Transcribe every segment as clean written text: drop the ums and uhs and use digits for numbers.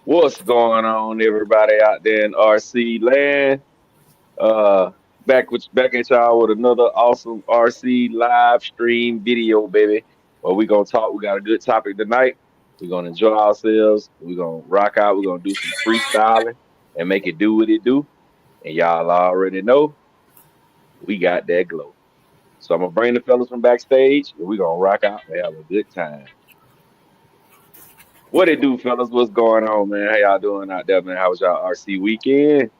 What's going on, everybody out there in RC land? Uh, back at y'all with another awesome RC live stream video, baby. Well, we gonna talk. We got a good topic tonight. We're gonna enjoy ourselves. We're gonna rock out. We're gonna do some freestyling and make it do what it do. And y'all already know we got that glow. So I'm gonna bring the fellas from backstage, and we're gonna rock out and have a good time. What it do, fellas? What's going on, man? How y'all doing out there, man? How was y'all RC weekend?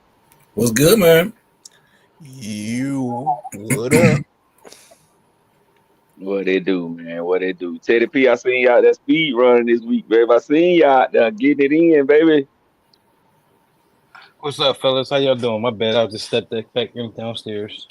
What's good, man? You what up? What they do, man? What they do? Teddy P, I seen y'all that speed running this week, baby. I seen y'all out there getting it in, baby. What's up, fellas? How y'all doing? My bad. I just stepped back in downstairs.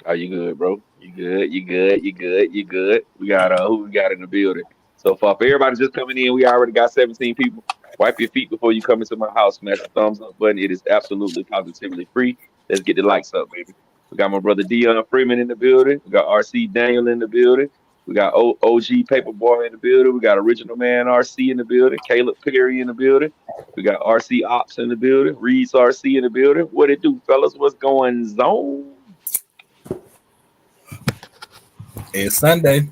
Are you good, bro? You good? You good? You good? You good? We got who we got in the building so far. For everybody just coming in, we already got 17 people. Wipe your feet before you come into my house. Smash the thumbs up button. It is absolutely positively free. Let's get the likes up, baby. We got my brother Dion Freeman in the building. We got RC Daniel in the building. We got OG Paperboy in the building. We got Original Man RC in the building. Caleb Perry in the building. We got RC Ops in the building. Reed's RC in the building. What it do, fellas? What's going on? It's Sunday.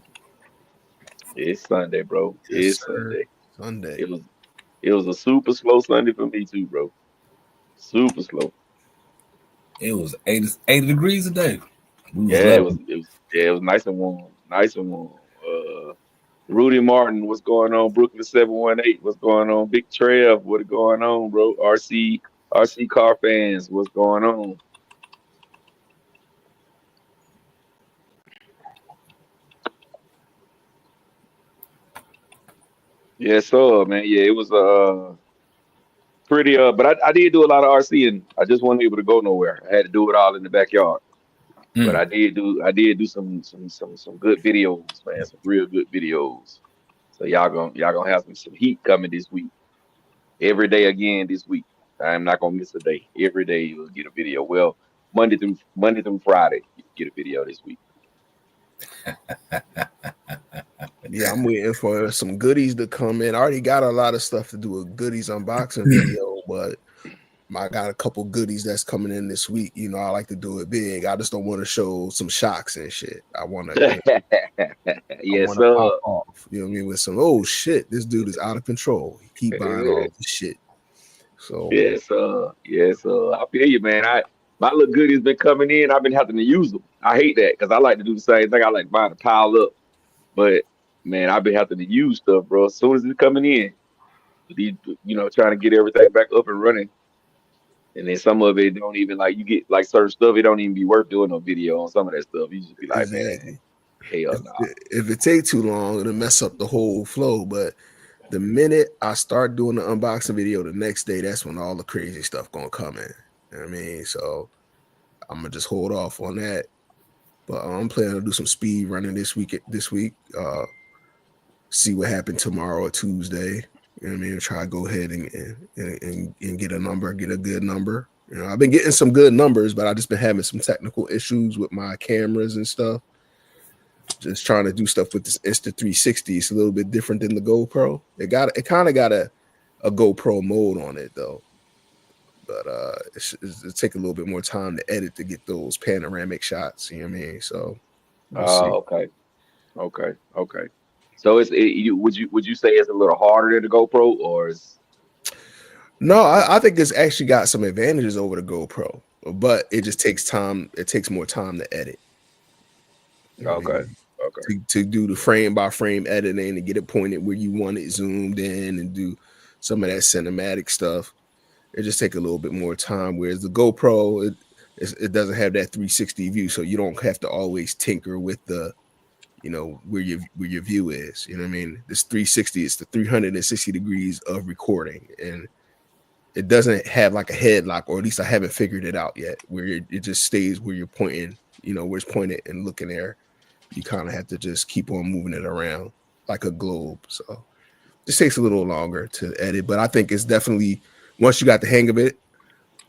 It's Sunday, bro. Yes, It's sir. Sunday. Sunday. It was it was a super slow Sunday for me too, bro. Super slow. It was 80 degrees a day. We was Yeah, loving it was nice and warm. Nice and warm. Rudy Martin, what's going on? Brooklyn 718, what's going on? Big Trev, what's going on, bro? RC car fans, what's going on? Yes, sir, man. Yeah, it was pretty but I did do a lot of RC and I just wasn't able to go nowhere. I had to do it all in the backyard. it. But I did do some good videos, man. Some real good videos. So y'all gonna have some heat coming this week. Every day again this week. I'm not gonna miss a day. Every day you'll get a video. Well, Monday through Friday, you get a video this week. Yeah, I'm waiting for some goodies to come in. I already got a lot of stuff to do a goodies unboxing video, but I got a couple goodies that's coming in this week. You know, I like to do it big. I just don't want to show some shocks and shit. I Yes, want to pop sir. off. You know what I mean? With some oh shit, this dude is out of control. He keep buying all this shit. So Yes, sir. Yes, sir. I feel you, man. My little goodies been coming in. I've been having to use them. I hate that because I like to do the same thing. I like buying a pile up. But man, I've been having to use stuff, bro. As soon as it's coming in, these, trying to get everything back up and running. And then some of it don't even like you get like certain stuff. It don't even be worth doing a video on some of that stuff. You just be like, man, exactly. hell If, no. if it take too long, it'll mess up the whole flow. But the minute I start doing the unboxing video the next day, that's when all the crazy stuff gonna come in. You know what I mean? So I'm gonna just hold off on that. But I'm planning to do some speed running this week. See what happened tomorrow or Tuesday. You know what I mean? Try to go ahead and get a number, get a good number. You know, I've been getting some good numbers, but I just been having some technical issues with my cameras and stuff. Just trying to do stuff with this Insta 360. It's a little bit different than the GoPro. It kind of got a GoPro mode on it though, but it take a little bit more time to edit to get those panoramic shots. You know what I mean? So we'll see. Oh, okay, okay. So would you say it's a little harder than the GoPro or is No, I think it's actually got some advantages over the GoPro, but it just takes time. It takes more time to edit. You know what I okay, mean? okay. To do the frame by frame editing and get it pointed where you want it zoomed in and do some of that cinematic stuff. It just take a little bit more time. Whereas the GoPro, it doesn't have that 360 view, so you don't have to always tinker with the where your view is. You know what I mean? This 360 is the 360 degrees of recording, and it doesn't have like a headlock, or at least I haven't figured it out yet, where it just stays where you're pointing. You know, where it's pointed and looking there. You kind of have to just keep on moving it around like a globe. So this takes a little longer to edit, but I think it's definitely once you got the hang of it,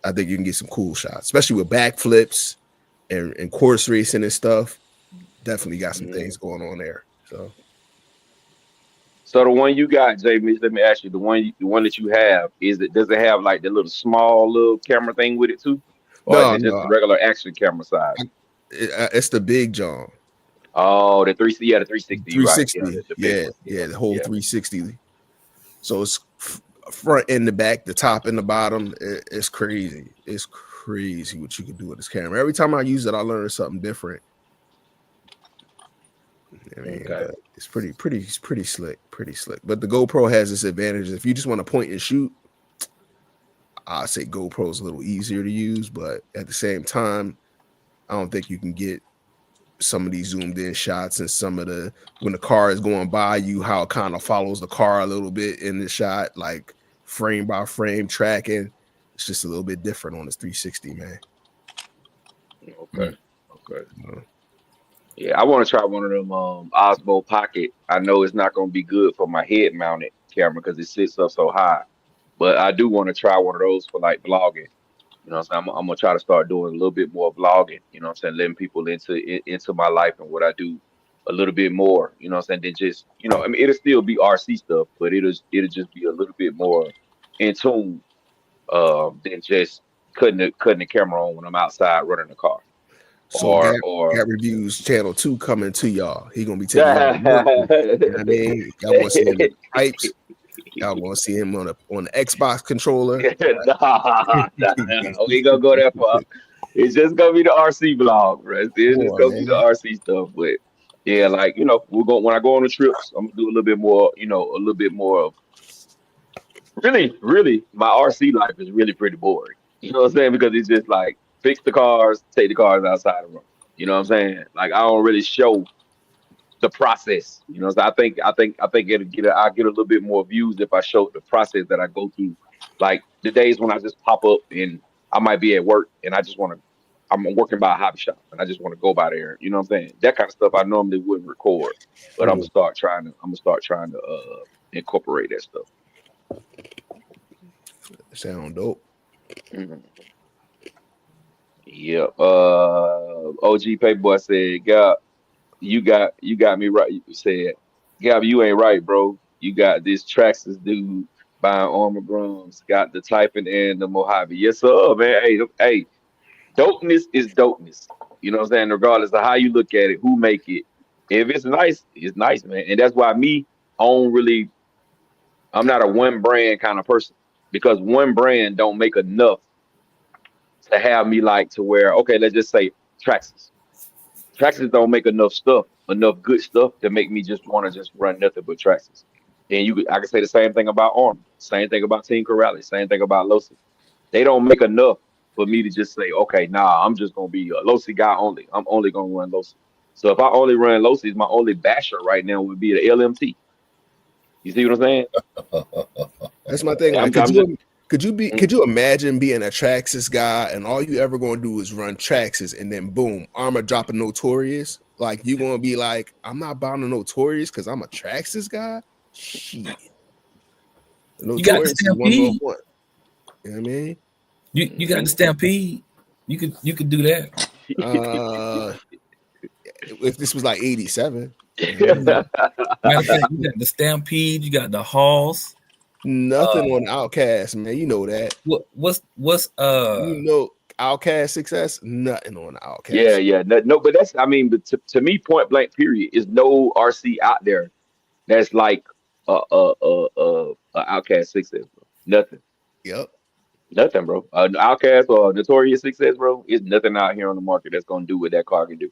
I think you can get some cool shots, especially with backflips and course racing and stuff. Definitely got some Mhm. things going on there. So So the one you got, Jamie, let me ask you, the one that you have, does it have like the little small little camera thing with it too? Or is No, it just a no, regular action camera size? it's the big John. Oh, the 360, you're right. Yeah, 360. the big Yeah, one. Yeah, yeah, the whole yeah. 360. So it's front and the back, the top and the bottom. It's crazy. It's crazy what you can do with this camera. Every time I use it, I learn something different. I mean, Okay. but it's pretty slick, pretty slick. But the GoPro has its advantages. If you just want to point and shoot, I'd say GoPro is a little easier to use, but at the same time, I don't think you can get some of these zoomed in shots and some of the when the car is going by you, how it kind of follows the car a little bit in the shot, like frame by frame tracking. It's just a little bit different on this 360, man. Okay. Okay. Uh, Yeah, I want to try one of them Osmo Pocket. I know it's not going to be good for my head mounted camera because it sits up so high, but I do want to try one of those for like vlogging. You know what I'm saying? I'm gonna try to start doing a little bit more vlogging, you know what I'm saying, letting people into my life and what I do a little bit more, you know what I'm saying, than just, I mean, it'll still be RC stuff, but it'll just be a little bit more in tune than just cutting the camera on when I'm outside running the car. so Gap, Or Gap Reviews Channel 2 coming to y'all. He gonna be taking y'all to work. You know what I mean? Y'all want to see him in the pipes. Y'all want to see him on the Xbox controller. nah, we ain't gonna go that far. It's just gonna be the RC vlog, right? It's Come just on, gonna be the man. RC stuff. But yeah, like we're going when I go on the trips, I'm gonna do a little bit more, a little bit more of really my RC life is really pretty boring. You know what I'm saying? Because it's just like fix the cars, take the cars outside and run. You know what I'm saying? Like I don't really show the process. So I think I'll get a little bit more views if I show the process that I go through. Like the days when I just pop up and I might be at work and I'm working by a hobby shop and I just want to go by there. You know what I'm saying? That kind of stuff I normally wouldn't record, but I'm gonna start trying to incorporate that stuff. Sound dope. Mhm. Yeah. OG Paperboy said, "God, you got me right." You said, Gab, you ain't right, bro. You got this Traxxas dude buying armor drums, got the typing and the Mojave. Yes, sir, man. Hey, dopeness is dopeness. You know what I'm saying? Regardless of how you look at it, who make it. If it's nice, it's nice, man. And that's why I don't really, I'm not a one brand kind of person because one brand don't make enough to have me like to where, okay, let's just say Traxxas. Traxxas don't make enough good stuff to make me just want to just run nothing but Traxxas. And I can say the same thing about Arm, same thing about Team Corrales, same thing about Losi. They don't make enough for me to just say, okay, nah, I'm just gonna be a Losi guy only. I'm only gonna run Losi. So if I only run Losi, my only basher right now would be the LMT. You see what I'm saying? That's my thing. Like, could you imagine being a Traxxas guy and all you ever gonna do is run Traxxas and then boom, Armor dropping Notorious? Like you gonna be like, I'm not bound to Notorious because I'm a Traxxas guy? Shit. You got the Notorious is Stampede. 1-on-1. You know what I mean? You got the Stampede. You could do that. If this was like 87. Matter of fact, you got the Stampede, you got the Halls. Nothing on Outcast, man. You know that. What's You know Outcast success? Nothing on Yeah, Outcast. no, but that's, I mean, but to me, point blank, period, is no RC out there that's like a Outcast success, bro. Nothing. Yep. Nothing, bro. Outcast or Notorious Success, bro. It's nothing out here on the market that's gonna do what that car can do.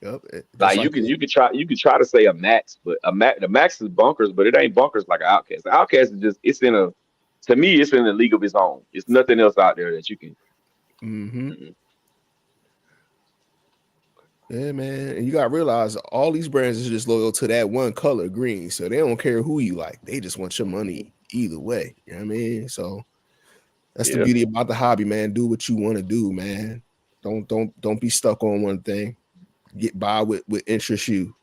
Yep. Just Like like you could try to say a Max, but the Max is bunkers, but it ain't bunkers like an Outcast. The Outcast is just to me it's in a league of its own. It's nothing else out there that you can. mm-hmm. Yeah, man. And you gotta realize all these brands are just loyal to that one color, green. So they don't care who you like. They just want your money either way. You know what I mean? So that's the Yeah. beauty about the hobby, man. Do what you want to do, man. Don't be stuck on one thing. Get by with interest you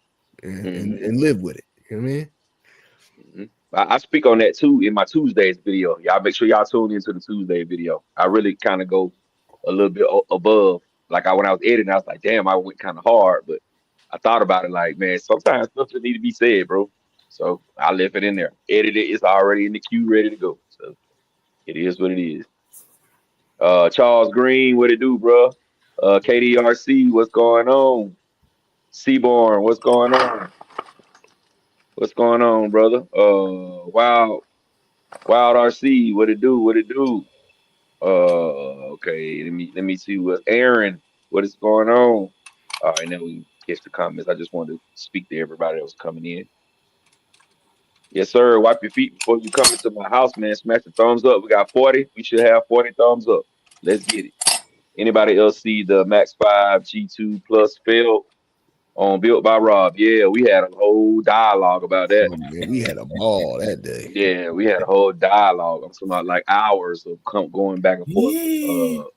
and live with it. You know what I mean? I speak on that too in my Tuesdays video. Y'all make sure y'all tune into the Tuesday video. I really kind of go a little bit above. Like when I was editing, I was like, damn, I went kind of hard, but I thought about it like, man, sometimes stuff just need to be said, bro. So I left it in there. Edited. It's already in the queue, ready to go. So it is what it is. Charles Green, what it do, bro? KDRC, what's going on? Seaborn, what's going on? What's going on, brother? Wild RC, what it do? What it do? Okay, let me see what Aaron, what is going on? All right, now we catch the comments. I just wanted to speak to everybody that was coming in. Yes, sir. Wipe your feet before you come into my house, man. Smash the thumbs up. We got 40. We should have 40 thumbs up. Let's get it. Anybody else see the Max 5 G2 Plus failed on Built by Rob? Yeah, we had a whole dialogue about that. Oh, man, we had a ball that day. Yeah, we had a whole dialogue. I'm talking about like hours of going back and forth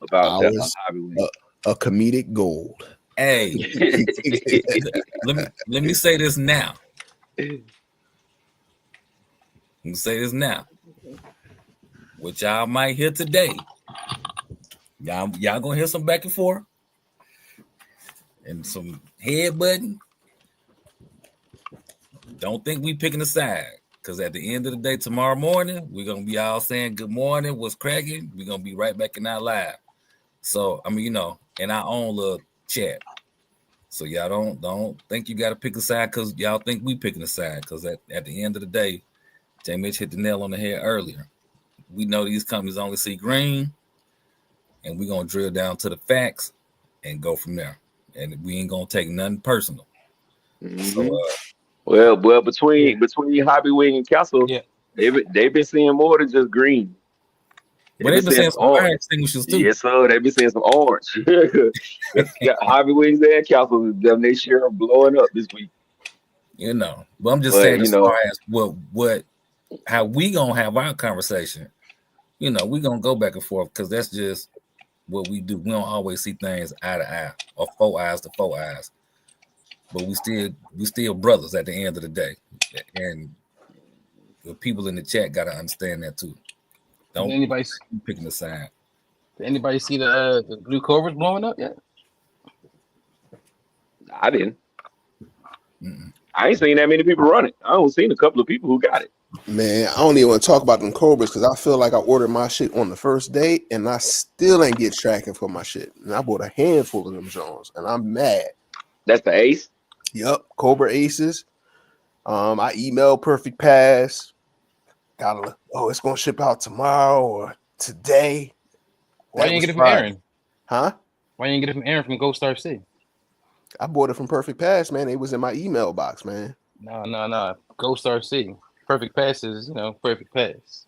about that hobby wing. A comedic gold. Hey, let me say this now. Let me say this now. What y'all might hear today. Y'all gonna hear some back and forth and some headbutting. Don't think we picking a side, because at the end of the day, tomorrow morning, we're gonna be all saying good morning, what's cracking. We're gonna be right back in our live. So I mean, in our own little chat. So y'all don't think you gotta pick a side because y'all think we picking a side. Because at the end of the day, J. Mitch hit the nail on the head earlier. We know these companies only see green, and we're gonna drill down to the facts and go from there. And we ain't gonna take nothing personal. Mm-hmm. So well, between Hobby Wing and Castle, they've been seeing more than just green. But they've been seeing some fire extinguishers too. Yes, sir. They've been seeing some orange. Hobby Wings and Castle, them they share blowing up this week. But I'm just saying, as far as how we gonna have our conversation, we gonna go back and forth because that's just what we do. We don't always see things eye to eye or four eyes to four eyes, but we still brothers at the end of the day, and the people in the chat gotta understand that too. Don't anybody picking a side. Did anybody see the blue Cobras blowing up yet? I didn't. Mm-mm. I ain't seen that many people run it. I only seen a couple of people who got it. Man, I don't even want to talk about them Cobras because I feel like I ordered my shit on the first day and I still ain't get tracking for my shit. And I bought a handful of them Jones and I'm mad. That's the Ace? Yep, Cobra Aces. I emailed Perfect Pass. It's gonna ship out tomorrow or today. Why didn't you get it from Aaron? Huh? Why didn't you get it from Aaron from Ghost Star C? I bought it from Perfect Pass, man. It was in my email box, man. No. Ghost Star C. Perfect Pass is, Perfect Pass.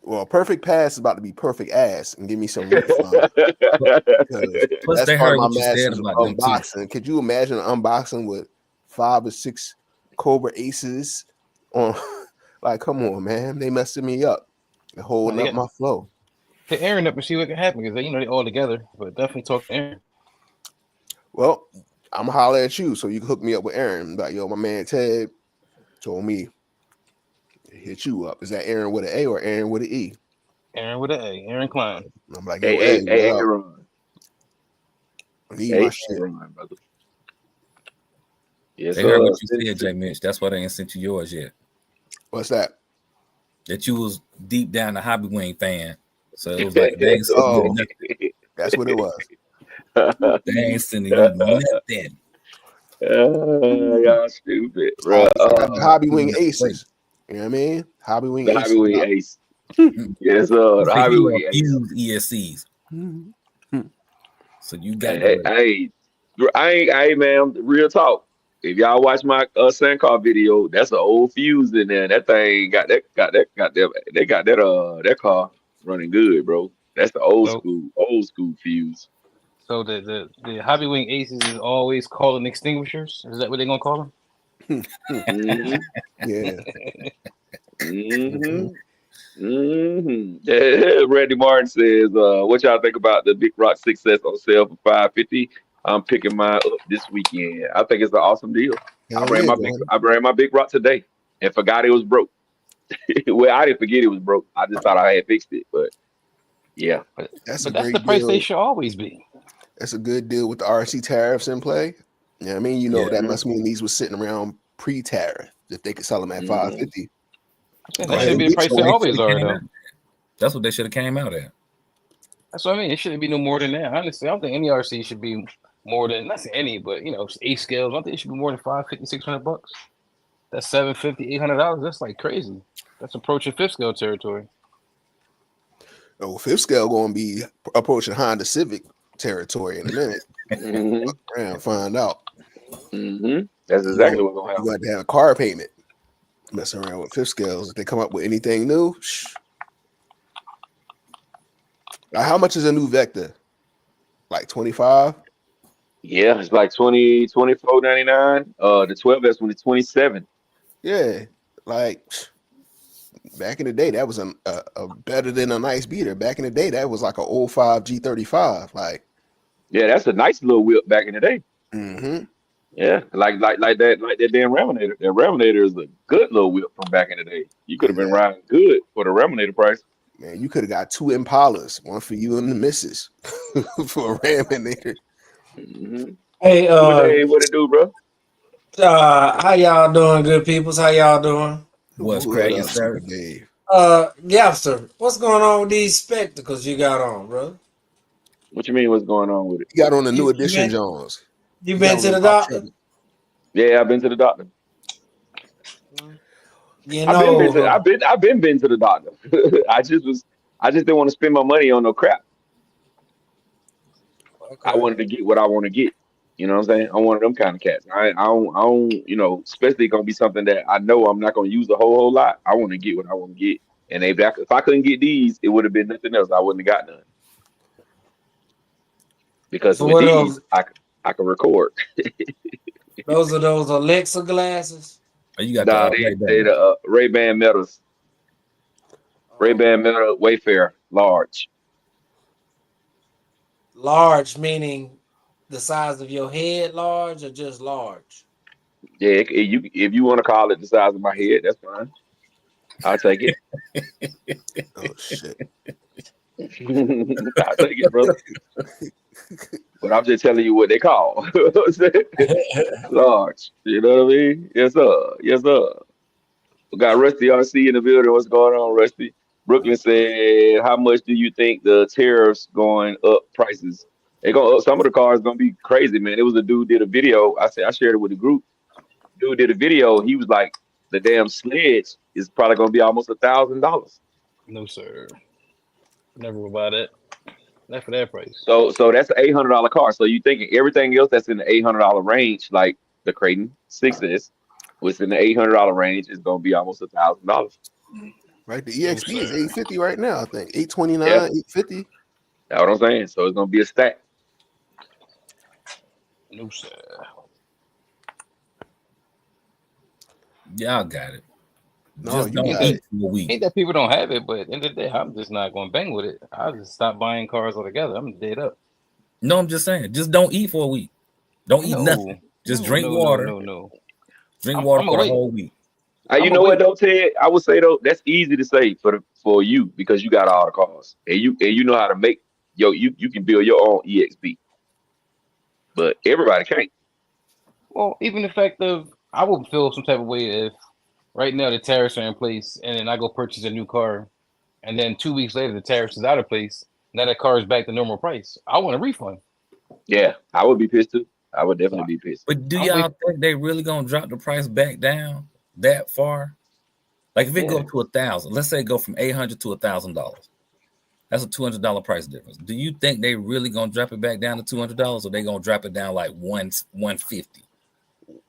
Well, Perfect Pass is about to be perfect ass and give me some refund. That's part of my massive unboxing. Could you imagine an unboxing with 5 or 6 Cobra Aces on? Like, come on, man. They messing me up. They're holding up my flow. Hit Aaron up and see what can happen because they all together. But definitely talk to Aaron. Well, I'm gonna holler at you so you can hook me up with Aaron. Like, my man Ted told me to hit you up. Is that Aaron with an A or Aaron with an E? Aaron with an A. Aaron Klein. I'm like, Aaron. Need my shit. Brother. Yes, they heard what you said, J. Mitch. That's why they ain't sent you yours yet. What's that? That you was deep down a Hobby Wing fan. So it was like, they ain't sending you nothing. That's what it was. They ain't sending you nothing. Y'all stupid, bro. The Hobby Wing Aces. You know what I mean? Hobby Wing Aces. Hobby Wing Ace. Yes, the Hobby Wing Ace. ESCs. So you got hey, man, real talk. If y'all watch my Sandcar video, that's an old fuse in there. That thing got that car running good, bro. That's the old school fuse. So the Hobby Wing Aces is always calling extinguishers. Is that what they're gonna call them? Mm-hmm. Yeah. Randy Martin says, "What y'all think about the Big Rock 6S on sale for $550? I'm picking mine up this weekend. I think it's an awesome deal. I ran my Big Rock today and forgot it was broke. Well, I didn't forget it was broke. I just thought I had fixed it, but yeah. That's the price they should always be. That's a good deal with the RC tariffs in play. Yeah, I mean, that must mean these were sitting around pre-tariff. if they could sell them at Mhm. 550. That Right. should be the price they always are, though. That's what they should have came out at. That's what I mean. It shouldn't be no more than that. Honestly, I don't think any RC should be more than, not saying any, but eight scales. I don't think it should be more than $550, $600. That's $750, $800. That's like crazy. That's approaching fifth scale territory. Oh, fifth scale going to be approaching Honda Civic territory in a minute. Mhm. And find out. Mhm. That's exactly what's gonna You happen. got to have a car payment. Messing around with fifth scales. If they come up with anything new, Now, how much is a new Vector? Like 25? Yeah, it's like 20, $24.99. The 12S when it's 27. Yeah, like back in the day, that was a better than a nice beater. Back in the day, that was like an 05 G35. Like, Yeah, that's a nice little whip back in the day. mm-hmm. Yeah, like that damn Raminator. That Raminator is a good little whip from back in the day. You could have been riding good for the Raminator price. Man, you could have got 2 Impalas, one for you and the missus for a Raminator. Mm-hmm. Hey, What it do, bro? how y'all doing, good peoples? How y'all doing? What's What cracking, up, sir? Super Dave? Gapster, what's going on with these spectacles you got on, bro? What you mean? What's going on with it? You got on the new You edition, been- Jones. You You been got to on the pop doctor? trouble. Yeah, I've been to the doctor. You I've been to the doctor. I just didn't want to spend my money on no crap. I okay. wanted to get what I want to get. You know what I'm saying? I'm one of them kind of cats. I don't, especially gonna be something that I know I'm not gonna use a whole lot. I want to get what I want to get. And if I couldn't get these, it would have been nothing else. I wouldn't have got none. Because So with what these, else? I can record. Those are those Alexa glasses. Oh, you got Nah, the they the Ray-Ban Metas. Ray-Ban Meta Wayfair Large. Large meaning the size of your head, large or just large? Yeah, if you want to call it the size of my head, that's fine. I'll take it. Oh shit! I'll take it, brother. But I'm just telling you what they call large. You know what I mean? Yes, sir. Yes, sir. We got Rusty RC in the building. What's going on, Rusty? Brooklyn said, "How much do you think the tariffs going up prices? They go up. Some of the cars gonna be crazy, man. It was a dude did a video. I shared it with the group. Dude did a video. He was like, the damn sledge is probably gonna be almost $1,000. No, sir. Never will buy that. Not for that price. So that's an $800 car. So you thinking everything else that's in the $800 range, like the Creighton 6S, was in the $800 range, is gonna be almost $1,000. Right, the EXP is 850 right now. I think 829, Yeah. 850. That's what I'm saying. So it's gonna be a stack. No, sir. Y'all got it. No, Just you don't got eat it. for a week. Ain't that people don't have it, but at the end of the day, I'm just not going to bang with it. I'll just stop buying cars altogether. I'm dead up. No, I'm just saying. Just don't eat for a week. Don't eat No. nothing. Just No, drink no, water. No. Drink I'm water a for the wait. whole week. You know what though, Ted? I would say though, that's easy to say for you because you got all the cars and you know how to make you can build your own EXP. But everybody can't. Well, even the fact of I would feel some type of way if right now the tariffs are in place and then I go purchase a new car and then 2 weeks later the tariffs is out of place. Now that car is back to normal price. I want a refund. Yeah, I would be pissed too. I would definitely be pissed. But do I'm y'all think they really gonna drop the price back down that far? Like if it go to 1,000, let's say it go from $800 to $1,000. That's a $200 price difference. Do you think they really gonna drop it back down to $200, or they gonna drop it down like 150?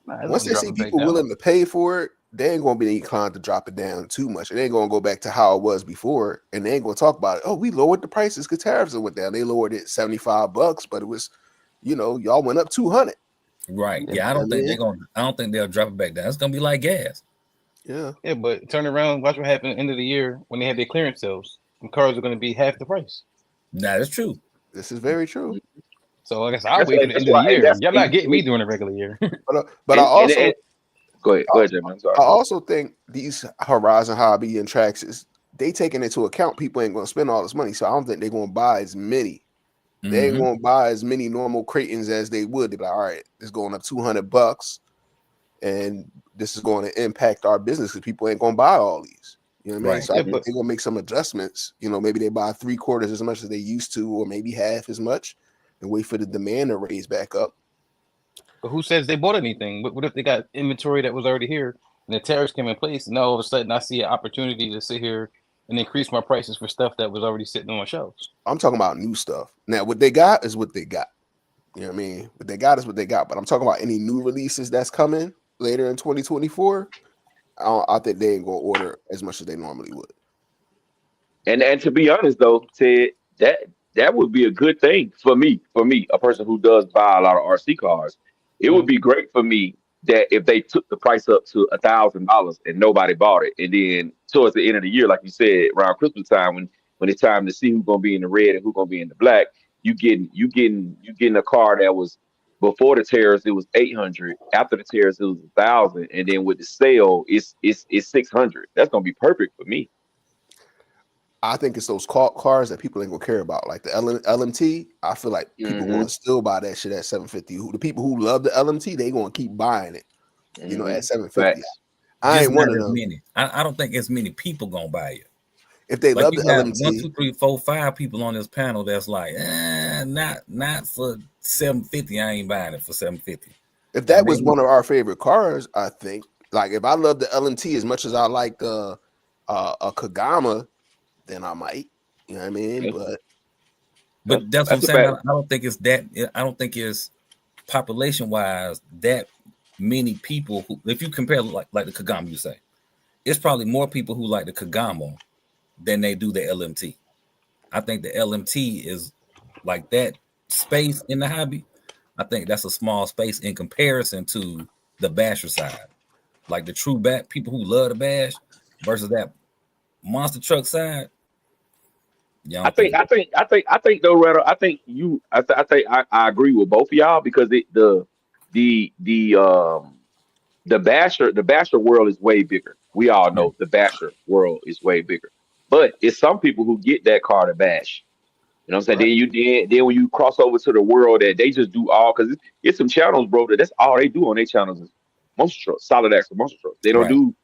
Once they see people willing to pay for it, they ain't gonna be inclined to drop it down too much. It ain't gonna go back to how it was before, and they ain't gonna talk about it. Oh, we lowered the prices because tariffs went down. They lowered it $75, but it was, y'all went up 200. Right? Yeah, I don't think they'll drop it back down. It's gonna be like gas. Yeah. Yeah, but turn around, watch what happened at the end of the year when they have their clearance sales. And cars are going to be half the price. That is true. This is very true. So I guess I'll wait to the end of the year. Y'all not getting me during a regular year. But I also go ahead, Jim. I'm sorry. I also think these Horizon Hobby and Traxxas, they taking into account people ain't gonna spend all this money. So I don't think they're gonna buy as many. They ain't gonna buy as many normal Creightons as they would. They're like, all right, it's going up $200, and this is going to impact our business because people ain't going to buy all these. You know what I mean? Right. So I Yeah, think but they're going to make some adjustments. You know, maybe they buy 3/4 as much as they used to, or maybe half as much, and wait for the demand to raise back up. who says they bought anything? What if they got inventory that was already here and the tariffs came in place? And now all of a sudden I see an opportunity to sit here and increase my prices for stuff that was already sitting on my shelves. I'm talking about new stuff. Now, what they got is what they got. You know what I mean? What they got is what they got. But I'm talking about any new releases that's coming later in 2024. I think they ain't gonna order as much as they normally would. And to be honest though, Ted, that would be a good thing for me, a person who does buy a lot of RC cars. It would be great for me that if they took the price up to $1,000 and nobody bought it, and then towards the end of the year, like you said, around Christmas time, when it's time to see who's gonna be in the red and who's gonna be in the black, you getting a car that was before the tariffs it was 800, after the tariffs it was 1,000, and then with the sale it's 600. That's gonna be perfect for me. I think it's those cars that people ain't gonna care about, like the LMT. I feel like people Mhm. gonna still buy that shit at 750. The people who love the LMT, they gonna keep buying it. You know, at 750. Facts. I Just ain't one not of as them. many. I don't think as many people gonna buy it. If they Like love you the got 1, LMT, 2, 3, 4, 5 people on this panel that's like, not for 750. I ain't buying it for 750. if that was maybe- one of our favorite cars, I think. Like if I love the LMT as much as I like a Kagama, then I might. You know what I mean? Yeah. But that's what I'm That's a saying. fact. I don't think it's that. I don't think it's population wise that many people who, if you compare like the Kagama, you say it's probably more people who like the Kagama than they do the LMT. I think the LMT is like that space in the hobby. I think that's a small space in comparison to the basher side, like the true people who love the bash versus that monster truck side. Yeah, I think though, Redo, I think I agree with both of y'all because the basher world is way bigger. We all know the basher world is way bigger. But it's some people who get that car to bash. You know what I'm saying? Then when you cross over to the world that they just do all, because it's some channels, bro, that's all they do on their channels is monster trucks, solid axle monster trucks. They don't Right. do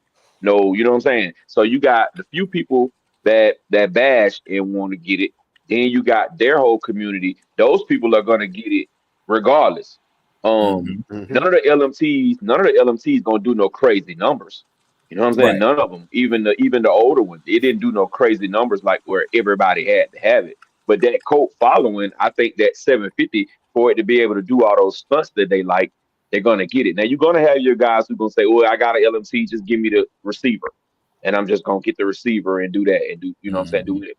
no, you know what I'm saying? So you got the few people that bash and want to get it. Then you got their whole community. Those people are gonna get it regardless. Mhm. None of the LMTs gonna do no crazy numbers. You know what I'm saying? Right. None of them, even the older ones, it didn't do no crazy numbers like where everybody had to have it. But that cult following, I think that 750 for it to be able to do all those stunts that they like, they're gonna get it. Now you're gonna have your guys who gonna say, "Well, I got an LMT, just give me the receiver," and I'm just gonna get the receiver and do that and do, you know what I'm saying, do it.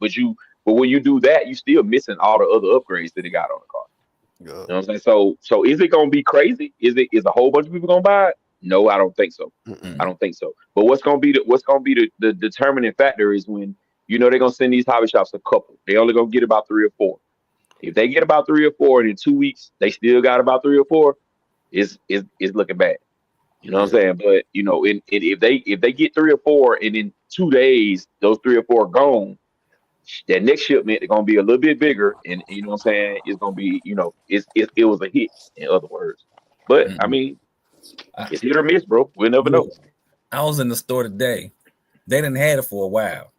But when you do that, you still missing all the other upgrades that they got on the car. yeah. You know what I'm saying? So is it gonna be crazy? Is a whole bunch of people gonna buy it? No, I don't think so. I don't think so. But what's gonna be the determining factor is when they're gonna send these hobby shops a couple. They only gonna get about 3 or 4. If they get about 3 or 4, and in 2 weeks they still got about 3 or 4, it's looking bad. You know what I'm saying? But if they get 3 or 4, and in 2 days those 3 or 4 are gone, that next shipment is gonna be a little bit bigger, and you know what I'm saying? It's gonna be, it was a hit, in other words. But I mean, it's hit or miss, bro. We'll never know. I was in the store today. They didn't had it for a while.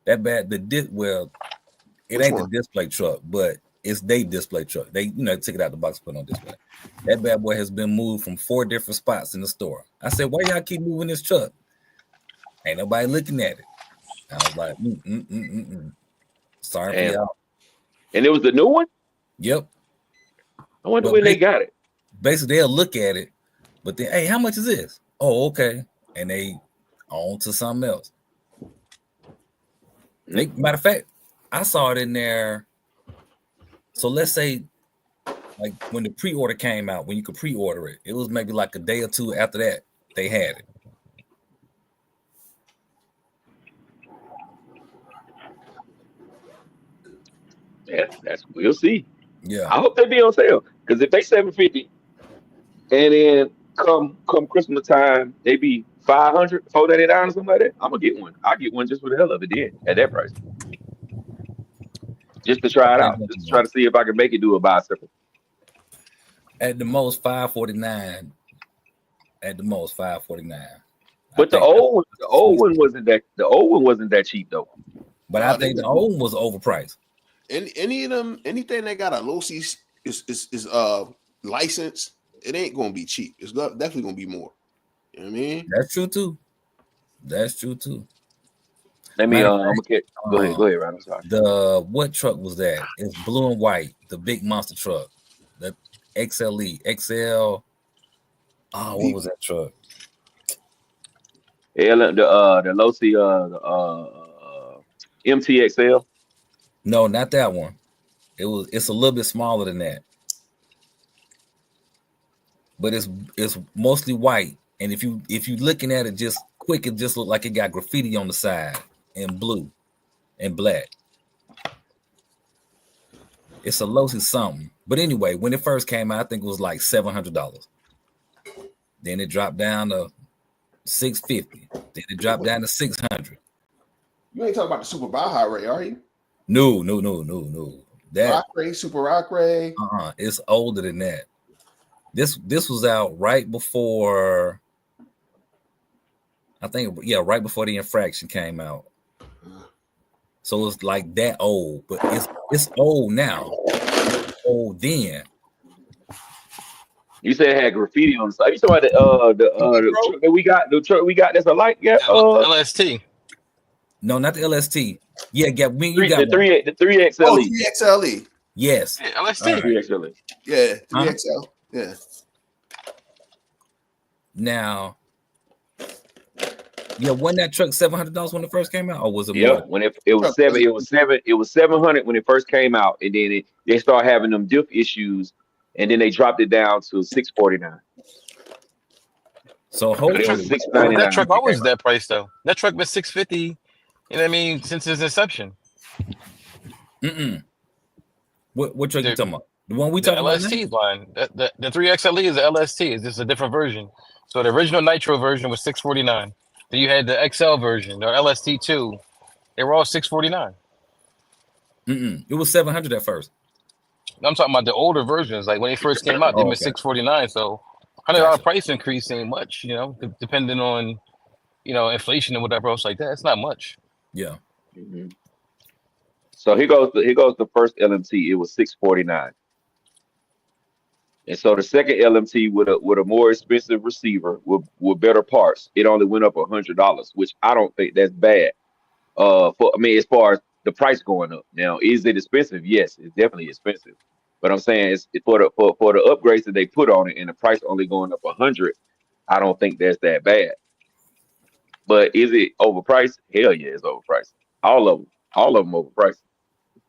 That bad it Which ain't one? the display truck, but it's they display truck. They took it out the box, put it on display. That bad boy has been moved from 4 different spots in the store. I said, "Why y'all keep moving this truck? Ain't nobody looking at it." I was like, Sorry Damn. for y'all. And it was the new one. Yep. I wonder But when they got it. Basically, they'll look at it, but then, hey, how much is this? Oh, okay. And they on to something else. Matter of fact, I saw it in there. So let's say, like when the pre-order came out, when you could pre-order it, it was maybe like a day or 2 after that they had it. Yeah, we'll see. Yeah. I hope they be on sale, because if they 750, and then come Christmas time, they be 500, $499 or something like that, I'm gonna get one. I'll get one just for the hell of it then at that price. Just to try it out. Just to try to see if I can make it do a bicycle. At the most $549 at the most 549. But the old one wasn't that cheap though. But I think the old one was overpriced. Any of them, anything that got a low C is licensed, it ain't gonna be cheap. It's definitely gonna be more. You know what I mean? That's true too. Let me go ahead, Ryan. I'm sorry. What truck was that? It's blue and white, the big monster truck. The XL. Oh, what was that truck? The low C MTXL. No, not that one. It's a little bit smaller than that. But it's mostly white. And if you looking at it just quick, it just look like it got graffiti on the side in blue and black. It's a Losi something. But anyway, when it first came out, I think it was like $700. Then it dropped down to $650. Then it dropped down to $600. You ain't talking about the Super Baja Ray, are you? No. That Rock Ray, Super Rock Ray. It's older than that. This was out right before, I think, right before the infraction came out. So it's like that old, but it's old now. It's old then. You said it had graffiti on the side. You talking about the truck that we got? The truck we got that's a light gap. LST. No, not the LST. Yeah, you got the 3XLE. Oh, 3XLE. Yes. Yeah, LST. 3XLE. Yeah, 3XL. Yeah. Now, wasn't that truck $700 when it first came out, or was it more? Yeah, when it was $700 when it first came out, and then they started having them diff issues, and then they dropped it down to $649. So hopefully it was $699. That truck always that price though. That truck been $650. You know what I mean? Since its inception. What truck you talking about? The one we talking about? LST line. The 3XLE is the LST. It's just a different version. So the original Nitro version was $649. Then you had the XL version, or LST2. They were all $649. It was $700 at first. I'm talking about the older versions. Like when they first came out, they were $649. So $100 price increase ain't much, depending on, inflation and whatever else like that. It's not much. Yeah. Mm-hmm. So here goes the first LMT. It was $649. And so the second LMT with a more expensive receiver with better parts, it only went up $100, which I don't think that's bad. As far as the price going up. Now, is it expensive? Yes, it's definitely expensive. But I'm saying it's for the upgrades that they put on it and the price only going up $100. I don't think that's that bad. But is it overpriced? Hell yeah, it's overpriced. All of them overpriced.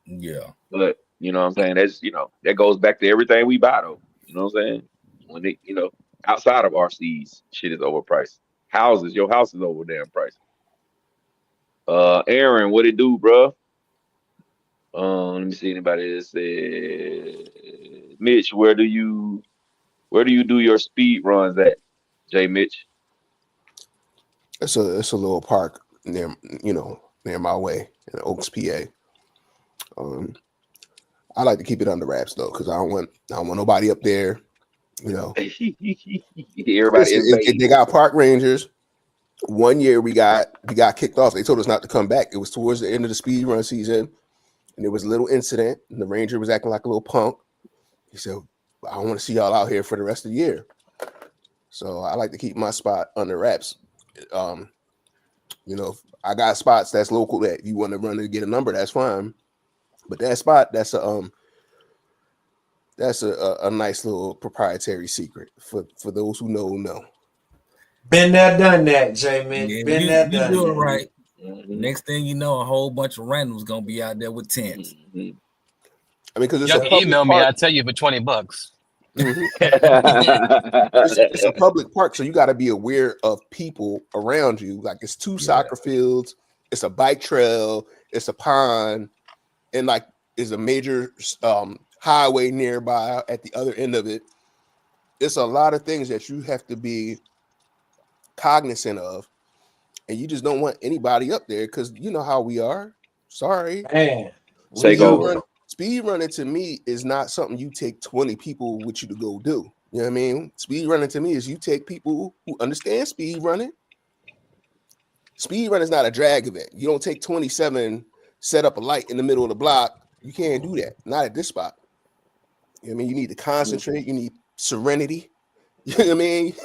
Yeah. But you know what I'm saying? That's that goes back to everything we buy though. You know what I'm saying? When they, outside of RCs, shit is overpriced. Your house is over damn price. Aaron, what it do, bro? Let me see anybody that said Mitch, where do you do your speed runs at? Jay Mitch. It's a little park near my way in Oaks, PA. I like to keep it under wraps though, because I don't want nobody up there. Everybody they got park rangers. One year we got kicked off. They told us not to come back. It was towards the end of the speed run season, and there was a little incident. And the ranger was acting like a little punk. He said, "I don't want to see y'all out here for the rest of the year." So I like to keep my spot under wraps. I got spots that's local that you want to run and get a number, that's fine. But that spot, that's a nice little proprietary secret for those who know. Been there, done that, J-Man. Yeah, Been there, done you that. doing right. Mm-hmm. Next thing you know, a whole bunch of randoms gonna be out there with tents. Mm-hmm. I mean, because it's y'all can email me, I'll tell you for $20. Mm-hmm. it's a public park, so you got to be aware of people around you. Like it's 2 soccer fields, it's a bike trail, it's a pond, and like is a major highway nearby at the other end of it. It's a lot of things that you have to be cognizant of, and you just don't want anybody up there because you know how we are. Sorry, man. Take over. Speed running to me is not something you take 20 people with you to go do. You know what I mean? Speed running to me is you take people who understand speed running. Speed run is not a drag event. You don't take 27, set up a light in the middle of the block. You can't do that. Not at this spot. You know what I mean? You need to concentrate. You need serenity. You know what I mean?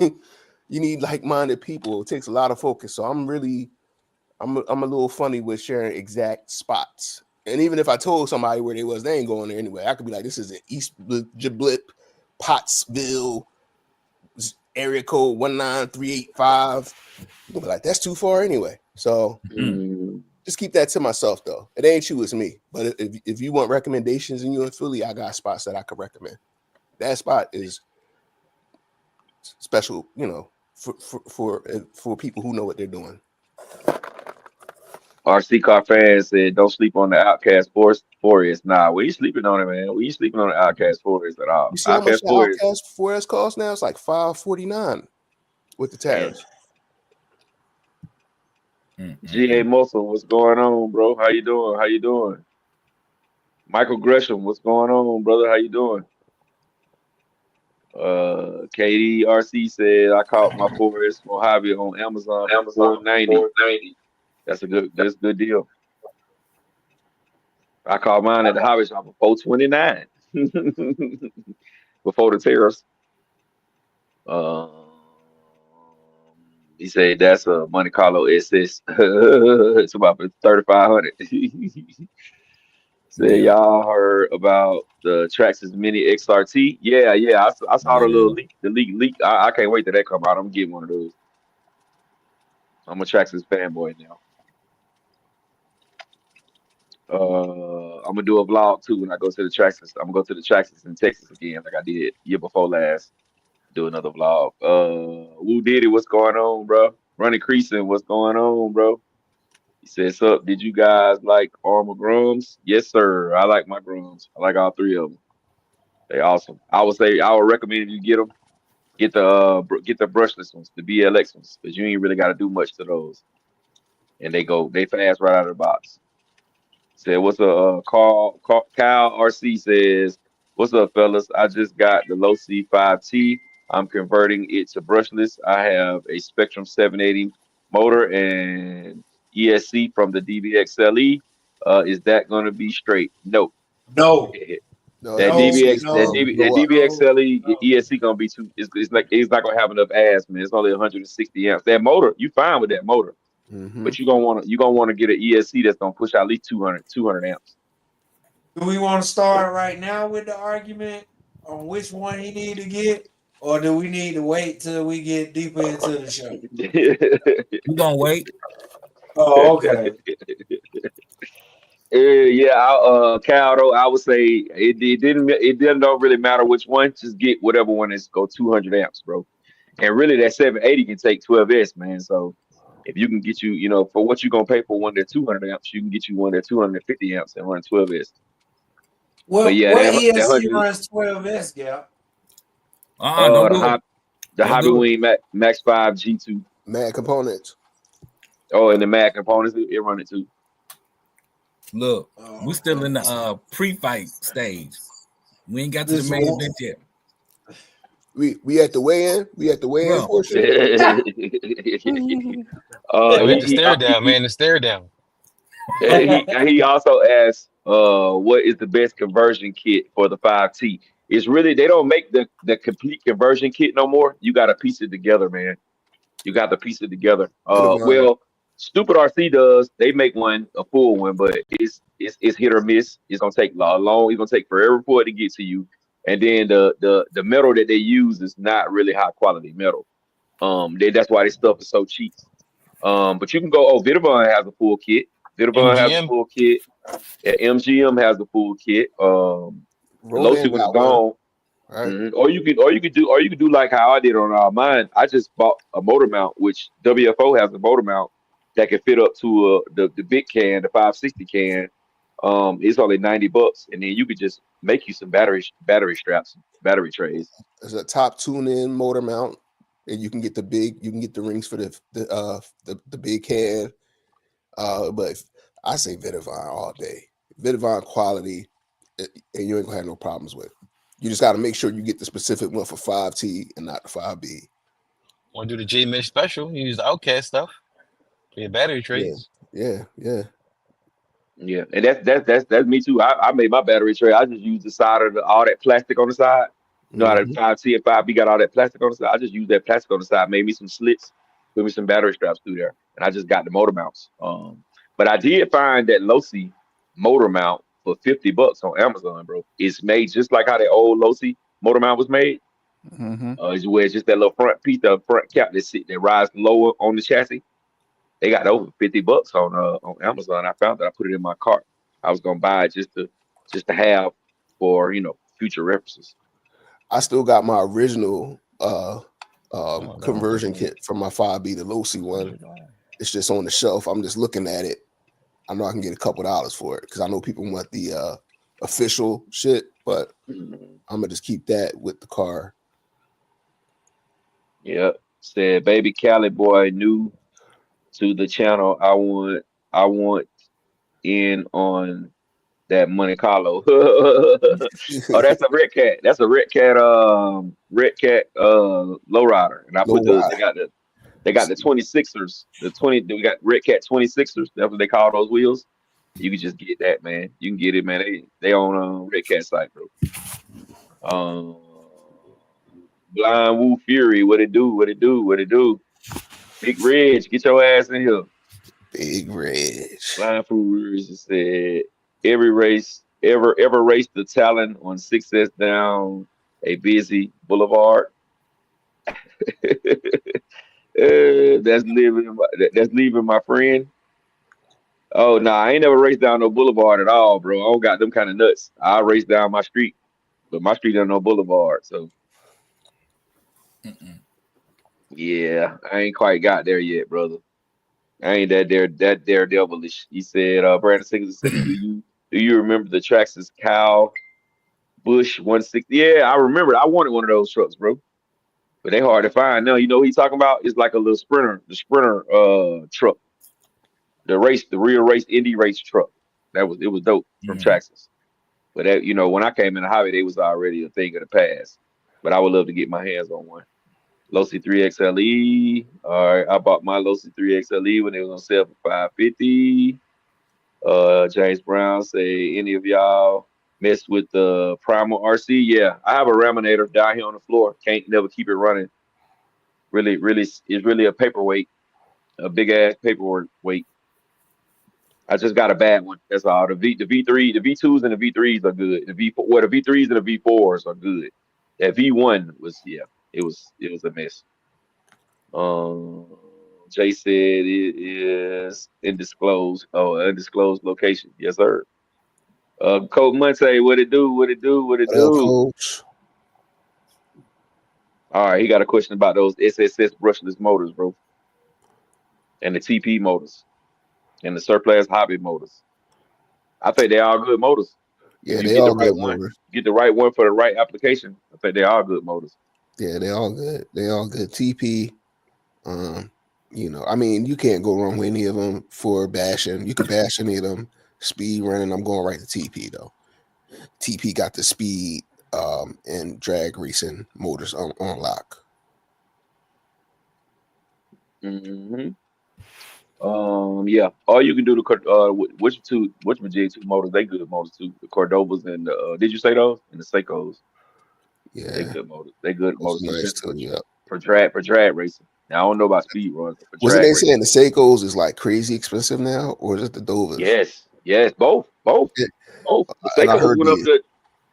You need like-minded people. It takes a lot of focus. So I'm a little funny with sharing exact spots. And even if I told somebody where they was, they ain't going there anyway. I could be like, this is in East Giblip, Pottsville, area code 19385. You'll be like, that's too far anyway. So just keep that to myself, though. It ain't you, it's me. But if you want recommendations and you're in Philly, I got spots that I could recommend. That spot is special, you know, for people who know what they're doing. RC car fans said, "Don't sleep on the Outcast Forest." Nah, we ain't sleeping on it, man. We ain't sleeping on the Outcast Forest at all. You see how much Outcast the Forest, Outcast Forest costs now? It's like $549 with the tariffs. GA Muscle, what's going on, bro? How you doing? How you doing? Michael Gresham, what's going on, brother? How you doing? KDRC said, "I caught my Forest Mojave on Amazon for $490. That's a good deal. I caught mine at the hobby shop for $429 before the tariffs. He said that's a Monte Carlo SS. It's about $3,500. Said y'all heard about the Traxxas Mini XRT? Yeah. I saw the little leak. I can't wait till that come out. I'm gonna get one of those. I'm a Traxxas fanboy now. I'm gonna do a vlog too when I go to the Traxxas. I'm gonna go to the Traxxas in Texas again, like I did year before last. Do another vlog. Woo Diddy, what's going on, bro? Ronnie Creason, what's going on, bro? He says, "Sup? Did you guys like Armour Grums?" Yes, sir. I like my Grums. I like all three of them. They awesome. I would recommend you get them. Get the brushless ones, the BLX ones, because you ain't really got to do much to those, and they fast right out of the box. Said, "What's up?" Kyle RC says, "What's up, fellas? I just got the Low C5T. I'm converting it to brushless. I have a Spectrum 780 motor and ESC from the DBXLE. Is that going to be straight? No. No. That DBXLE ESC gonna be too. It's not gonna have enough ass, man. It's only 160 amps. That motor, you fine with that motor, but you gonna want to get an ESC that's gonna push out at least 200 amps. Do we want to start right now with the argument on which one he need to get, or do we need to wait till we get deeper into the show? You gonna wait? Oh, okay. Cal, though, I would say it don't really matter which one. Just get whatever one is go 200 amps, bro. And really, that 780 can take 12S, man. So if you can get you know, for what you're gonna pay for one that's 200 amps, you can get you one that's 250 amps and run 12S. Well, but yeah, what that ESC runs 12S, Gap? The Hobby Wing Max 5 G2. Mad Components. Oh, and the Mad Components, it run it too. Look, we're still in the pre-fight stage. We ain't got to the main event yet. We at the weigh-in. We at the weigh-in portion. We the stare down, man. The stare down. And he also asked, what is the best conversion kit for the 5T? It's really, they don't make the complete conversion kit no more. You got to piece it together, man. You got to piece it together. Well, Stupid RC does. They make one, a full one, but it's hit or miss. It's gonna take long. It's gonna take forever for it to get to you. And then the metal that they use is not really high quality metal. That's why this stuff is so cheap. But you can go. Vidavon has a full kit. Vidavon has a full kit. Yeah, MGM has a full kit. Losi was gone. Right. Or you could do like how I did on mine. I just bought a motor mount, which WFO has a motor mount that can fit up to the big can, the 560 can. It's only $90, and then you could just make you some battery straps, battery trays. There's a top tune-in motor mount, and you can get the rings for the big can. But I say Vidavon all day. Vidavon quality, and you ain't gonna have no problems with. You just got to make sure you get the specific one for 5T and not the 5B. Want to do the J Mitch special? Use the Outcast stuff for your battery trades. Yeah. Yeah, and that's me too. I made my battery tray. I just used the side of all that plastic on the side. You know how the Mhm. 5T and 5B got all that plastic on the side? I just used that plastic on the side, made me some slits, put me some battery straps through there, and I just got the motor mounts. But I did find that Losi motor mount for $50 on Amazon, bro. It's made just like how that old Losi motor mount was made. Mm-hmm. It's where it's just that little front piece, the front cap that rides lower on the chassis. They got over $50 on Amazon. I found that I put it in my cart. I was gonna buy it just to have for future references. I still got my original God. conversion kit from my 5B to Losi one. It's just on the shelf. I'm just looking at it. I know I can get a couple dollars for it because I know people want the official shit, but Mhm. I'm gonna just keep that with the car. Yep. Said baby Cali boy new to the channel. I want in on that Monte Carlo. Oh, that's a red cat. That's a red cat lowrider. And I put Low ride. they got the 26ers. We got red cat 26ers. That's what they call those wheels. You can just get that, man. You can get it, man. They on red cat site, bro. Um Blind Woo Fury, what it do? What it do? What it do? Big Reg, get your ass in here. Big Red. Blind Fury said every race ever raced the Talon on 6S down a busy boulevard. That's leaving my friend. Oh no, I ain't never raced down no boulevard at all, bro. I don't got them kind of nuts. I race down my street, but my street ain't no boulevard, so Mm-mm. yeah, I ain't quite got there yet, brother. I ain't that daredevilish. He said, Brandon Singleton said, do you remember the Traxxas Cow Bush 160? Yeah, I remember. I wanted one of those trucks, bro. But they hard to find now. You know what he's talking about? It's like a little sprinter truck. The real race Indy race truck. It was dope from Mhm. Traxxas. But that, when I came in the hobby, they was already a thing of the past. But I would love to get my hands on one. Losi 3XLE. All right, I bought my Losi 3XLE when it was on sale for $550. James Brown say any of y'all messed with the Primal RC? Yeah, I have a Raminator down here on the floor. Can't never keep it running. Really, it's really a paperweight, a big ass paperweight. I just got a bad one. That's all. The V3, the V2s and the V3s are good. The V3s and the V4s are good. That V1 was it was a mess. Um, Jay said it is undisclosed. Oh, undisclosed location. Yes, sir. Colt Monte, what it do? What it do? What it What up, do? coach? All right, he got a question about those SSS brushless motors, bro, and the TP motors and the surplus hobby motors. I think they all good motors. If Yeah, you they get the all right good one, motors. get the right one for the right application. I think they are good motors. Yeah, they all good. They all good. TP. I mean, you can't go wrong with any of them for bashing. You can bash any of them. Speed running, I'm going right to TP though. TP got the speed and drag racing motors on lock. Hmm. Yeah. All you can do which Majid two motors? They good motors too. The Cordovas and did you say those? And the Seikos. They Yeah, good motors. They good those motors are nice too. Yeah. for drag racing. Now I don't know about speed runs, but for Wasn't drag they racing. saying the Seikos is like crazy expensive now, or is it the Dovas? Yes, both. Yeah, The and I Seikos heard went up to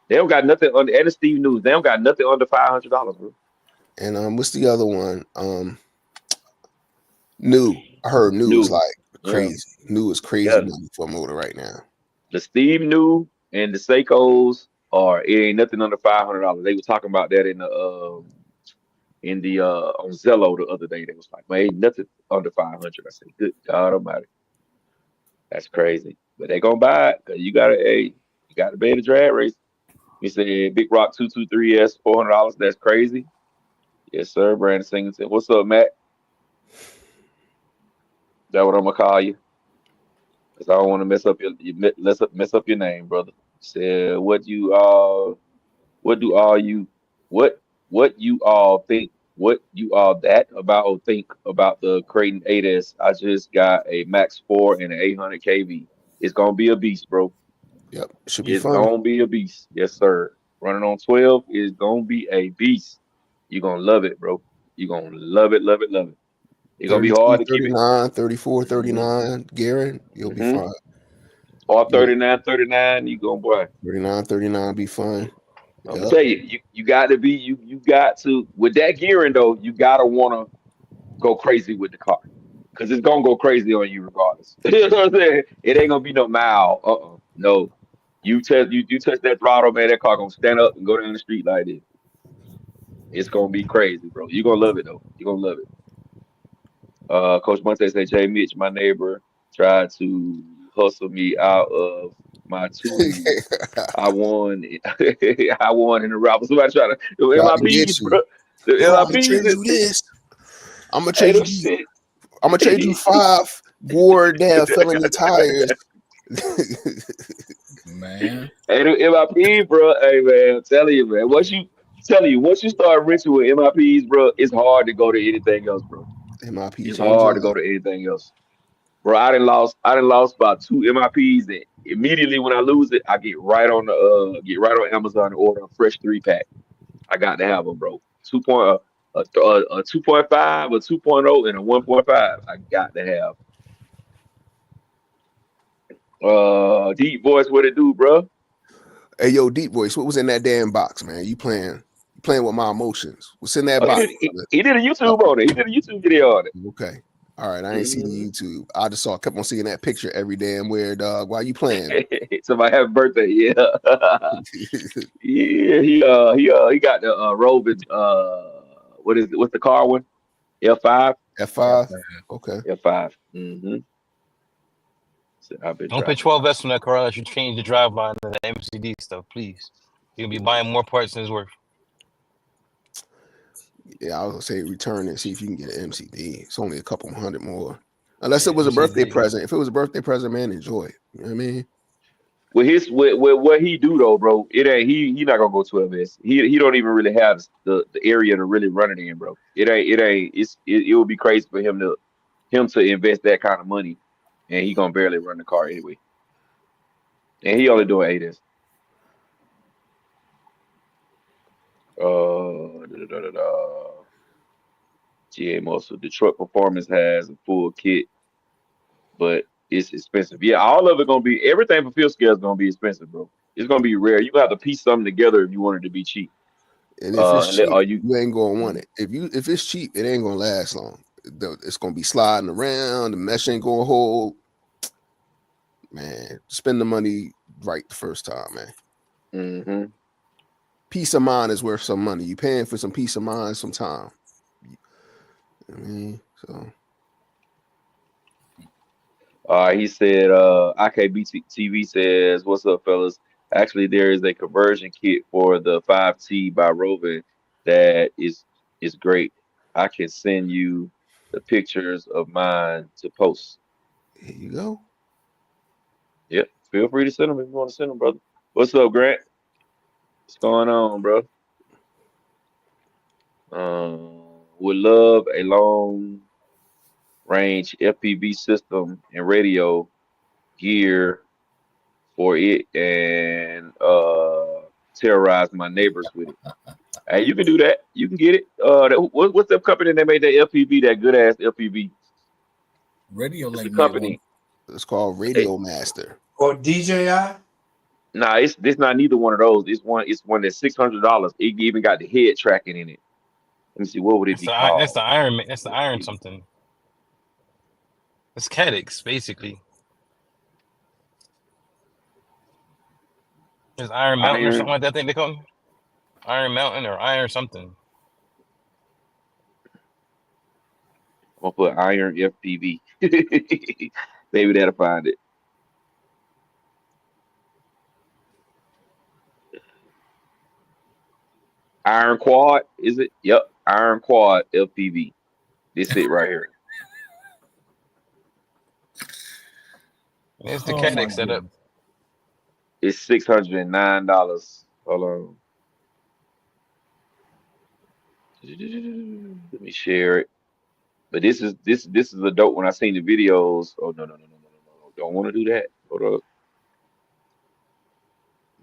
they don't got nothing under and the Steve News. They don't got nothing under $500, bro. what's the other one? New. I heard new is New. like Yeah. crazy. New is crazy Yeah. money for a motor right now. The Steve New and the Seikos are it ain't nothing under $500. They were talking about that in the on Zello the other day. They was like, man, ain't nothing under 500. I said, good God Almighty, that's crazy. But they gonna buy it because you gotta pay the drag race. He said Big Rock 223S $400. That's crazy. Yes, sir. Brandon Singleton. What's up, Matt? That what I'm gonna call you? Cause I don't want to mess up your name, brother. Said what you What do all you what you all think? What you all that about think about the Creighton 8S? I just got a Max 4 and an 800 kV. It's gonna be a beast, bro. Yep, should be It's fun. gonna be a beast. Yes, sir. Running on 12 is gonna be a beast. You're gonna love it, bro. You're gonna love it, love it, love it. It's gonna be 32, hard to keep it. 39, 34, Mm-hmm. 39. Garen, you'll be Mm-hmm. fine. Or You'll 39, you gonna boy. 39, 39, be fine. I'm gonna Yep. tell you got to be you got to with that gearing though, you gotta wanna go crazy with the car. Cause it's gonna go crazy on you regardless. You know what I'm saying? It ain't gonna be no mile. No. You touch that throttle, man, that car gonna stand up and go down the street like this. It's gonna be crazy, bro. You're gonna love it though. You're gonna love it. Coach Monte said, Jay Mitch, my neighbor, tried to hustle me out of my tools. I won. I won in the raffle. Somebody trying to Try to get MIPs, you. bro. The Yo, I'm gonna trade MIPs. you this. I'm gonna Hey, trade them you. shit. I'm gonna trade you 5 Wardell felony tires. Man. Hey, them MIPs, bro. Hey, man, I'm telling you, man. Once you start rich with MIPs, bro, it's hard to go to anything else, bro. MIP It's change your hard to go life. to anything else. Bro, I done lost about 2 MIPs that immediately when I lose it, I get right on Amazon and order a fresh 3-pack. I got to have them, bro. 2.5, a 2.0, and a 1.5. I got to have. Deep voice, what it do, bro? Hey, yo, Deep Voice, what was in that damn box, man? You playing with my emotions. What's in that Oh, box? he did a YouTube on it. He did a YouTube video on it. Okay. All right. I ain't seen the Mhm. YouTube. I just kept on seeing that picture every damn where, dog. Why you playing? Somebody have a birthday, yeah. Yeah, he got the Rovin, what's the car one? F5? F5. Okay. F5. Mm-hmm. So I've been Don't put driving. 12S on that car unless you change the driveline and the MCD stuff, please. You're gonna be buying more parts than it's worth. Yeah, I was gonna say return and see if you can get an MCD. It's only a couple hundred more. Unless it was a birthday MCD. present. If it was a birthday present, man, enjoy it. You know what I mean? With what he do though, bro, it ain't he not gonna go 12S. He don't even really have the area to really run it in, bro. It would be crazy for him to invest that kind of money, and he gonna barely run the car anyway. And he only doing 8S. GA Muscle. The truck performance has a full kit, but it's expensive. Yeah, all of it gonna be everything for field scale is gonna be expensive, bro. It's gonna be rare. You have to piece something together if you want it to be cheap. And if it's cheap, Are you ain't gonna want it. If it's cheap, it ain't gonna last long. It's gonna be sliding around. The mesh ain't gonna hold. Man, spend the money right the first time, man. Mm-hmm. Peace of mind is worth some money. You paying for some peace of mind, some time. I mean, so He said, IKB TV says, "What's up, fellas? Actually, there is a conversion kit for the 5T by Rovin that is great. I can send you the pictures of mine to post. here you go. Yep, feel free to send them if you want to send them, brother. What's up, Grant? What's going on, bro? Would love a long range FPV system and radio gear for it and terrorize my neighbors with it. Hey, you can do that. You can get it. What's the company that made that LPV, that good ass LPV? Radio It's a Link made company. It's called Radio Master. Or DJI? Nah, it's not neither one of those. It's one that's $600. It even got the head tracking in it. Let me see, what would it be That's called? the Iron. That's the Iron something. It's Cadix, basically. It's Iron Mountain or something like that. I think they call it Iron Mountain or Iron something. I'm gonna put Iron FPV. Maybe that'll find it. Iron Quad, is it? Yep, Iron Quad LPV. This it right here. It's the Oh my Cadix setup. goodness. It's $609. Hold on. Let me share it. But this is a dope. When I seen the videos. Oh no! Don't want to do that. Hold up.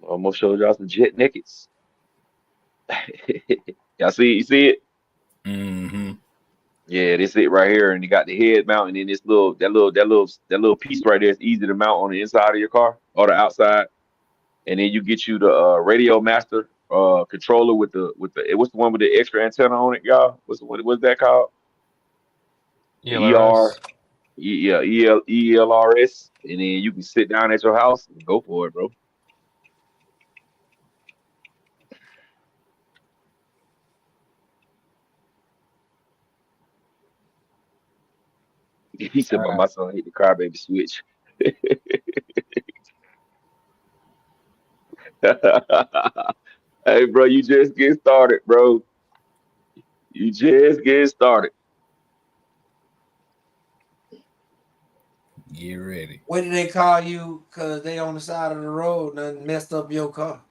I almost showed y'all some jet nakeds. Y'all see? You see it? Mm-hmm. Yeah, this it right here, and you got the head mount, and then this little piece right there is easy to mount on the inside of your car or the outside, and then you get you the Radio Master controller with the what's the one with the extra antenna on it, y'all? What's that called? The ELRS. ELRS, and then you can sit down at your house and go for it, bro. He said, "But my son hit the crybaby switch." Hey, bro, you just get started, bro. You just get started. Get ready. What did they call you? Cause they on the side of the road and messed up your car.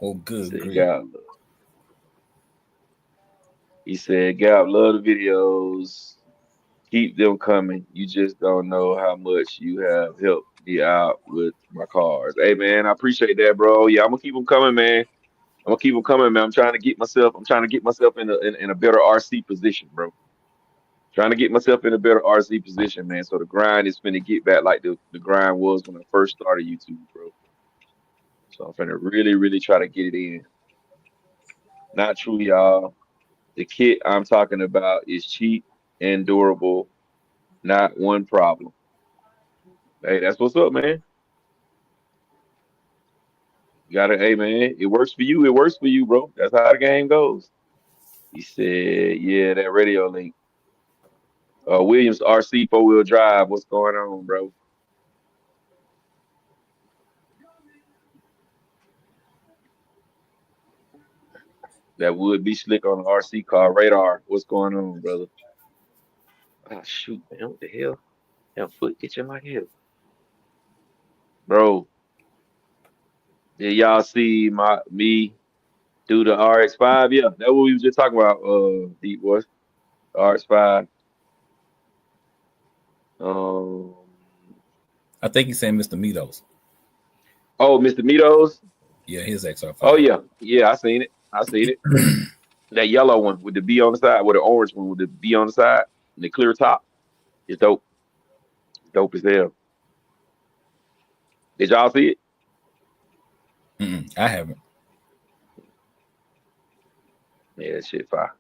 Oh, good Said, grief. God, he said, "God, love the videos. Keep them coming. You just don't know how much you have helped me out with my cars." Hey, man, I appreciate that, bro. Yeah, I'm gonna keep them coming, man. I'm gonna keep them coming, man. I'm trying to get myself. I'm trying to get myself in a better RC position, bro. Trying to get myself in a better RC position, man. So the grind is finna get back like the grind was when I first started YouTube, bro. So I'm finna really, really try to get it in. Not true, y'all. The kit I'm talking about is cheap and durable, not one problem. Hey, that's what's up, man. You gotta, hey, man, it works for you. It works for you, bro. That's how the game goes. He said, yeah, that radio link. Williams RC 4-wheel drive. What's going on, bro? That would be slick on an RC car radar. What's going on, brother? Ah, shoot, man. What the hell? That foot itching like hell. Bro, did y'all see me do the RX-5? Yeah, that's what we was just talking about, Deep Boys. RX-5. Um, I think he's saying Mr. Meadows. oh, Mr. Mitos. Yeah, his XR5. Oh yeah, yeah, I seen it. I seen it. That yellow one with the B on the side, with the orange one with the B on the side, and the clear top. It's dope. Dope as hell. Did y'all see it? I haven't. Yeah, that shit fire.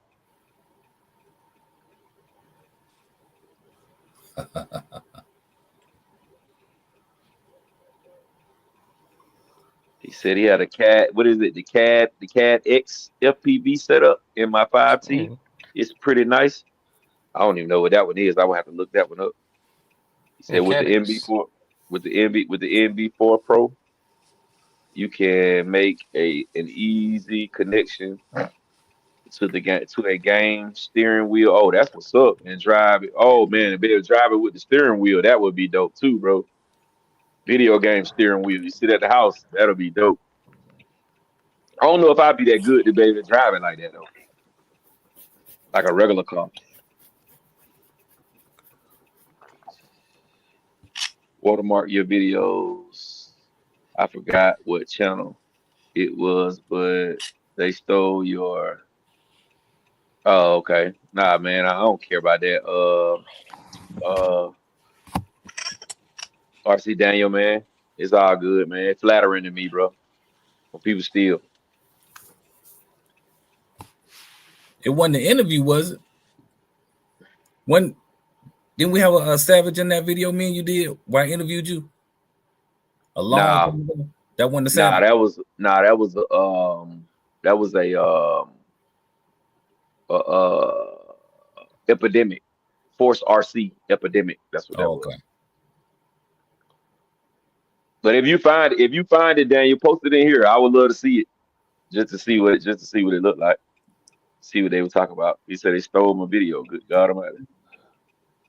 He said he had a CAD. What is it? The CAD X FPV setup in my 5T. It's pretty nice. I don't even know what that one is. I would have to look that one up. He said with the NB4, with the NB4 Pro, you can make an easy connection to a game steering wheel. Oh, that's what's up. And drive it. Oh man, to be able to drive it with the steering wheel, that would be dope too, bro. Video game steering wheel. You sit at the house, that'll be dope. I don't know if I'd be that good to be able to drive it like that though. Like a regular car. Watermark your videos. I forgot what channel it was, but they stole your. Oh, okay. Nah, man, I don't care about that. RC Daniel, man, it's all good, man. It's flattering to me, bro. When people steal. It wasn't an interview, was it? Didn't we have a Savage in that video? Me and you did. Where I interviewed you. A long time ago. That wasn't the Savage. That was a epidemic. Force RC epidemic. That's what that was. But if you find it, Daniel, post it in here. I would love to see it, just to see what it looked like, see what they were talking about. He said they stole my video. Good God Almighty.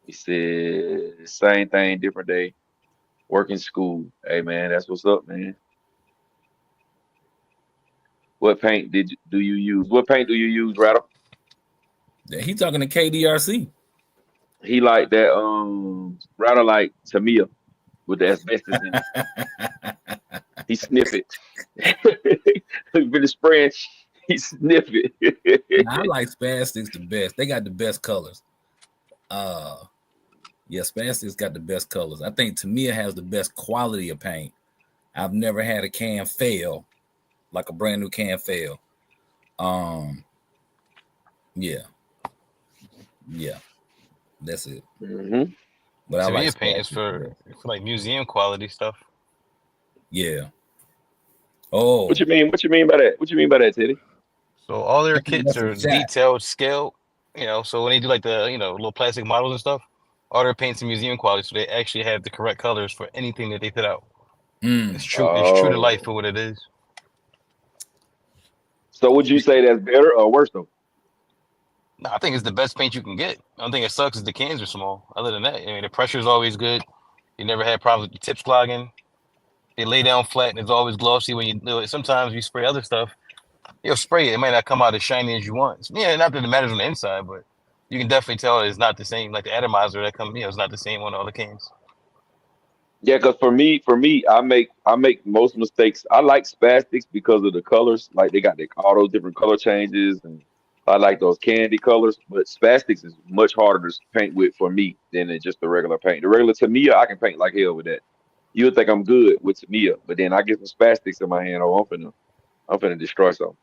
He said same thing, different day. Working school. Hey man, that's what's up, man. What paint do you use? What paint do you use, Rattle? He talking to KDRC. He like that Rattle like Tamiya with the asbestos in it. He sniff it. He's been spraying. He sniff it. I like Spastics the best. They got the best colors. Yeah, Spastics got the best colors. I think Tamiya has the best quality of paint. I've never had a can fail, like a brand new can fail. Yeah, that's it. Mm-hmm. But I Tamiya like paint is Spastics. for like museum quality stuff. Yeah. Oh, What you mean? What you mean by that? What you mean by that, Teddy? So all their I think kits that's a are shot. detailed, scaled. So when they do like the little plastic models and stuff, all their paints are museum quality, so they actually have the correct colors for anything that they put out. It's true. It's true to life for what it is. So would you say that's better or worse though? No, I think it's the best paint you can get. The only thing that sucks is the cans are small. Other than that, I mean, the pressure is always good. You never had problems with your tips clogging. They lay down flat and it's always glossy when you do it. Sometimes you spray other stuff, you'll spray it. It might not come out as shiny as you want. Yeah, not that it matters on the inside, but you can definitely tell it's not the same. Like the atomizer that comes, it's not the same on all the cans. Yeah, because for me, I make most mistakes. I like Spastics because of the colors. Like they got all those different color changes, and I like those candy colors. But Spastics is much harder to paint with for me than just the regular paint. The regular Tamiya, I can paint like hell with that. You would think I'm good with Tamiya, but then I get some Spastics in my hand. Oh, I'm finna destroy something.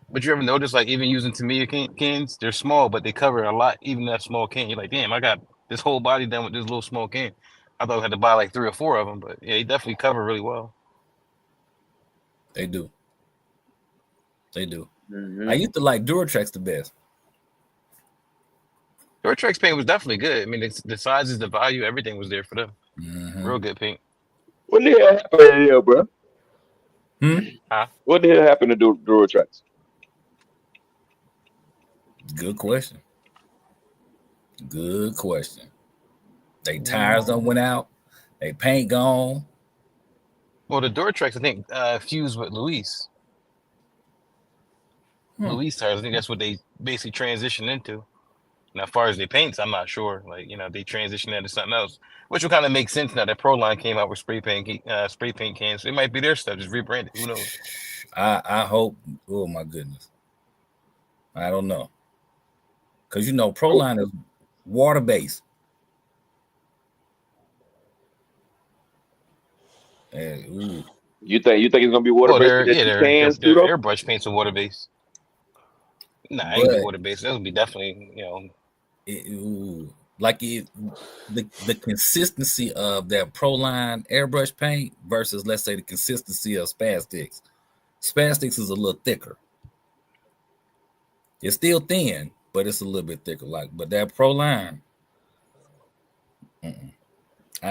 But you ever notice, like, even using Tamiya cans, they're small, but they cover a lot, even that small can. You're like, damn, I got this whole body done with this little small can. I thought I had to buy like 3 or 4 of them, but yeah, they definitely cover really well. They do. Mm-hmm. I used to like Duratrex the best. Duratrex paint was definitely good. I mean, the sizes, the value, everything was there for them. Mm-hmm. Real good paint. What the hell happened here, bro? Huh? What the hell happened to Duratrax? Good question. They tires done went out. They paint gone. Well, the Duratrex, I think, fused with Luis. Luis tires, I think that's what they basically transitioned into. Now, as far as their paints, I'm not sure. Like, they transitioned into something else, which will kind of make sense now that Proline came out with spray paint cans. So it might be their stuff, just rebranded. Who knows? I hope. Oh my goodness. I don't know. Because Proline is water based. You think it's gonna be water based? Their airbrush paints are water based. Nah, ain't be water based. That'll be definitely the consistency of that Proline airbrush paint versus, let's say, the consistency of Spastics. Spastics is a little thicker. It's still thin, but it's a little bit thicker. But that Proline, I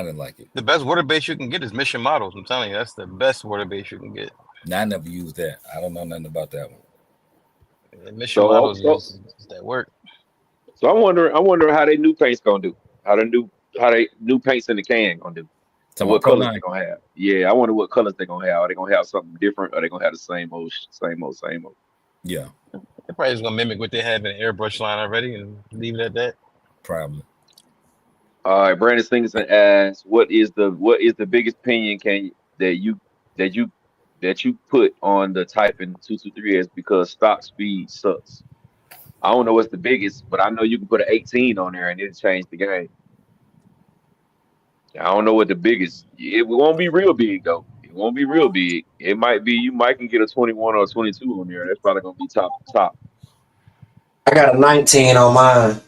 didn't like it. The best water base you can get is Mission Models. I'm telling you, that's the best water base you can get. Now, I never used that. I don't know nothing about that one. The Mission Models is that work. So I'm wondering how they new paints gonna do. How they new paints in the can gonna do. And what colors they gonna have. Yeah, I wonder what colors they gonna have. Are they gonna have something different? Or are they gonna have the same old? Yeah. They're probably just gonna mimic what they have in the airbrush line already and leave it at that. Probably. All right, Brandon Singleton asks, what is the biggest opinion that you put on the Typing 223S because stop speed sucks? I don't know what's the biggest, but I know you can put an 18 on there and it'll change the game. I don't know what the biggest. It won't be real big though. It won't be real big. It might be you might can get a 21 or a 22 on there. That's probably gonna be top. I got a 19 on mine.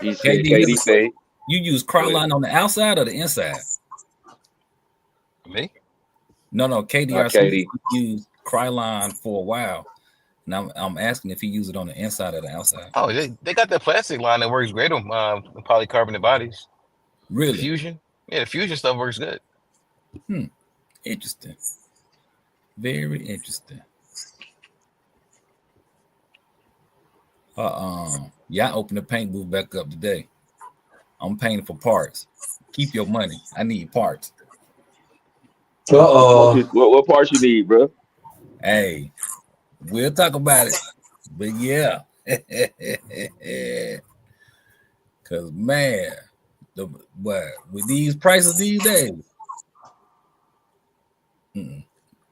He said, KD say, you use Cryoline on the outside or the inside? Me? No, KDRC used Cryoline for a while. Now I'm asking if he used it on the inside or the outside. Oh, they got that plastic line that works great on polycarbonate bodies. Really? The Fusion? Yeah, the Fusion stuff works good. Interesting. Very interesting. Yeah, I opened the paint booth back up today. I'm paying for parts. Keep your money. I need parts. Uh-oh. What parts you need, bro? Hey, we'll talk about it. But yeah. Cause man, with these prices these days,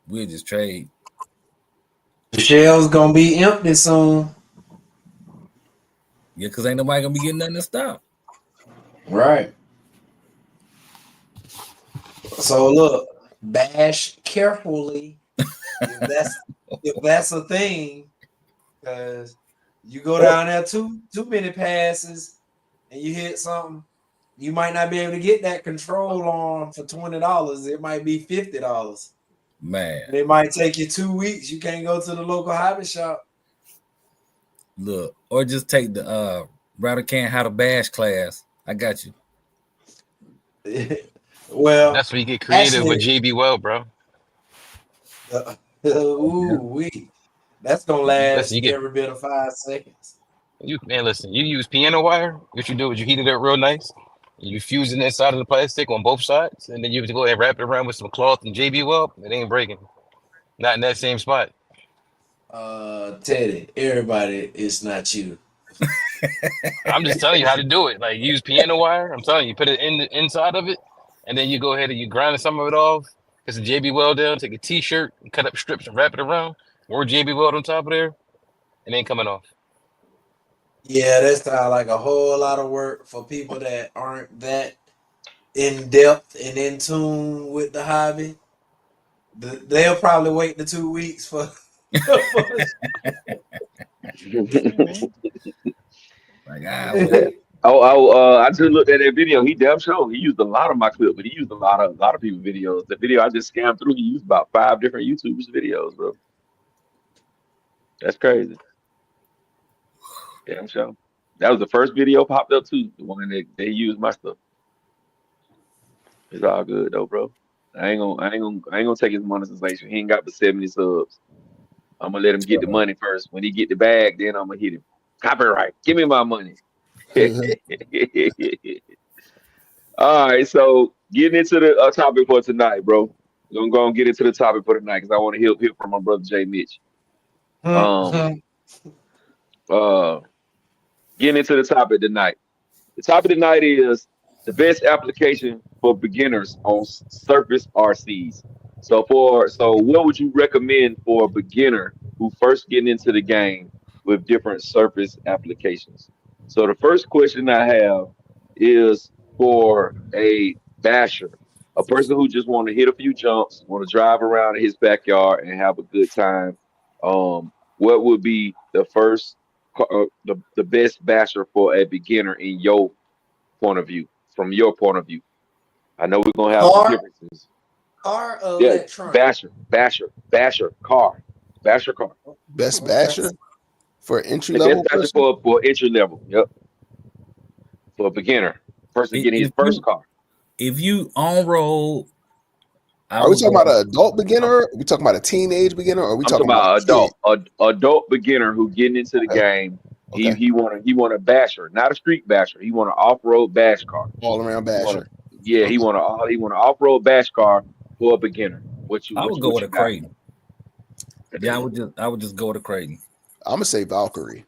we'll just trade. The shelves gonna be empty soon. Yeah, cause ain't nobody gonna be getting nothing to stop. Right. So look, bash carefully if that's a thing, because you go down there too many passes and you hit something, you might not be able to get that control arm for $20. It might be $50. Man, And it might take you 2 weeks. You can't go to the local hobby shop. look, or just take the Router Can How to Bash class. I got you. Well, That's where you get creative with JB Well, bro. That's gonna last Listen, you get every bit of 5 seconds. listen, you use piano wire. What you do is you heat it up real nice. You fuse it inside of the plastic on both sides, and then you have to go ahead and wrap it around with some cloth and JB Weld. It ain't breaking. Not in that same spot. Teddy, everybody, it's not you. I'm just telling you how to do it. Like use piano wire. I'm telling you, put it in the inside of it, and then you go ahead and you grind some of it off. Get some JB Weld down. Take a T-shirt and cut up strips and wrap it around. More JB Weld on top of there. It ain't coming off. Yeah, that sounds like a whole lot of work for people that aren't that in depth and in tune with the hobby. They'll probably wait the 2 weeks for. Like, I just looked at that video. He damn sure he used a lot of my clip, but he used a lot of people's videos. The video I just scanned through, he used about 5 different YouTubers' videos, bro. That's crazy. Damn sure. That was the first video popped up too. The one that they used my stuff. It's all good though, bro. I ain't gonna take his monetization. He ain't got but 70 subs. I'm gonna let him get the money first. When he get the bag, then I'm gonna hit him. Copyright. Give me my money. All right, so getting into the topic for tonight, bro. We're gonna go and get into the topic for tonight because I want to hear from my brother Jay Mitch. Getting into the topic tonight. The topic tonight is the best application for beginners on surface RCs. So what would you recommend for a beginner who first getting into the game with different surface applications? So the first question I have is for a basher, a person who just want to hit a few jumps, want to drive around in his backyard and have a good time. What would be the first, the best basher for a beginner in your point of view, from your point of view? I know we're gonna have some differences. Car or Yeah, electronic? basher, car. Best basher for entry The level. best basher for entry level. Yep. For a beginner, person getting his first car. If you on road, Are we talking about an adult beginner? Are we talking about a teenage beginner? Or are we I'm talking about adult beginner who getting into the game. Okay. He want a basher, not a street basher. He want an off-road bash car. All around basher. He want an off-road bash car for a beginner. I would go with a Creighton. Yeah, I would just go with a Creighton. I'm gonna say Valkyrie.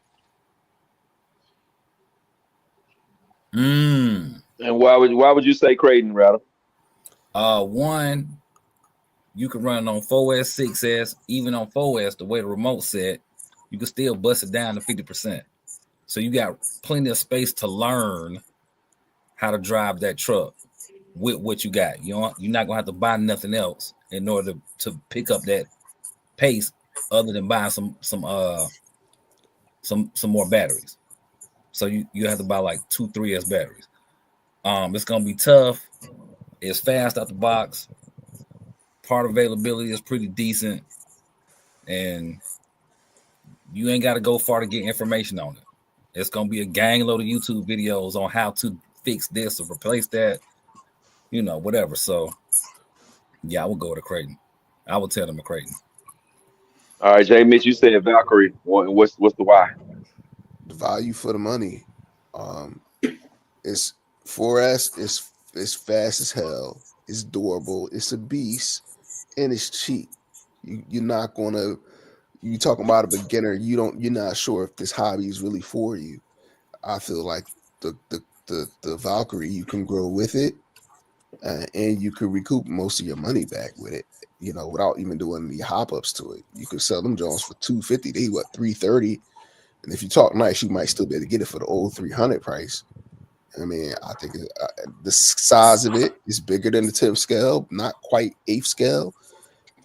And why would you say Creighton, Rattle? One, you can run on 4S, 6S, even on 4S, the way the remote set, you can still bust it down to 50%. So you got plenty of space to learn how to drive that truck with what you got. You're not gonna have to buy nothing else in order to pick up that pace, other than buying some more batteries. So you have to buy like 2 3S batteries. It's gonna be tough. It's fast out the box. Part availability is pretty decent, and you ain't got to go far to get information on it. It's gonna be a gang load of YouTube videos on how to fix this or replace that, whatever. So, yeah, I would go with a Creighton. I would tell them a Creighton. All right, Jay Mitch, you said Valkyrie. What's the why? The value for the money. It's 4S. It's fast as hell. It's durable. It's a beast. and it's cheap. You're not gonna. You talking about a beginner. You're not sure if this hobby is really for you. I feel like the Valkyrie, you can grow with it, and you can recoup most of your money back with it. Without even doing any hop ups to it. You could sell them Jones for $250. They $330, and if you talk nice, you might still be able to get it for the old $300 price. I mean, I think the size of it is bigger than the 10th scale, not quite 8th scale.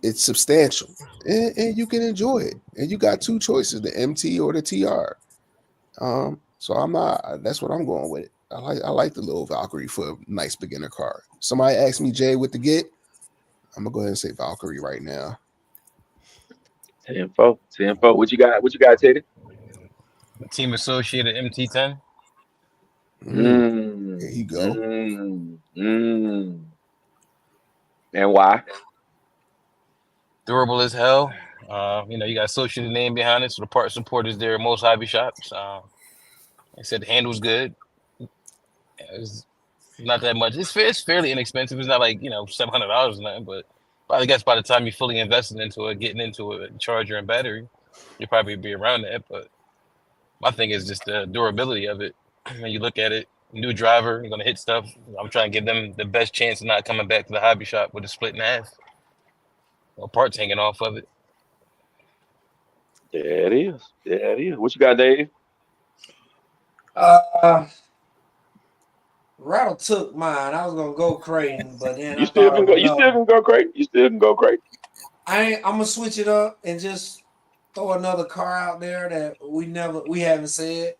It's substantial, and you can enjoy it. And you got two choices: the MT or the TR. So I'm not. That's what I'm going with. I like the little Valkyrie for a nice beginner car. Somebody asked me, Jay, what to get. I'm gonna go ahead and say Valkyrie right now. 10-4. What you got, Teddy? Team Associated MT10. There you go. And why? Durable as hell. You got Associated name behind it, so the part support is there at most hobby shops. I said the handle's good. It's not that much. It's fairly inexpensive. It's not like $700 or nothing, but I guess by the time you're fully invested into it, getting into it, charger and battery, you'll probably be around that. But my thing is just the durability of it. When you look at it, new driver, you're gonna hit stuff. I'm trying to give them the best chance of not coming back to the hobby shop with a split in half or parts hanging off of it. There it is. What you got, Dave? Rattle took mine. I was gonna go Creighton, but then You still can go Creighton. I'm gonna switch it up and just throw another car out there that we haven't said,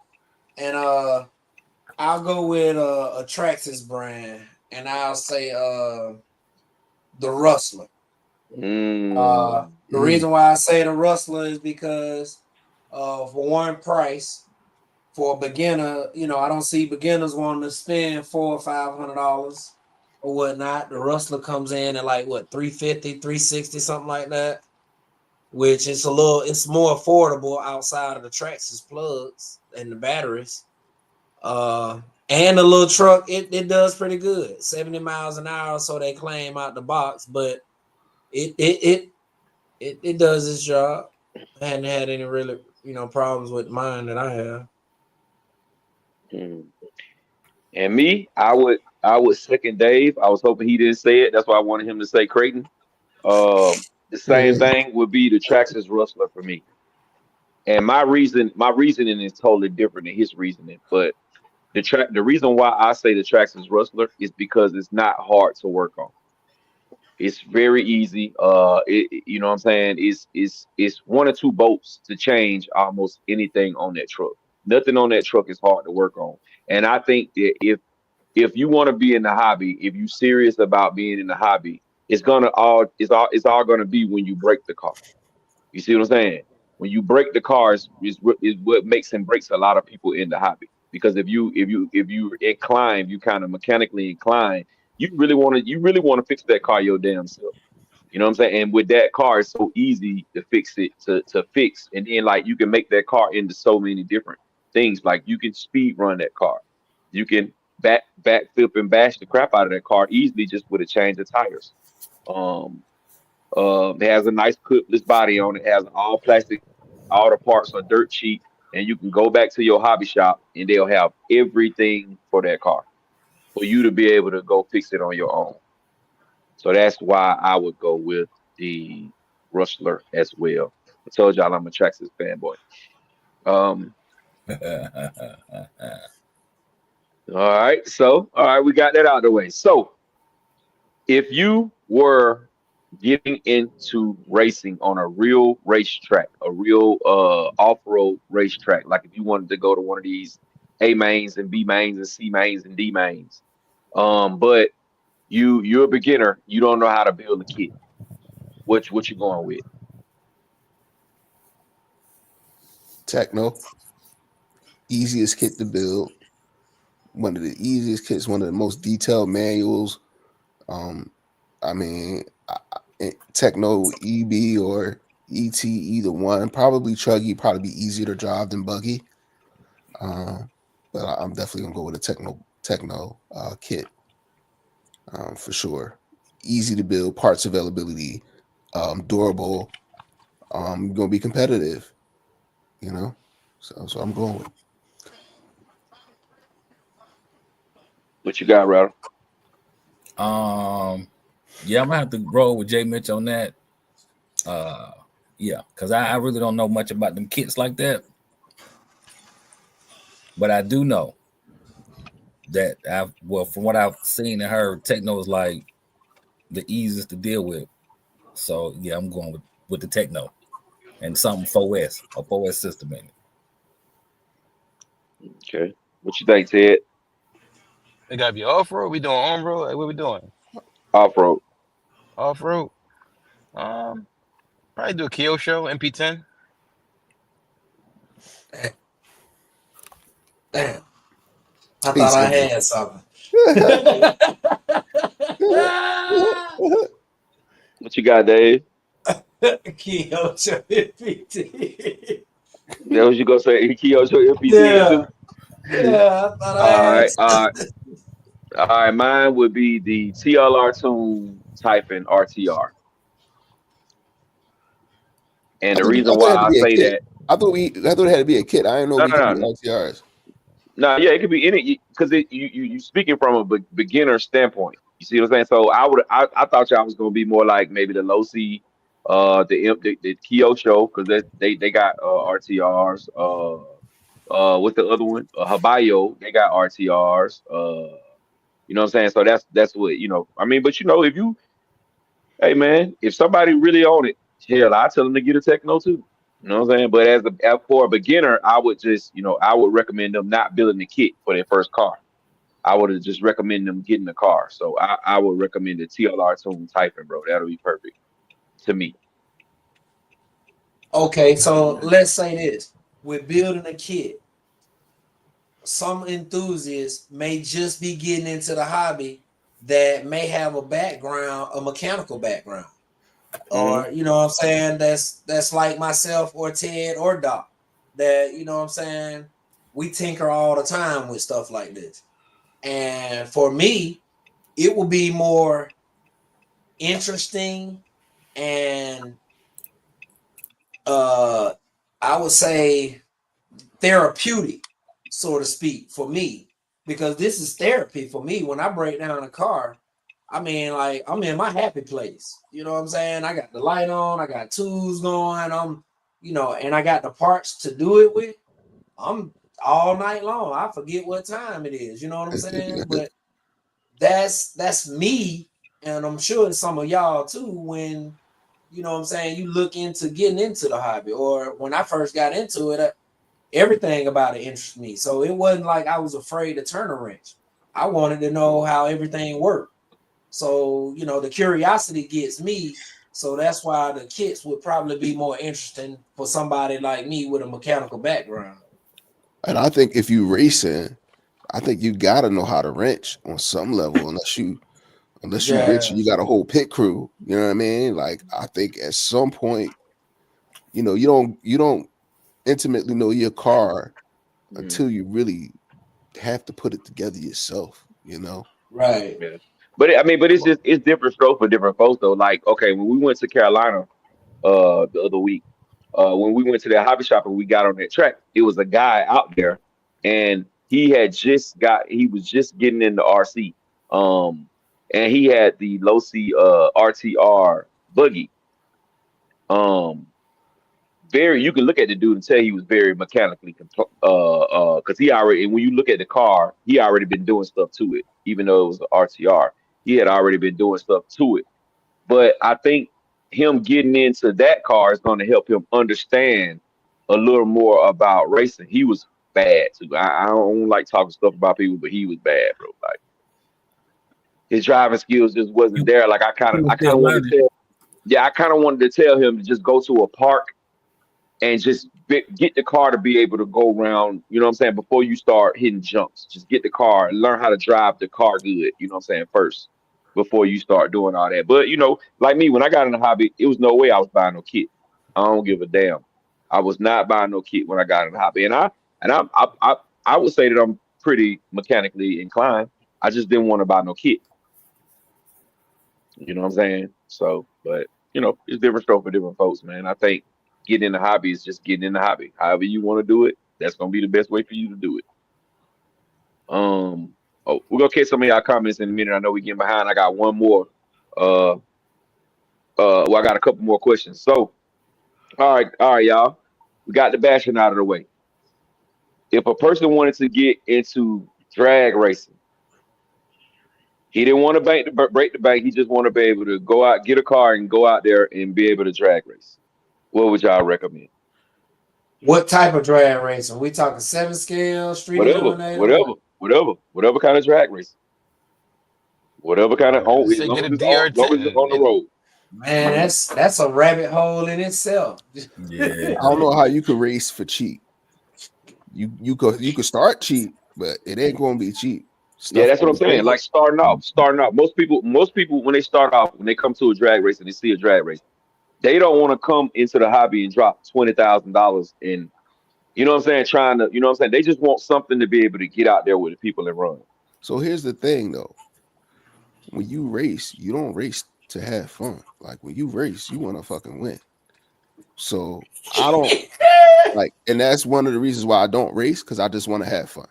and I'll go with a Traxxas brand, and I'll say the Rustler. The reason why I say the Rustler is because for one price. For a beginner, I don't see beginners wanting to spend $400 or $500 or whatnot. The Rustler comes in at like $350, $360, something like that, which is it's more affordable outside of the Traxxas plugs and the batteries. And the little truck, it does pretty good, 70 miles an hour, so they claim out the box, but it does its job. I hadn't had any really problems with mine that I have. And me, I would second Dave. I was hoping he didn't say it. That's why I wanted him to say Creighton. The same thing would be the Traxxas Rustler for me. And my reasoning is totally different than his reasoning. But the reason why I say the Traxxas Rustler is because it's not hard to work on. It's very easy. You know what I'm saying? It's one or two bolts to change almost anything on that truck. Nothing on that truck is hard to work on. And I think that if you want to be in the hobby, if you're serious about being in the hobby, it's all gonna be when you break the car. You see what I'm saying? When you break the cars is what makes and breaks a lot of people in the hobby. Because if you incline, you kind of mechanically incline, you really want to fix that car your damn self. You know what I'm saying? And with that car, it's so easy to fix it, to fix. And then like you can make that car into so many different things. Like you can speed run that car. You can back flip and bash the crap out of that car easily just with a change of tires. It has a nice clipless body on it. It has all plastic. All the parts are dirt cheap. And you can go back to your hobby shop and they'll have everything for that car for you to be able to go fix it on your own. So that's why I would go with the Rustler as well. I told y'all I'm a Traxxas fanboy. All right, we got that out of the way. So if you were getting into racing on a real racetrack, a real off-road racetrack, like if you wanted to go to one of these A mains and B mains and C mains and D mains, but you're a beginner, you don't know how to build a kit. What you going with? Techno, easiest kit to build. One of the easiest kits, one of the most detailed manuals. Techno EB or ET, either one. Probably Chuggy, probably be easier to drive than Buggy. But I'm definitely gonna go with a Techno kit for sure. Easy to build, parts availability durable, gonna be competitive. You know, so I'm going with. What you got, Rattle? Yeah, I'm gonna have to roll with Jay Mitch on that. Yeah, because I really don't know much about them kits like that. But I do know that from what I've seen and heard, Techno is like the easiest to deal with. So yeah, I'm going with the Techno and something 4S, a 4S system in it. Okay. What you think, Ted? It gotta be off road. We doing on road. Like, what we doing? Off road. Off road. Probably do a Kyo show, MP10. Damn. I He thought I said had something. What you got, Dave? Kyoto FPT. That was you gonna say Kyoto FPT Yeah. too? Yeah, I thought I All had right, all right. Mine would be the TLR Tune Typhon RTR. And the reason I thought it why had to I be a say kit. that, I thought it had to be a kit. I didn't know no, we could no, do no, LTRs. no, yeah, it could be any because you speaking from a beginner standpoint. You see what I'm saying? So I thought y'all was gonna be more like maybe the low C, the Kyo show because they got RTRs. What's the other one? Habayo, they got RTRs. You know what I'm saying? So that's what I mean, but if you, hey man, if somebody really on it, hell, I tell them to get a Techno too. You know what I'm saying? But for a beginner, I would just, I would recommend them not building the kit for their first car. I would just recommend them getting the car. So I would recommend the TLR Tune Typhon, bro. That'll be perfect to me. Okay, so let's say this. We're building a kit. Some enthusiasts may just be getting into the hobby that may have a mechanical background. Or, you know what I'm saying, that's like myself or Ted or Doc. That, you know what I'm saying, we tinker all the time with stuff like this. And for me, it will be more interesting and I would say therapeutic, so to speak, for me, because this is therapy for me. When I break down a car, I mean, like, I'm in my happy place. You know what I'm saying? I got the light on, I got tools going, and I got the parts to do it with. I'm all night long. I forget what time it is. You know what I'm saying? But that's me, and I'm sure some of y'all too. When you know what I'm saying, you look into getting into the hobby, or when I first got into it, everything about it interested me. So it wasn't like I was afraid to turn a wrench. I wanted to know how everything worked. So, the curiosity gets me. So that's why the kits would probably be more interesting for somebody like me with a mechanical background. And I think if you racing, I think you gotta know how to wrench on some level, unless you wrench and you got a whole pit crew. You know what I mean? Like, I think at some point, you don't intimately know your car until you really have to put it together yourself. Right. Yeah. But it's different stroke for different folks though. Like, okay, when we went to Carolina the other week, when we went to that hobby shop and we got on that track, it was a guy out there and he was just getting into RC. And he had the low C RTR buggy. You can look at the dude and tell he was very mechanically because he already, and when you look at the car, he already been doing stuff to it, even though it was an RTR. He had already been doing stuff to it. But I think him getting into that car is going to help him understand a little more about racing. He was bad too. I don't like talking stuff about people, but he was bad, bro. Like, his driving skills just wasn't there. Like I kind of wanted to tell him to just go to a park and just get the car to be able to go around, you know what I'm saying, before you start hitting jumps. Just get the car and learn how to drive the car good, you know what I'm saying, first, before you start doing all that. But, like me, when I got in the hobby, it was no way I was buying no kit. I don't give a damn. I was not buying no kit when I got in the hobby. And I would say that I'm pretty mechanically inclined. I just didn't want to buy no kit. You know what I'm saying? So, but you know, it's different stuff for different folks, man. I think getting in the hobby is just getting in the hobby. However you want to do it, that's gonna be the best way for you to do it. We're gonna catch some of y'all comments in a minute. I know we getting behind. I got one more. Uh, I got a couple more questions. So, all right, y'all. We got the bashing out of the way. If a person wanted to get into drag racing, he didn't want to break the bank. He just want to be able to go out, get a car, and go out there and be able to drag race. What would y'all recommend? What type of drag racing? We talking 7 scale, street eliminator? Whatever kind of drag racing. Whatever kind of as long as Say get a it's on the road. Man, that's a rabbit hole in itself. Yeah. I don't know how you could race for cheap. You could start cheap, but it ain't going to be cheap. Yeah, that's what I'm saying. Like starting off. Most people when they start off, when they come to a drag race and they see a drag race, they don't want to come into the hobby and drop $20,000 in, you know what I'm saying, trying to, you know what I'm saying? They just want something to be able to get out there with the people and run. So here's the thing though. When you race, you don't race to have fun. Like when you race, you want to fucking win. So I don't like, and that's one of the reasons why I don't race, because I just want to have fun.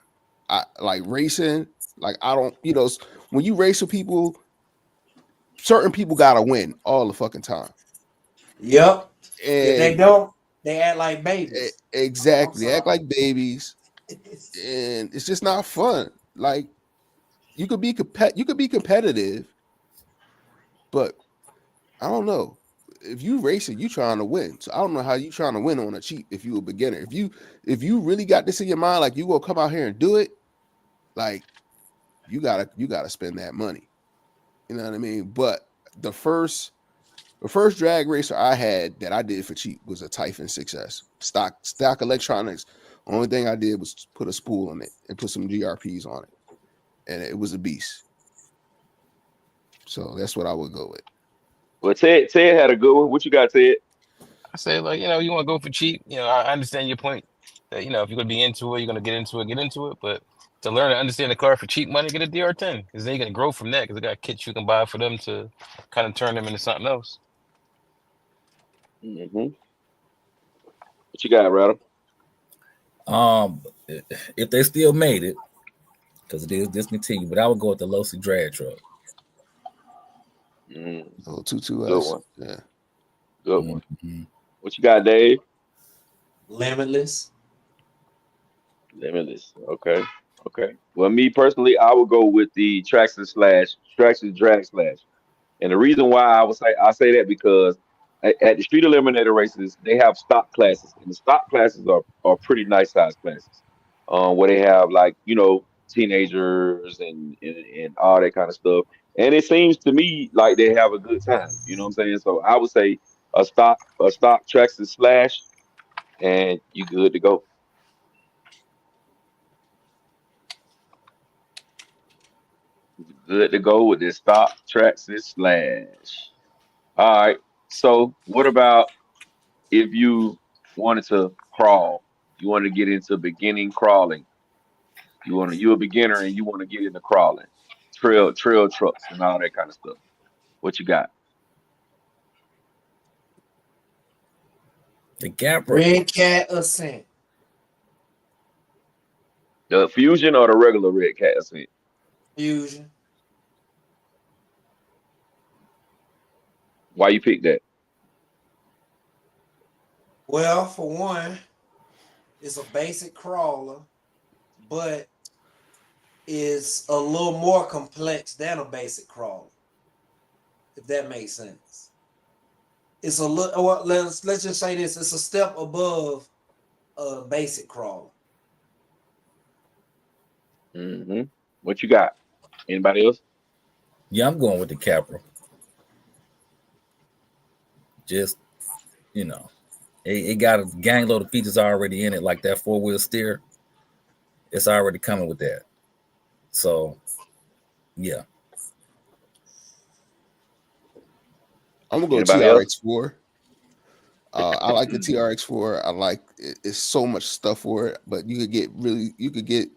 I like racing. Like I don't, you know, when you race with people, certain people gotta win all the fucking time. Yep. And if they don't, they act like babies. Exactly. They act like babies. And it's just not fun. Like you could be competitive, but I don't know. If you racing, you trying to win. So I don't know how you trying to win on a cheap if you a beginner. If you really got this in your mind, like you gonna come out here and do it, like you gotta spend that money. You know what I mean? But the first drag racer I had that I did for cheap was a Typhon 6S. Stock electronics. Only thing I did was put a spool on it and put some GRPs on it. And it was a beast. So that's what I would go with. Well, Ted had a good one. What you got, Ted? I say, like, you know, you want to go for cheap. You know, I understand your point that, you know, if you're going to be into it, you're going to get into it. But to learn to understand the car for cheap money, get a DR10, because then you're going to grow from that, because they got kits you can buy for them to kind of turn them into something else. Mm-hmm. What you got, Rattle? If they still made it, because it is discontinued, but I would go with the Losi drag truck. Oh, 22S. Good one. Yeah. Good one. Mm-hmm. What you got, Dave? Limitless. Okay. Well, me personally, I would go with the Traxxas Drag Slash. And the reason why I say that because at the Street Eliminator races, they have stock classes, and the stock classes are pretty nice size classes. Where they have, like, you know, teenagers and all that kind of stuff. And it seems to me like they have a good time. You know what I'm saying? So I would say a stock Traxxas Slash, and you good to go. Good to go with this stock Traxxas Slash. All right. So what about if you wanted to crawl? You want to get into beginning crawling. You're a beginner and you want to get into crawling, trail trucks and all that kind of stuff. What you got? The Gap Red Cat Ascent. The Fusion or the regular Red Cat Ascent? Fusion. Why you pick that? Well, for one, it's a basic crawler, but is a little more complex than a basic crawler, if that makes sense. It's a little, well, let's just say this, it's a step above a basic crawler. Mm-hmm. What you got? Anybody else? Yeah, I'm going with the Capra. Just, you know, it got a gang load of features already in it, like that 4-wheel steer. It's already coming with that. So, yeah. I'm gonna go TRX4. I like the TRX4. I like it. It's so much stuff for it, but you could get.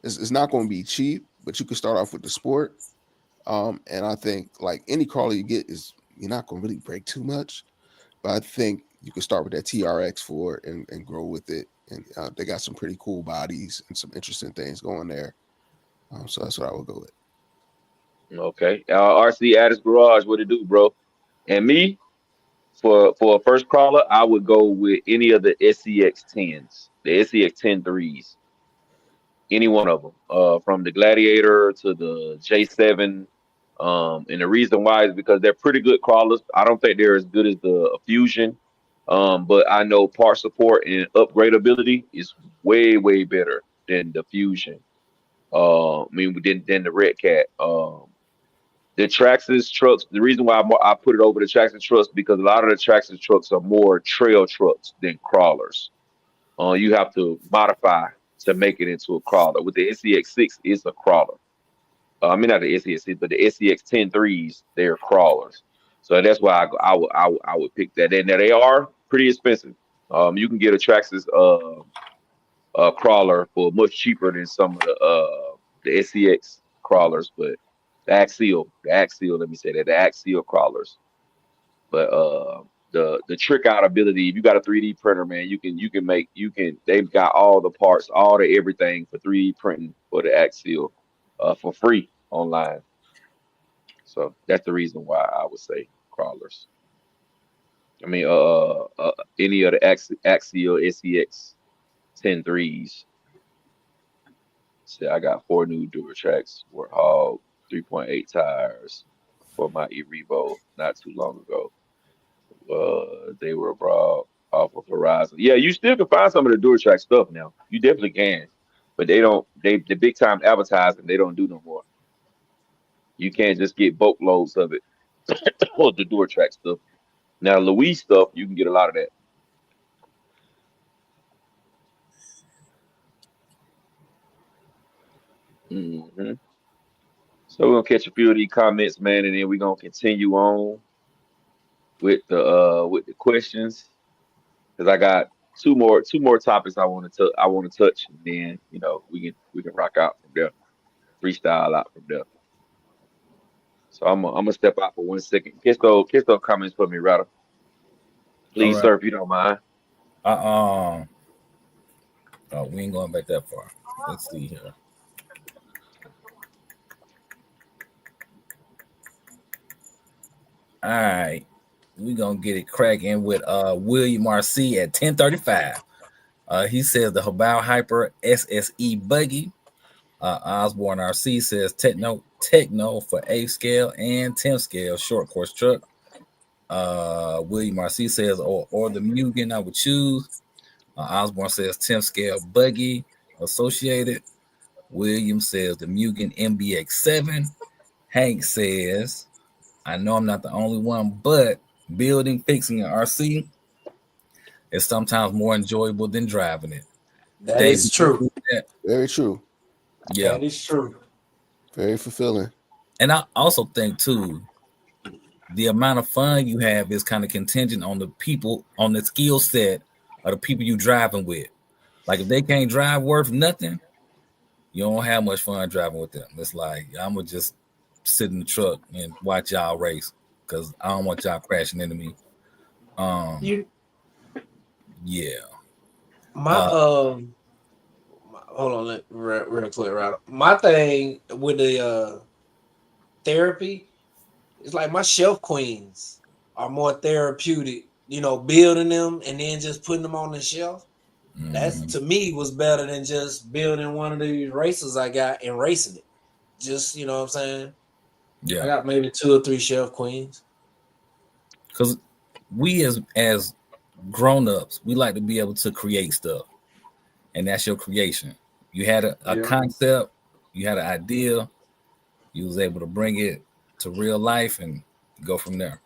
It's not going to be cheap, but you could start off with the Sport. And I think like any crawler you get is you're not gonna really break too much. But I think you can start with that TRX for it and grow with it. And they got some pretty cool bodies and some interesting things going there. So that's what I would go with. Okay. RC Addis Garage, what it do, bro? And me, for a first crawler, I would go with any of the SCX 10s, the SCX 10 3s, any one of them, from the Gladiator to the J7. And the reason why is because they're pretty good crawlers. I don't think they're as good as the Fusion, but I know part support and upgradability is way, way better than the Fusion. I mean, than the Red Cat. The Traxxas trucks, the reason why I put it over the Traxxas trucks because a lot of the Traxxas trucks are more trail trucks than crawlers. You have to modify to make it into a crawler. With the SCX6, it's a crawler. I mean, not the SCX6, but the SCX 10 3s, they're crawlers. So that's why I would pick that. And they are pretty expensive. You can get a Traxxas crawler for much cheaper than some of the SCX crawlers, but the axial, let me say that, the axial crawlers. But the trick out ability, if you got a 3D printer, man, they've got all the parts, all the everything for 3D printing for the axial for free online. So that's the reason why I would say crawlers. I mean, any of the axial SCX 10 3s. See, I got 4 new Duratrax Warthog 3.8 tires for my eRevo not too long ago. They were brought off of Horizon. Yeah, you still can find some of the Duratrax stuff now. You definitely can, but the big time advertising they don't do no more. You can't just get boatloads of it. Or the Duratrax stuff. Now, Louis stuff, you can get a lot of that. Mm-hmm. So we're gonna catch a few of these comments, man, and then we're gonna continue on with the questions because I got two more topics I want to touch, and then we can rock out from there, freestyle out from there. So I'm gonna step out for 1 second. Catch those comments for me, Ryder. Please, All right. sir, if you don't mind. Oh, we ain't going back that far. Let's see here. All right, we're gonna get it cracking with William RC at 10:35. He says the Habao Hyper SSE buggy. Osborne RC says techno for 8 scale and 10 scale short course truck. William RC says or the Mugen I would choose. Osborne says 10 scale buggy associated. William says the Mugen MBX7. Hank says, I know I'm not the only one, but building, fixing an RC is sometimes more enjoyable than driving it. That is true. Very true. Yeah, that is true. Very fulfilling. And I also think too, the amount of fun you have is kind of contingent on the people, on the skill set of the people you driving with. Like if they can't drive worth nothing, you don't have much fun driving with them. It's like I'm gonna just sit in the truck and watch y'all race because I don't want y'all crashing into me. Yeah. Hold on, real quick, right? My thing with the therapy is like my shelf queens are more therapeutic. Building them and then just putting them on the shelf. That's to me was better than just building one of these racers I got and racing it. Just what I'm saying. Yeah, I got maybe 2 or 3 shelf queens. Because we as grown-ups, we like to be able to create stuff, and that's your creation. You had a concept, you had an idea, you was able to bring it to real life and go from there.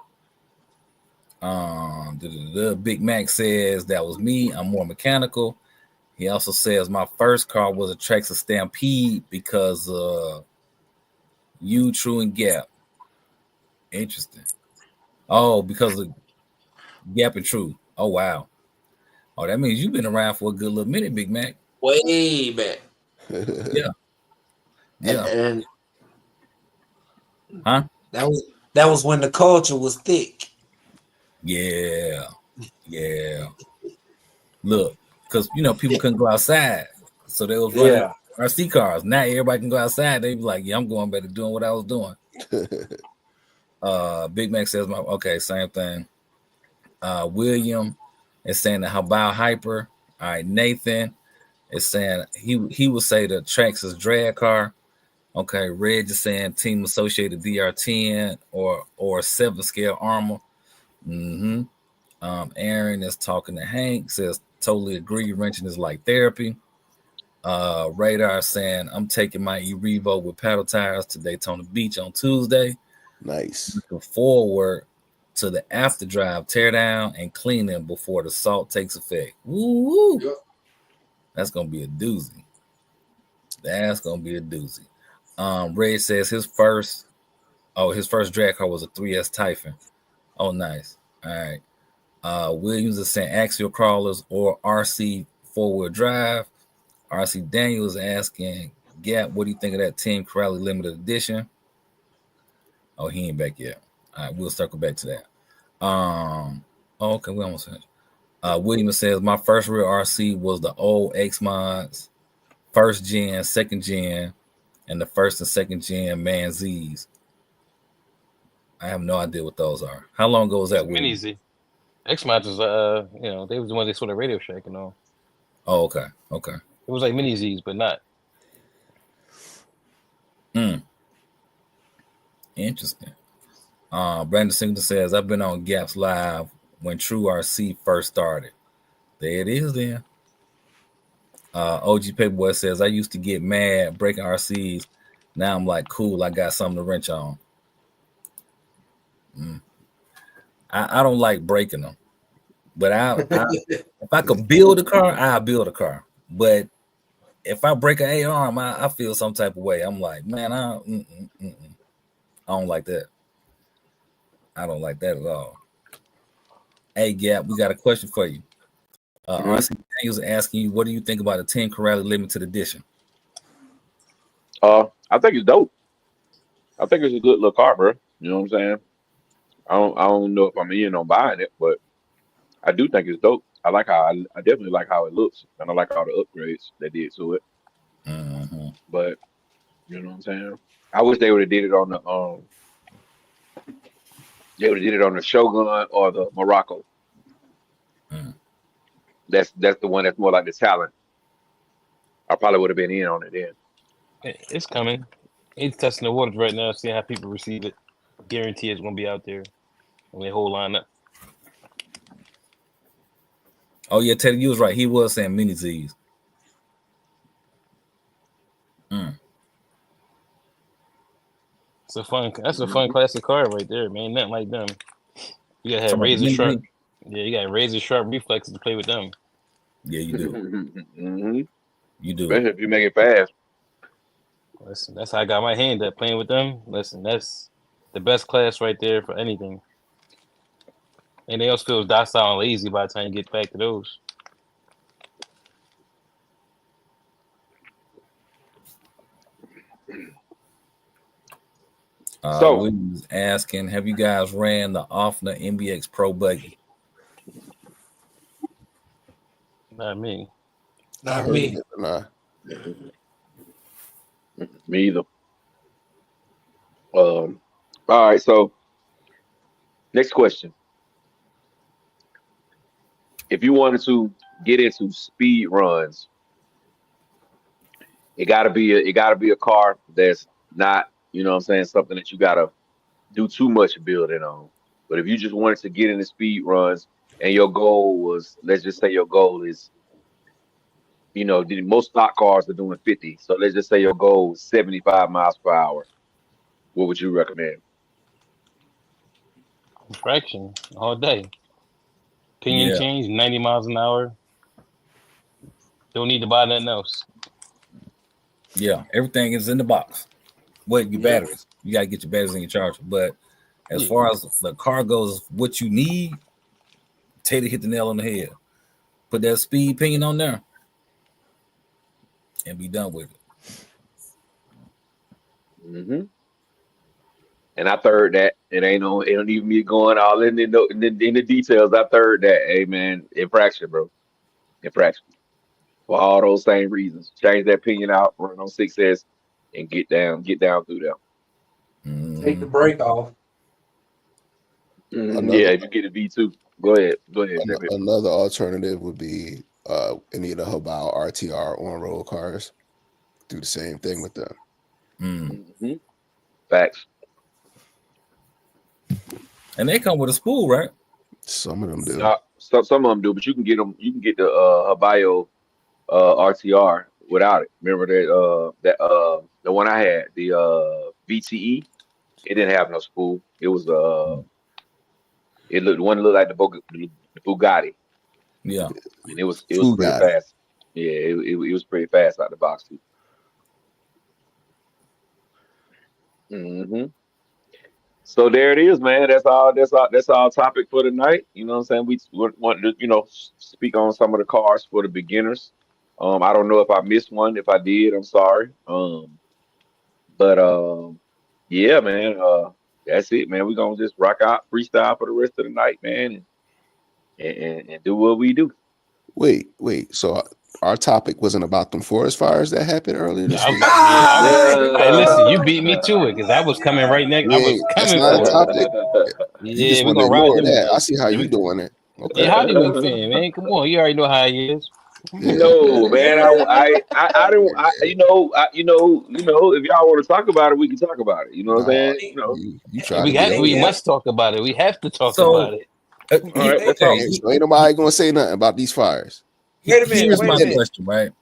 The Big Mac says that was me. I'm more mechanical. He also says my first car was a Traxxas Stampede because True and Gap. Interesting. Oh, because of Gap and True. Oh wow. Oh, that means you've been around for a good little minute, Big Mac. Way back. Yeah. And huh? That That was when the culture was thick. Yeah. Look, because people couldn't go outside, so they was running Yeah. RC cars. Now everybody can go outside. They be like, "Yeah, I'm going back to doing what I was doing." Big Mac says, "Okay, same thing." William is saying the Habao Hyper. All right, Nathan is saying he would say the Traxxas drag car. Okay, Reg is saying Team Associated DR10 or 7 scale armor. Aaron is talking to Hank, says totally agree. Wrenching is like therapy. Radar saying I'm taking my E-Revo with paddle tires to Daytona Beach on Tuesday. Nice. Looking forward to the after drive, tear down and clean them before the salt takes effect. Woo! Yep. That's gonna be a doozy. Ray says his first drag car was a 3S Typhon. Oh, nice. All right. Williams is saying axial crawlers or RC 4-wheel drive. RC Daniels asking Gap, what do you think of that Team Corrales limited edition? Oh, he ain't back yet. All right, we'll circle back to that. Okay, we almost finished. Williams says my first real RC was the old X Mods, first gen, second gen, and the first and second gen Man Z's. I have no idea what those are. How long ago was that? Mini Z. X Mods was they was the one they saw the Radio Shack and all. Oh, okay. It was like Mini Z's, but not. Interesting. Brandon Singleton says I've been on Gaps Live when True RC first started. There it is then. OG Paperboy says I used to get mad breaking RCs. Now I'm like, cool, I got something to wrench on. I don't like breaking them. But if I could build a car, I'll build a car. But if I break an A-arm, I feel some type of way. I'm like, man, I don't like that. I don't like that at all. Hey, Gap, we got a question for you. RC Daniels asking you, what do you think about a Team Corrales limited edition? I think it's dope. I think it's a good little car, bro. You know what I'm saying? I don't know if I'm in on buying it, but I do think it's dope. I definitely like how it looks, and I like all the upgrades they did to it. But you know what I'm saying? I wish they would have did it on the Shogun or the Morocco. That's the one that's more like the Talon. I probably would have been in on it then. It's coming. He's testing the waters right now, seeing how people receive it. Guarantee it's gonna be out there when they whole line up. Oh yeah, Teddy, you was right. He was saying Mini Z's. That's a fun classic car right there, man. Nothing like them. You gotta have razor sharp. Yeah, you got razor sharp reflexes to play with them. Yeah, you do. You do. Especially if you make it fast. Listen, that's how I got my hand up playing with them. Listen, that's the best class right there for anything. Anything else feels docile and lazy by the time you get back to those. So we was asking, have you guys ran the Offner MBX Pro buggy? Not me. Not me. Nah. Me either. All right, so next question. If you wanted to get into speed runs, it gotta be a car that's not, you know what I'm saying, something that you gotta do too much building on. But if you just wanted to get into speed runs and your goal was, let's just say your goal is, most stock cars are doing 50. So let's just say your goal is 75 miles per hour. What would you recommend? Fraction all day. Pinion change, 90 miles an hour. Don't need to buy nothing else. Yeah, everything is in the box. What your batteries? You gotta get your batteries in your charger. But as far as the car goes, what you need, Taylor hit the nail on the head. Put that speed pinion on there and be done with it. And I third that. It don't even be going all in the details. I third that. Hey man, infraction, bro. Infraction. For all those same reasons. Change that opinion out, run on 6S, and get down through there. Take the break off. Yeah, if you get a V2. Go ahead. Another alternative would be any of the Habal RTR on-road cars. Do the same thing with them. Mm-hmm. Facts. And they come with a spool, right? Some of them do. Some of them do, but you can get them. You can get the Habayo RTR without it. Remember that the one I had, the VTE. It didn't have no spool. It was looked like the Bugatti. Yeah, and it was pretty fast. Yeah, it was pretty fast out the box too. Mm-hmm. So there it is, man. That's all topic for tonight. You know what I'm saying? We want to, speak on some of the cars for the beginners. I don't know if I missed one. If I did, I'm sorry. Yeah, man. That's it, man. We're gonna just rock out freestyle for the rest of the night, man, and do what we do. Wait. So our topic wasn't about them forest fires that happened earlier this week. Hey, listen, you beat me to it because I was coming right next. I was That's coming not a for topic. it. You just we're want to gonna ride ignore them. that. I see how you doing it. Okay. Yeah, Hollywood fan, man. Come on, you already know how he is. No, man. I don't. If y'all want to talk about it, we can talk about it. You know what I'm saying? You try to We must talk about it. We have to talk about it. All right, let's talk. So ain't nobody gonna say nothing about these fires. Here's my question, right?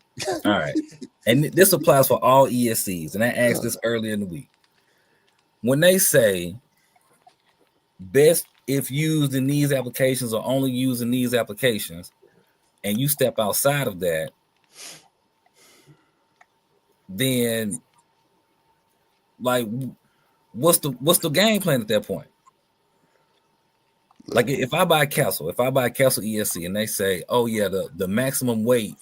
All right, and this applies for all ESCs. And I asked this earlier in the week. When they say best if used in these applications or only used in these applications, and you step outside of that, then like what's the game plan at that point? Like if I buy a Castle ESC and they say, oh yeah, the maximum weight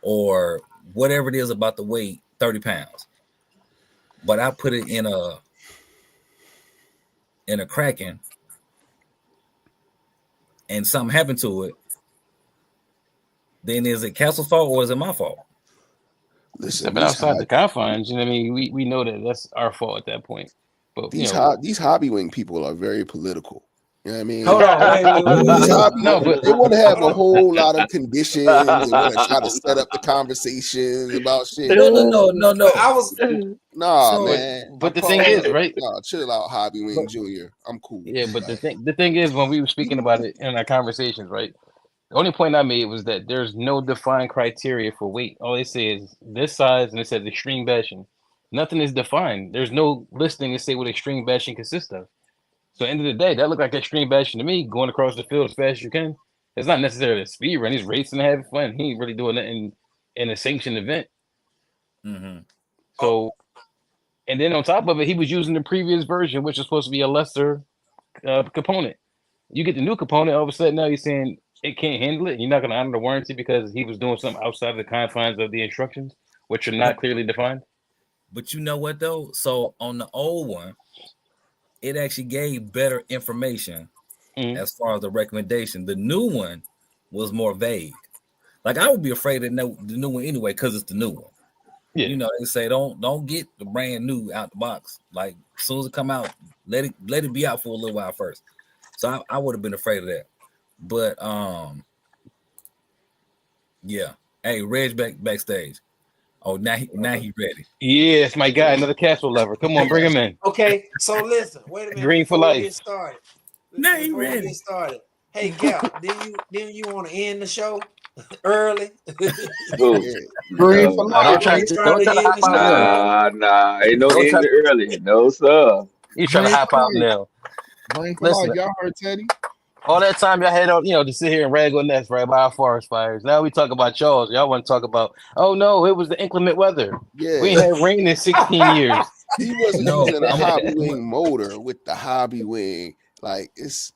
or whatever it is about the weight, 30 pounds, but I put it in a Kraken and something happened to it, then is it Castle's fault or is it my fault? Listen, but outside the confines, I mean, we know that that's our fault at that point. But these hobby wing people are very political. You know what I mean? Hold on, wait. They want to have a whole lot of conditions. They want to try to set up the conversations about shit. No. I was man. But the thing is, right? No, chill out, Hobby Wing Jr. I'm cool. Yeah, but the thing is, when we were speaking about it in our conversations, right? The only point I made was that there's no defined criteria for weight. All they say is this size, and it says extreme bashing. Nothing is defined. There's no listing to say what extreme bashing consists of. So at the end of the day, that looked like extreme bashing to me, going across the field as fast as you can. It's not necessarily a speed run. He's racing and having fun. He ain't really doing that in a sanctioned event. Mm-hmm. So, and then on top of it, he was using the previous version, which is supposed to be a lesser component. You get the new component, all of a sudden now you're saying it can't handle it. You're not going to honor the warranty because he was doing something outside of the confines of the instructions, which are not clearly defined. But you know what though? So on the old one, it actually gave better information as far as the recommendation. The new one was more vague. Like I would be afraid of the new one anyway because it's the new one. Yeah. You know, they say don't get the brand new out the box. Like as soon as it come out, let it be out for a little while first. So I would have been afraid of that. But yeah. Hey, Reg backstage. Oh, now he ready. Yeah, it's my guy, another Castle lover. Come on, bring him in. Okay, so listen, wait a minute. Green for life. Get started. Now he ready. Get started. Hey, Gal, didn't you want to end the show early? Green for life. Nah, ain't no end early. No, sir. You trying to hop out now? Listen, y'all heard Teddy. All that time y'all had on, to sit here and rag on Ness, right, by our forest fires. Now we talk about y'all. Y'all want to talk about, oh no, it was the inclement weather. Yeah. We ain't had rain in 16 years. He wasn't using a hobby wing motor with the hobby wing. Like it's,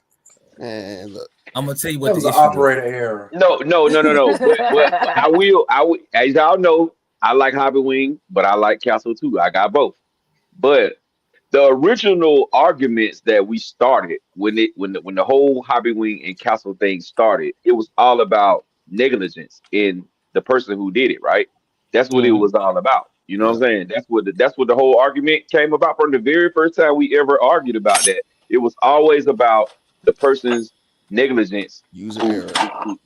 man, look. I'm gonna tell you what that was an operator error. No. But I will. As y'all know, I like hobby wing, but I like Castle too. I got both. But the original arguments that we started when the whole Hobby Wing and Castle thing started, it was all about negligence in the person who did it, right? That's what it was all about. You know what I'm saying? That's what the whole argument came about from the very first time we ever argued about that. It was always about the person's negligence. User error.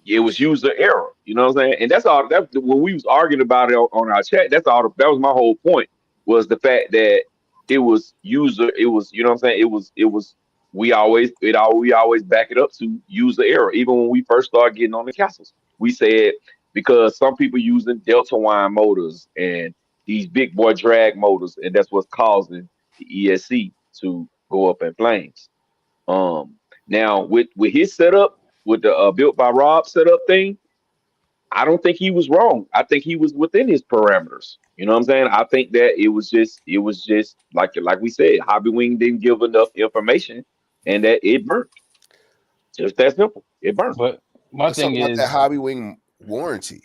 It was user error. You know what I'm saying? And that's all. That's when we was arguing about it on our chat. That's all. That was my whole point. Was the fact that it was user. It was, you know what I'm saying? It was. We always back it up to user error. Even when we first started getting on the castles, we said because some people using Delta Wine motors and these big boy drag motors, and that's what's causing the ESC to go up in flames. Now with his setup, with the Built by Rob setup thing, I don't think he was wrong. I think he was within his parameters. You know what I'm saying? I think that it was just like we said, Hobby Wing didn't give enough information, and that it burnt. Just that simple. It burnt. But my Let's thing talk about is that Hobby Wing warranty.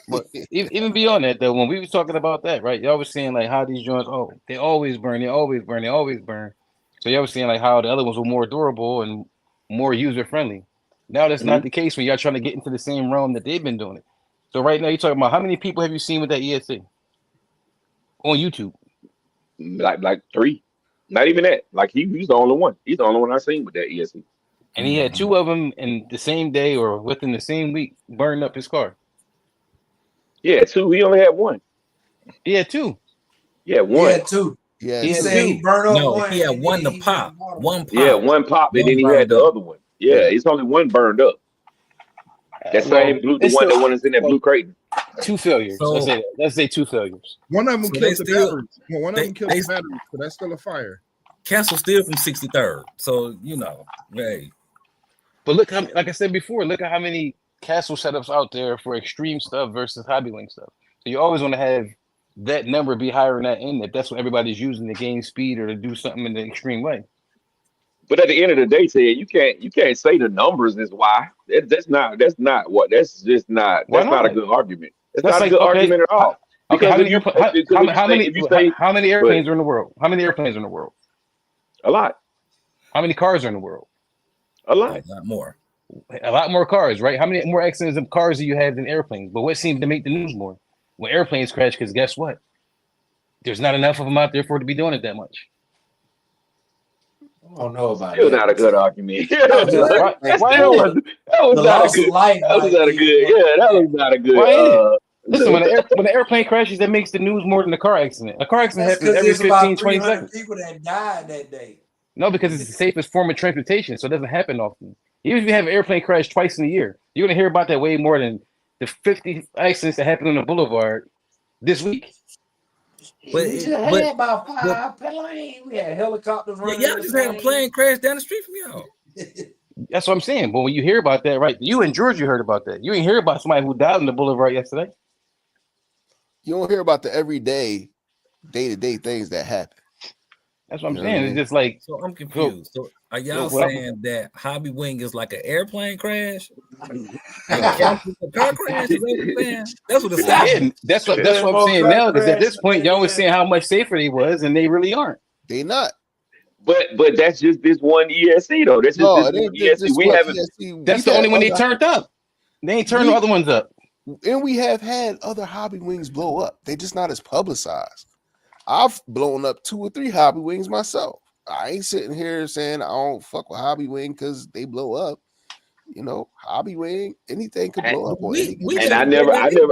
But even beyond that, though, when we was talking about that, right? Y'all was saying like how these joints, they always burn, they always burn, they always burn. So y'all was saying like how the other ones were more durable and more user friendly. Now that's not the case when y'all trying to get into the same realm that they've been doing it. So right now you're talking about how many people have you seen with that ESC on YouTube? Like 3. Not even that. Like he's the only one. He's the only one I've seen with that ESC. And he had 2 of them in the same day or within the same week burning up his car. Yeah, 2. He only had 1. He had 2. Yeah, 1. He had 2. Yeah, He said he burned up No, one. he had and one then to he pop. went and bought One pop. Yeah, 1 pop, and One then he had burned the up. other one. Yeah, it's only 1 burned up. That same blue, the it's one still- that was in that blue Creighton. 2 failures. So- Let's say 2 failures. One of them So killed they the still- batteries. Well, one of they- them killed they- the batteries, so that's still a fire. Castle still from 63rd. So hey. But look how, like I said before, look at how many castle setups out there for extreme stuff versus Hobby Wing stuff. So you always want to have that number be higher than that in if that's what everybody's using to gain speed or to do something in the extreme way. But at the end of the day, Ted, you can't say the numbers is why. That's just not Why not a not? good argument. It's That's not like, a good okay, argument at all. Okay, Because how if many, you how many airplanes are in the world? How many airplanes are in the world? a lot, How many cars are in the world? a lot. Not more. A lot more cars, right? How many more accidents of cars do you have than airplanes? But what seems to make the news more? When airplanes crash, because guess what? There's not enough of them out there for it to be doing it that much. I don't know about Still that. not a good argument. Why That ain't was it? not The a loss good. of life. That was might not a be- good. Yeah, that was not a good. Why ain't it? Listen, when an airplane crashes, that makes the news more than a car accident. A car accident That's happens because every there's about 15, 20 300 seconds. people that died that day. No, because it's the safest form of transportation, so it doesn't happen often. Even if you have an airplane crash twice in a year, you're gonna hear about that way more than the 50 accidents that happened on the boulevard this week. But We it- just but- had about 5 planes. We had helicopters Yeah, running. y'all just had a plane crash down the street from y'all. That's what I'm saying. But when you hear about that, right? You in Georgia heard about that. You ain't hear about somebody who died on the boulevard yesterday. You don't hear about the everyday, day-to-day things that happen. That's what I'm You know saying. what I it's mean? just like So I'm confused. So are y'all what- saying that Hobby Wing is like an airplane crash? And Castle's a car crash? Is that what you're saying? That's what it sounds like. yeah, that's what I'm saying now. Because at this point, y'all was saying how much safer they was, and they really aren't. They not. But that's just this one ESC though. That's just No, this it one ain't ESC. just We what haven't. ESC. That's We've the had only one they other- turned up. They ain't turned the other ones up. And we have had other Hobby Wings blow up. They just not as publicized. I've blown up 2 or 3 Hobby Wings myself. I ain't sitting here saying I don't fuck with Hobby Wing because they blow up. You know, Hobby Wing, anything could blow up on We- any we given And day.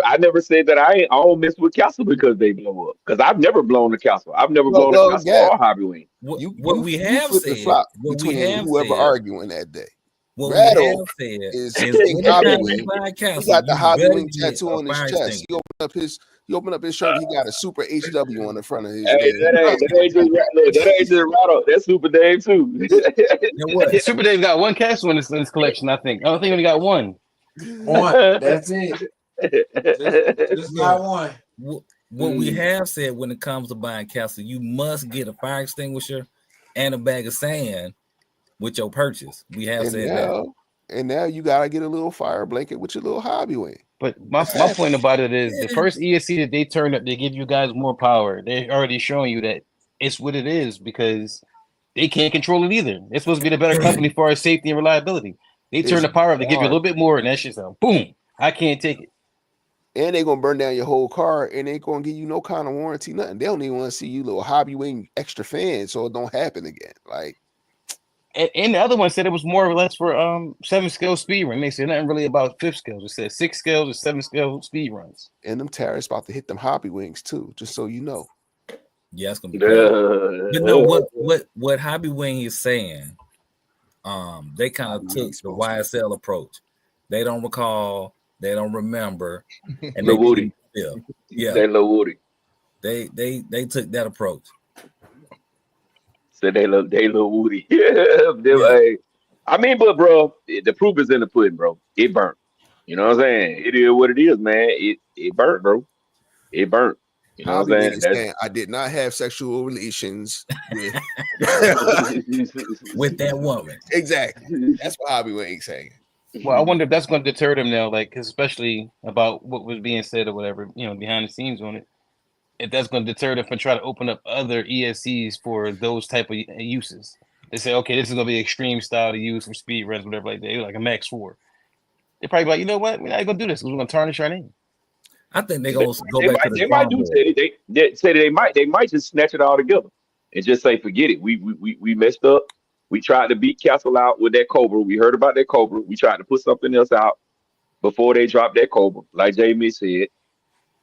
I never said that I don't mess with Castle because they blow up. Because I've never blown the Castle. I've never Well, blown well, a Castle yeah. or Hobby Wing. What You we have flip the said, flop what we between have whoever said, arguing that day. what Rattle we have said is is fake anytime Hobby you Wing. buy a He Castle, got the you Hobby better Wing get tattoo a on his fire chest. extinguisher. He opened up his shirt. He got a super HW on the front of his. Hey, that ain't just look, that ain't just Rattle. That's Super Dave too. Now what? Super Dave got one castle in his collection, I think. I don't think he only got one. One. That's it. Just got one. What we have said when it comes to buying Castle, you must get a fire extinguisher and a bag of sand with your purchase. We have said that. And now you gotta get a little fire blanket with your little Hobby Wing. But my point about it is the first ESC that they turn up, they give you guys more power. They're already showing you that it's what it is because they can't control it either. It's supposed to be the better company for our safety and reliability. They turn the power up to give you a little bit more, and that shit's out. Boom! I can't take it. And they're gonna burn down your whole car, and they ain't gonna give you no kind of warranty, nothing. They don't even want to see you little hobby wing extra fan, so it don't happen again. Like, and the other one said it was more or less for 7-scale speed run. They said nothing really about 5th scales. It said 6 scales or 7-scale speed runs. and them tariffs about to hit them hobby wings too, just so you know. Yeah, it's gonna be crazy. You know what Hobby Wing is saying? They kind of took the YSL approach. They don't recall, they don't remember, and Lil Woody. Yeah, They Lil Woody. they took that approach. Said they Lil Woody. Hey, I mean, but bro, the proof is in the pudding, bro. It burnt. You know what I'm saying? It is what it is, man. It burnt, bro. It burnt. You know Hobby what I'm Wing saying? is saying I did not have sexual relations with with that woman. Exactly. That's what Hobby Wing saying. Well, I wonder if that's going to deter them now, like, 'cause especially about what was being said or whatever, behind the scenes on it. If that's going to deter them from trying to open up other ESCs for those type of uses. They say, okay, this is going to be extreme style to use for speed runs, whatever like that, like a Max 4. They're probably like, you know what? We're not going to do this because we're going to tarnish our name. I think they're going to go back to the They might do say they might just snatch it all together and just say, forget it. We messed up. We tried to beat Castle out with that Cobra. We heard about that Cobra. We tried to put something else out before they dropped that Cobra, like Jamie said.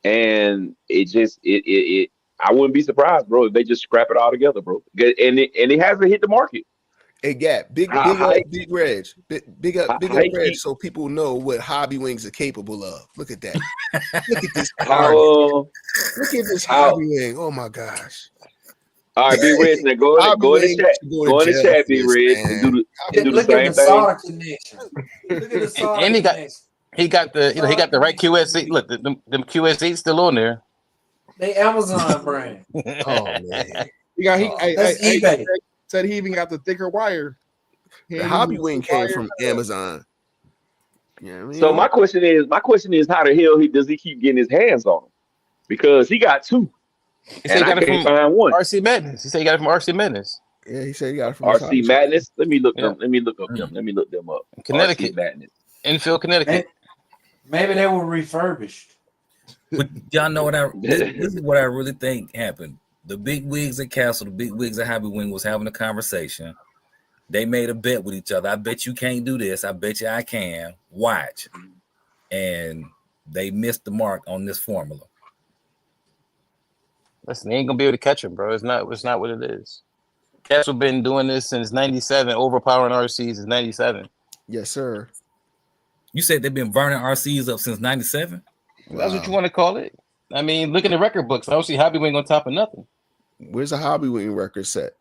And it I wouldn't be surprised, bro, if they just scrap it all together, bro. And it hasn't hit the market. Hey, Gap, big up Reg, big up Reg, so people know what Hobby Wings are capable of. Look at that. Look at this. Look at this Hobby Wing. Oh my gosh. All right, Big Red, now go in the chat. Go in the chat, Big Red, and do the same thing. Look at the solder And connection. he got the he got the right QS8. Look, them QS8 still on there. They Amazon brand. Oh man. That's eBay. Said he even got the thicker wire. The Hobby Wing came from Amazon. Yeah, I mean, So my question is, how the hell does he keep getting his hands on them? Because he got two. He said he got it from find one. RC Madness. He said he got it from RC Madness. Yeah, he said he got it from RC Madness. Let me look them. Let me look them up. Connecticut. RC Madness. Enfield, Connecticut. Maybe they were refurbished. But y'all know this is what I really think happened. The big wigs at Castle, the big wigs at Hobby Wing was having a conversation. They made a bet with each other. I bet you can't do this. I bet you I can. Watch. And they missed the mark on this formula. Listen, they ain't gonna be able to catch him, bro. It's not what it is. Castle been doing this since '97, overpowering RCs since '97. Yes, sir. You said they've been burning RCs up since '97? That's what you want to call it. I mean, look in the record books. I don't see Hobby Wing on top of nothing. Where's the Hobby Wing record set?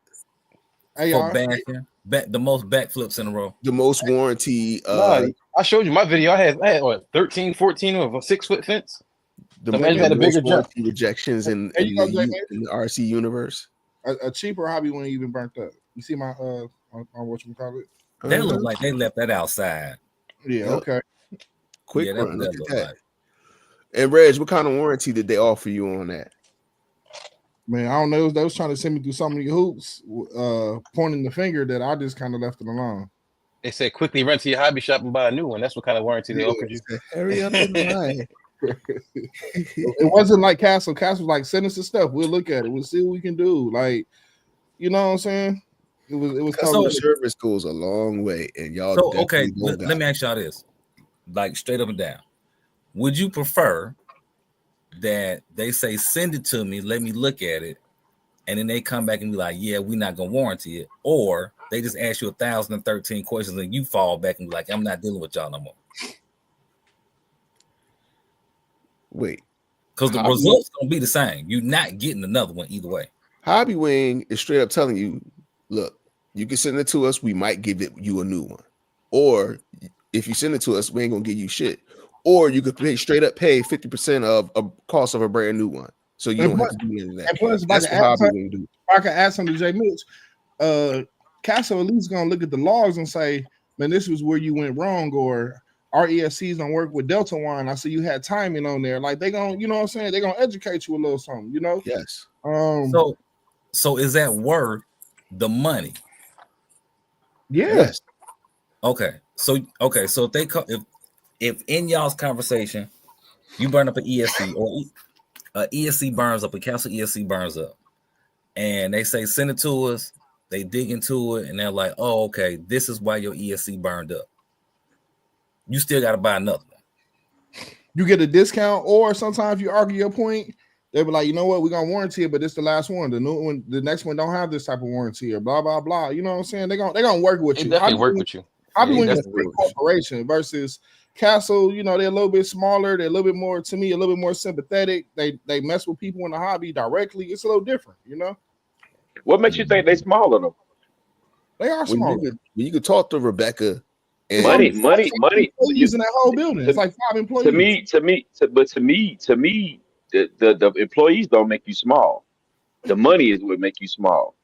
Hey, for bashing, the most backflips in a row. The most warranty. I showed you my video. I had what, 13, 14 of a 6-foot fence. The man had a bigger jump. Rejections in the RC universe. A cheaper Hobby Wing even burnt up. You see my on what you call it? They look like they left that outside. Yeah. Okay. Quick Yeah, run. Look that at look that. like. And Reg, what kind of warranty did they offer you on that? Man, I don't know. They was trying to send me through so many hoops, pointing the finger that I just kind of left it alone. They said quickly run to your hobby shop and buy a new one. That's what kind of warranty they offered you. Hurry up and buy. It wasn't like Castle. Castle was like, send us the stuff. We'll look at it. We'll see what we can do. Like, you know what I'm saying? It was Customer service goes a long way, and y'all. So okay, let me ask y'all this, like straight up and down. Would you prefer that they say send it to me, let me look at it, and then they come back and be like, yeah, we're not gonna warranty it, or they just ask you 1,013 questions and you fall back and be like, I'm not dealing with y'all no more? Wait, because the results gonna be the same. You're not getting another one either way. Hobby Wing is straight up telling you, look, you can send it to us, we might give you a new one, or if you send it to us, we ain't gonna give you shit. Or you could pay 50% of a cost of a brand new one, so you don't have to do any of that. And plus, that's what Hobby Wing do. If I can add something to Jay Mitch, Castle at least gonna look at the logs and say, man, this was where you went wrong, or our ESCs don't work with Delta Wine. I see you had timing on there. Like they gonna, you know what I'm saying? They're gonna educate you a little something, you know? Yes. So So is that worth the money? Yes. Okay. So if they if in y'all's conversation you burn up an ESC or a ESC burns up, a Castle ESC burns up, and they say send it to us, they dig into it and they're like, oh, okay, this is why your ESC burned up. You still got to buy another one. You get a discount, or sometimes you argue your point. They be like, you know what, we're gonna warranty it, but this the last one. The new one, the next one don't have this type of warranty or blah blah blah. You know what I'm saying? They're gonna work with They you. definitely work with you. Hobbywing Yeah, is a big corporation versus Castle. You know, they're a little bit smaller. They're a little bit more, to me, a little bit more sympathetic. They mess with people in the hobby directly. It's a little different, you know. What makes you think they smaller though? They are When smaller. you could talk to Rebecca. And Money. Employees in that whole building. It's like 5 employees. To me, the employees don't make you small. The money is what make you small.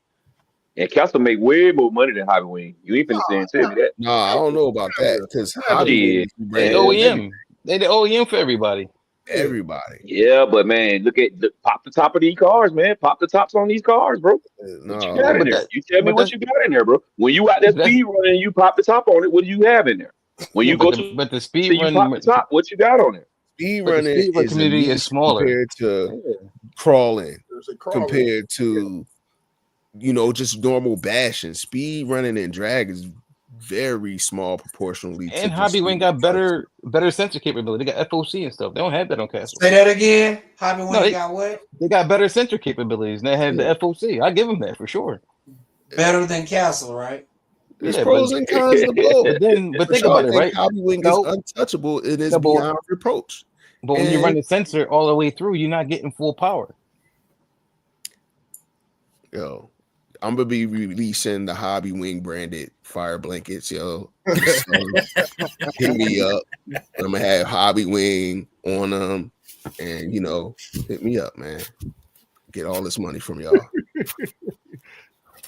And Castle make way more money than Hobbywing. You ain't finna say and tell me that. No, I don't know about that because Yeah. They OEM. They the OEM for everybody. Everybody. Yeah, but man, look at pop the top of these cars, man. Pop the tops on these cars, bro. What you got in there? You tell me what you got in there, bro. When you out there speed running, you pop the top on it. What do you have in there? When you go to but the speed you run, pop the top, what you got on it? Speed but the running speed run is community a is smaller compared to crawling, compared to just normal bashing. Speed running and drag is very small proportionally. And Hobbywing got better sensor capability. They got FOC and stuff. They don't have that on Castle. Say that again. Hobbywing got what? They got better sensor capabilities. And they have the FOC. I give them that for sure. Better than Castle, right? There's pros and cons to both. But think about it, right? Hobbywing is untouchable. It is beyond reproach. But when you run the sensor all the way through, you're not getting full power. Yo, I'm gonna be releasing the Hobbywing branded fire blankets, yo. Hit me up. I'm gonna have Hobbywing on them, and hit me up, man. Get all this money from y'all.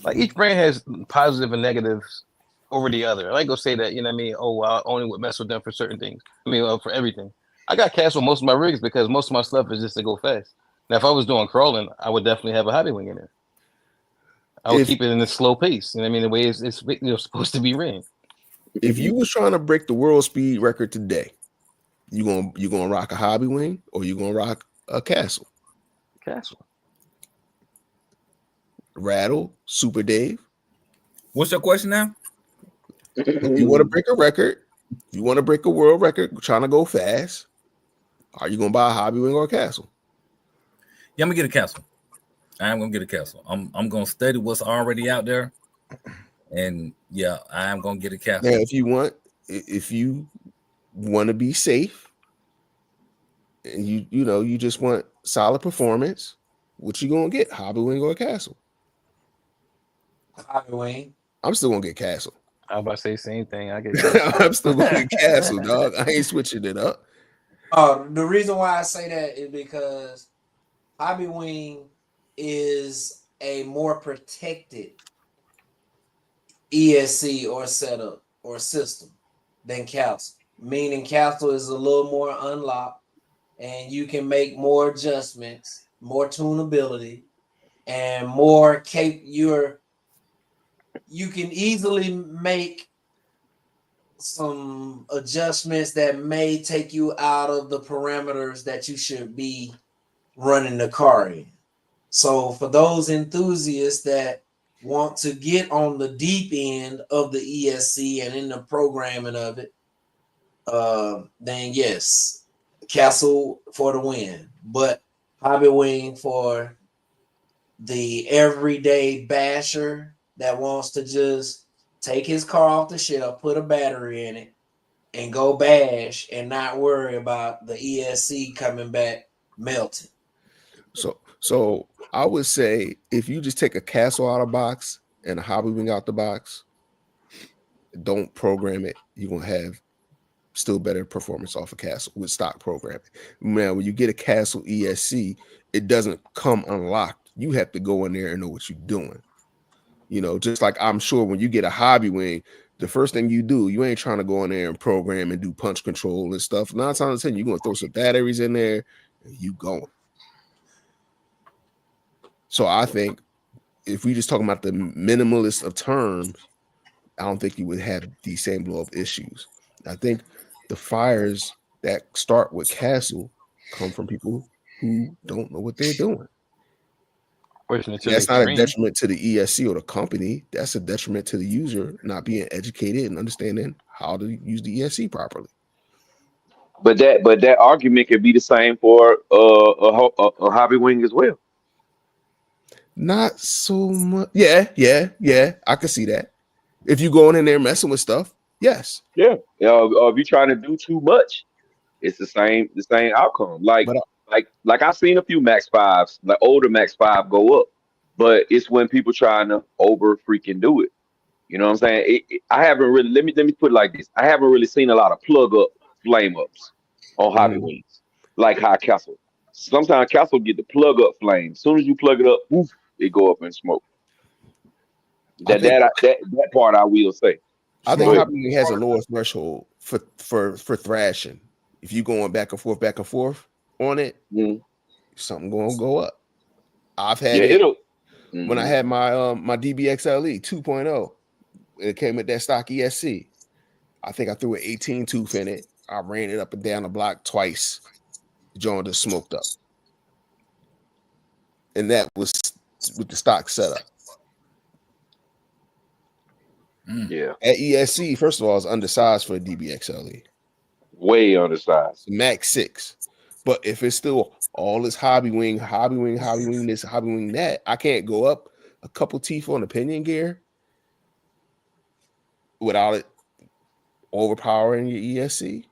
Like each brand has positive and negatives over the other. I like go say that, you know what I mean? Oh, I only would mess with them for certain things. I mean, for everything. I got Castle most of my rigs because most of my stuff is just to go fast. Now, if I was doing crawling, I would definitely have a Hobbywing in there. I would keep it in a slow pace. You know what I mean? The way it's supposed to be ran. If you was trying to break the world speed record today, you gonna rock a Hobbywing or you gonna rock a Castle? Castle. Rattle, Super Dave. What's your question now? If you want to break a record, if you want to break a world record, trying to go fast, are you gonna buy a Hobbywing or a Castle? Yeah, I'm gonna get a Castle. I am gonna get a Castle. I'm gonna study what's already out there, and yeah, I am gonna get a Castle. Now, if you want to be safe, and you just want solid performance, what you gonna get? Hobbywing or a Castle? Hobbywing. I'm still gonna get Castle. I was about to say the same thing. I get I'm still gonna get Castle, dog. I ain't switching it up. The reason why I say that is because Hobbywing is a more protected ESC or setup or system than Castle. Meaning Castle is a little more unlocked and you can make more adjustments, more tunability, and more you can easily make some adjustments that may take you out of the parameters that you should be running the car in. So for those enthusiasts that want to get on the deep end of the ESC and in the programming of it, then yes, Castle for the win. But Hobbywing for the everyday basher that wants to just take his car off the shelf, put a battery in it, and go bash and not worry about the ESC coming back melted. So I would say if you just take a Castle out of box and a Hobbywing out the box, don't program it, you're gonna have still better performance off a Castle with stock programming. Man, when you get a Castle ESC, it doesn't come unlocked. You have to go in there and know what you're doing. Just like I'm sure when you get a Hobbywing, the first thing you do, you ain't trying to go in there and program and do punch control and stuff. 9 times out of 10, you're gonna throw some batteries in there and you going. So I think if we just talking about the minimalist of terms, I don't think you would have these same blow up issues. I think the fires that start with Castle come from people who don't know what they're doing. Pushing it to That's the not a extreme. detriment to the ESC or the company. That's a detriment to the user not being educated and understanding how to use the ESC properly. But that argument could be the same for a hobby wing as well. Not so much. Yeah. I can see that. If you going in there messing with stuff, yes. Yeah. If you're trying to do too much, it's the same outcome. Like I've seen a few Max 5s, like older Max 5 go up, but it's when people trying to over freaking do it. You know what I'm saying? I haven't really. Let me put it like this. I haven't really seen a lot of plug up flame ups on hobby wings like how Castle. Sometimes Castle get the plug up flame. As soon as you plug it up, woof, it go up in smoke. That part I will say. I think hobby wing has a lower threshold for thrashing. If you going back and forth on it, something gonna go up. I've had it when I had my my DBXLE 2.0. It came with that stock ESC. I think I threw an 18 tooth in it. I ran it up and down the block twice. The joint just smoked up. And that was with the stock setup. Yeah. At ESC, first of all, it's undersized for a DBXLE. Way undersized. Max 6. But if it's still all this hobby wing, this, hobby wing that, I can't go up a couple teeth on the pinion gear without it overpowering your ESC.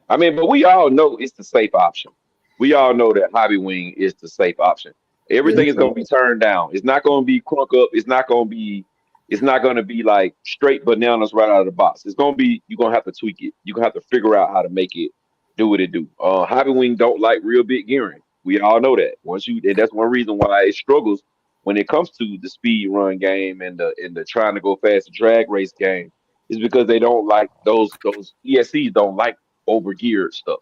I mean, but we all know it's the safe option. We all know that hobby wing is the safe option. Everything is going to be turned down. It's not going to be crunk up. It's not going to be like straight bananas right out of the box. It's going to be, you're going to have to tweak it. You're going to have to figure out how to make it do what it do. Hobby wing don't like real big gearing. We all know that. And that's one reason why it struggles when it comes to the speed run game and the trying to go fast drag race game, is because they don't like those ESCs don't like over geared stuff.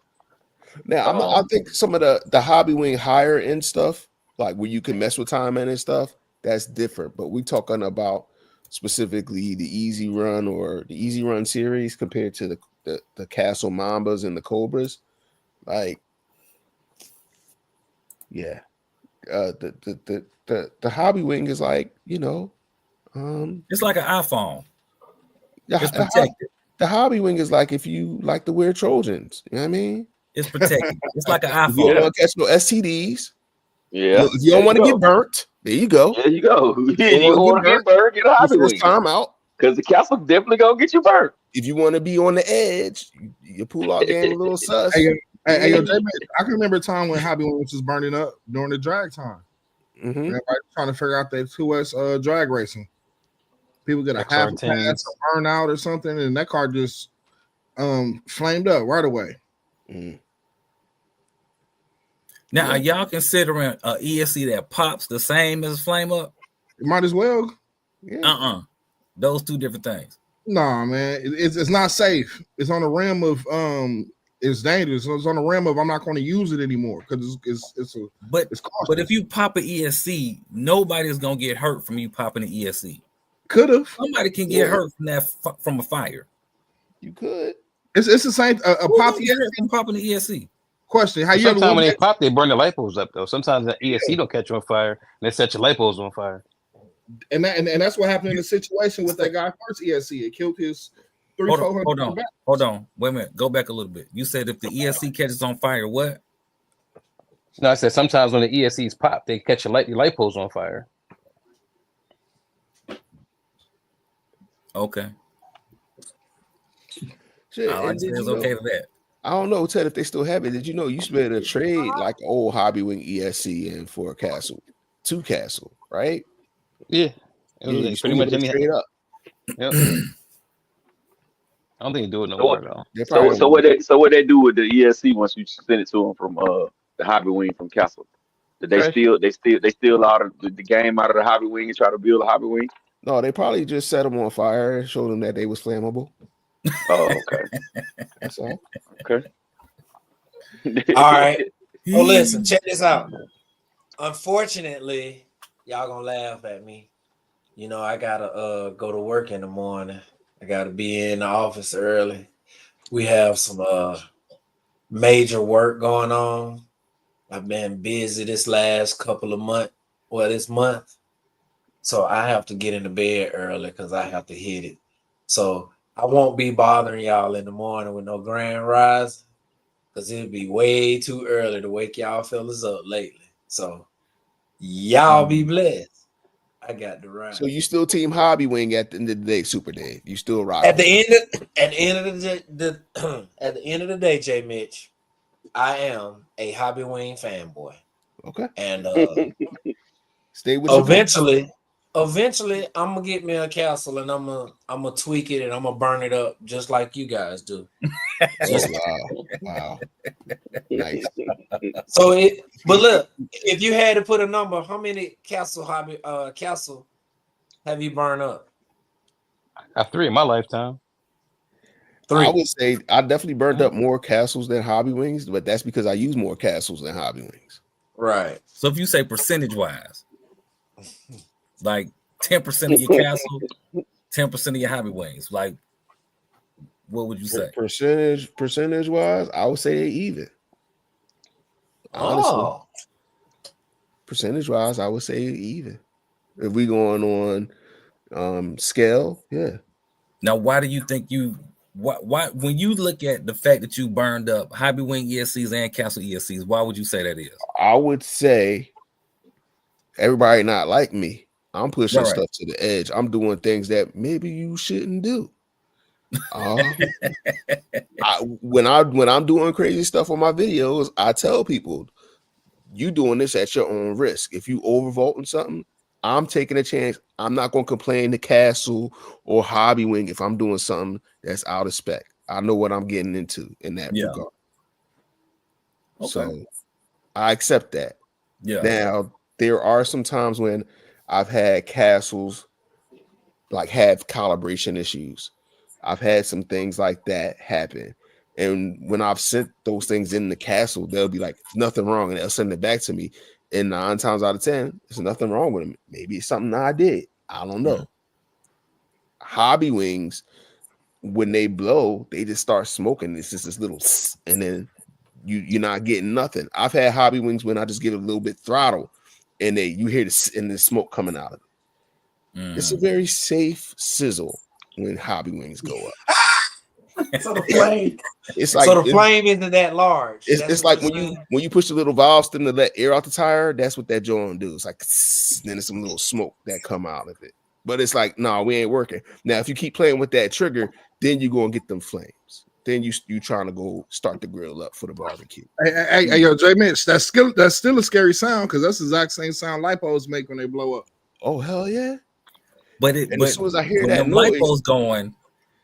Now I think some of the hobby wing higher end stuff, like where you can mess with time and stuff, that's different. But we talking about specifically the Easy Run or the Easy Run series compared to the Castle Mambas and the Cobras. Like, yeah. The hobby wing is like, it's like an iPhone. Yeah, it's protected. The hobby wing is like if you like to wear Trojans, you know what I mean? It's protected. It's like an iPhone. You don't want to catch no STDs. Yeah. If you don't want to get burnt, there you go. There you go. You don't want to get burnt, get a hobby wing. First time out. Because the Castle definitely gonna get you burnt. If you want to be on the edge, your pull out game a little sus. Hey, J-Man, I can remember a time when hobby wings was burning up during the drag time. Everybody trying to figure out that 2S drag racing. People get a half a pass or burn out or something, and that car just flamed up right away. Now, are y'all considering a ESC that pops the same as flame up? It might as well. Yeah. Those two different things. Nah, man, it's not safe. It's on the rim of it's dangerous. It's on the rim of I'm not going to use it anymore because it's but if you pop an ESC, nobody's gonna get hurt from you popping an ESC. Could have. Somebody can get hurt from a fire. You could. It's the same. A pop ESC popping the ESC. Question: How you sometimes when they pop, they burn the light poles up though. Sometimes the ESC don't catch you on fire, and they set your light poles on fire. And that's what happened in the situation with that guy first ESC. It killed his 300-400. Hold on. Wait a minute. Go back a little bit. You said if the ESC catches on fire, what? No, I said sometimes when the ESCs pop, they catch your light poles on fire. Okay. Shit, it's okay with that. I don't know, Ted, if they still have it. Did you know you used to be able to trade like old hobby wing ESC in for a Castle, 2 Castle, right? Yeah. It was like pretty much straight up. Yep. I don't think they do it no more though. So what they do with the ESC once you send it to them from the hobby wing from Castle? Did they steal out of the game out of the hobby wing and try to build a hobby wing? No, they probably just set them on fire and showed them that they was flammable. Oh, okay. That's all. Okay. All right. Well, listen, check this out. Unfortunately, y'all gonna laugh at me. You know, I gotta go to work in the morning. I gotta be in the office early. We have some major work going on. I've been busy this last couple of months, this month. So I have to get into bed early because I have to hit it. So I won't be bothering y'all in the morning with no grand rise because it'll be way too early to wake y'all fellas up lately. So y'all be blessed. I got the ride. So you still team Hobby Wing at the end of the day, Super Dave? You still rock? At the end of the day, J. Mitch, I am a Hobby Wing fanboy. Okay. And stay with eventually I'm gonna get me a castle and I'm gonna tweak it and I'm gonna burn it up just like you guys do. Wow. Nice. So but look, if you had to put a number, how many castle have you burned up? I got 3 in my lifetime. 3. I would say I definitely burned up more castles than Hobby Wings, but that's because I use more castles than Hobby Wings. Right. So if you say percentage wise, like 10% of your castle, 10% of your Hobby Wings, like what would you say? Percentage wise, I would say they even. Honestly. Oh. Percentage wise, I would say even. If we going on scale, yeah. Now, why do you think why when you look at the fact that you burned up Hobby Wing ESCs and Castle ESCs, why would you say that is? I would say everybody not like me. I'm pushing Right. stuff to the edge. I'm doing things that maybe you shouldn't do. When I'm doing crazy stuff on my videos, I tell people, you doing this at your own risk. If you overvoting something, I'm taking a chance. I'm not going to complain to Castle or Hobby Wing if I'm doing something that's out of spec. I know what I'm getting into in that regard. Okay. So I accept that. Yeah. Now, there are some times when I've had castles like have calibration issues. I've had some things like that happen. And when I've sent those things in the castle, they'll be like, nothing wrong. And they'll send it back to me. And 9 times out of 10, there's nothing wrong with them. Maybe it's something I did. I don't know. Hobby Wings, when they blow, they just start smoking. It's just this little, and then you're not getting nothing. I've had Hobby Wings when I just give it a little bit throttle, and you hear the smoke coming out of it. It's a very safe sizzle when Hobby Wings go up. So the flame, flame isn't that large. It's like when you push the little valve stem to let air out the tire. That's what that joint do. It's like then there's some little smoke that come out of it. But it's like, no, we ain't working. Now, if you keep playing with that trigger, then you go and get them flames. Then you trying to go start the grill up for the barbecue. Hey, yo, J Mitch, that's still a scary sound because that's the exact same sound lipos make when they blow up. Oh hell yeah! But as soon as I hear when that the noise, lipos going,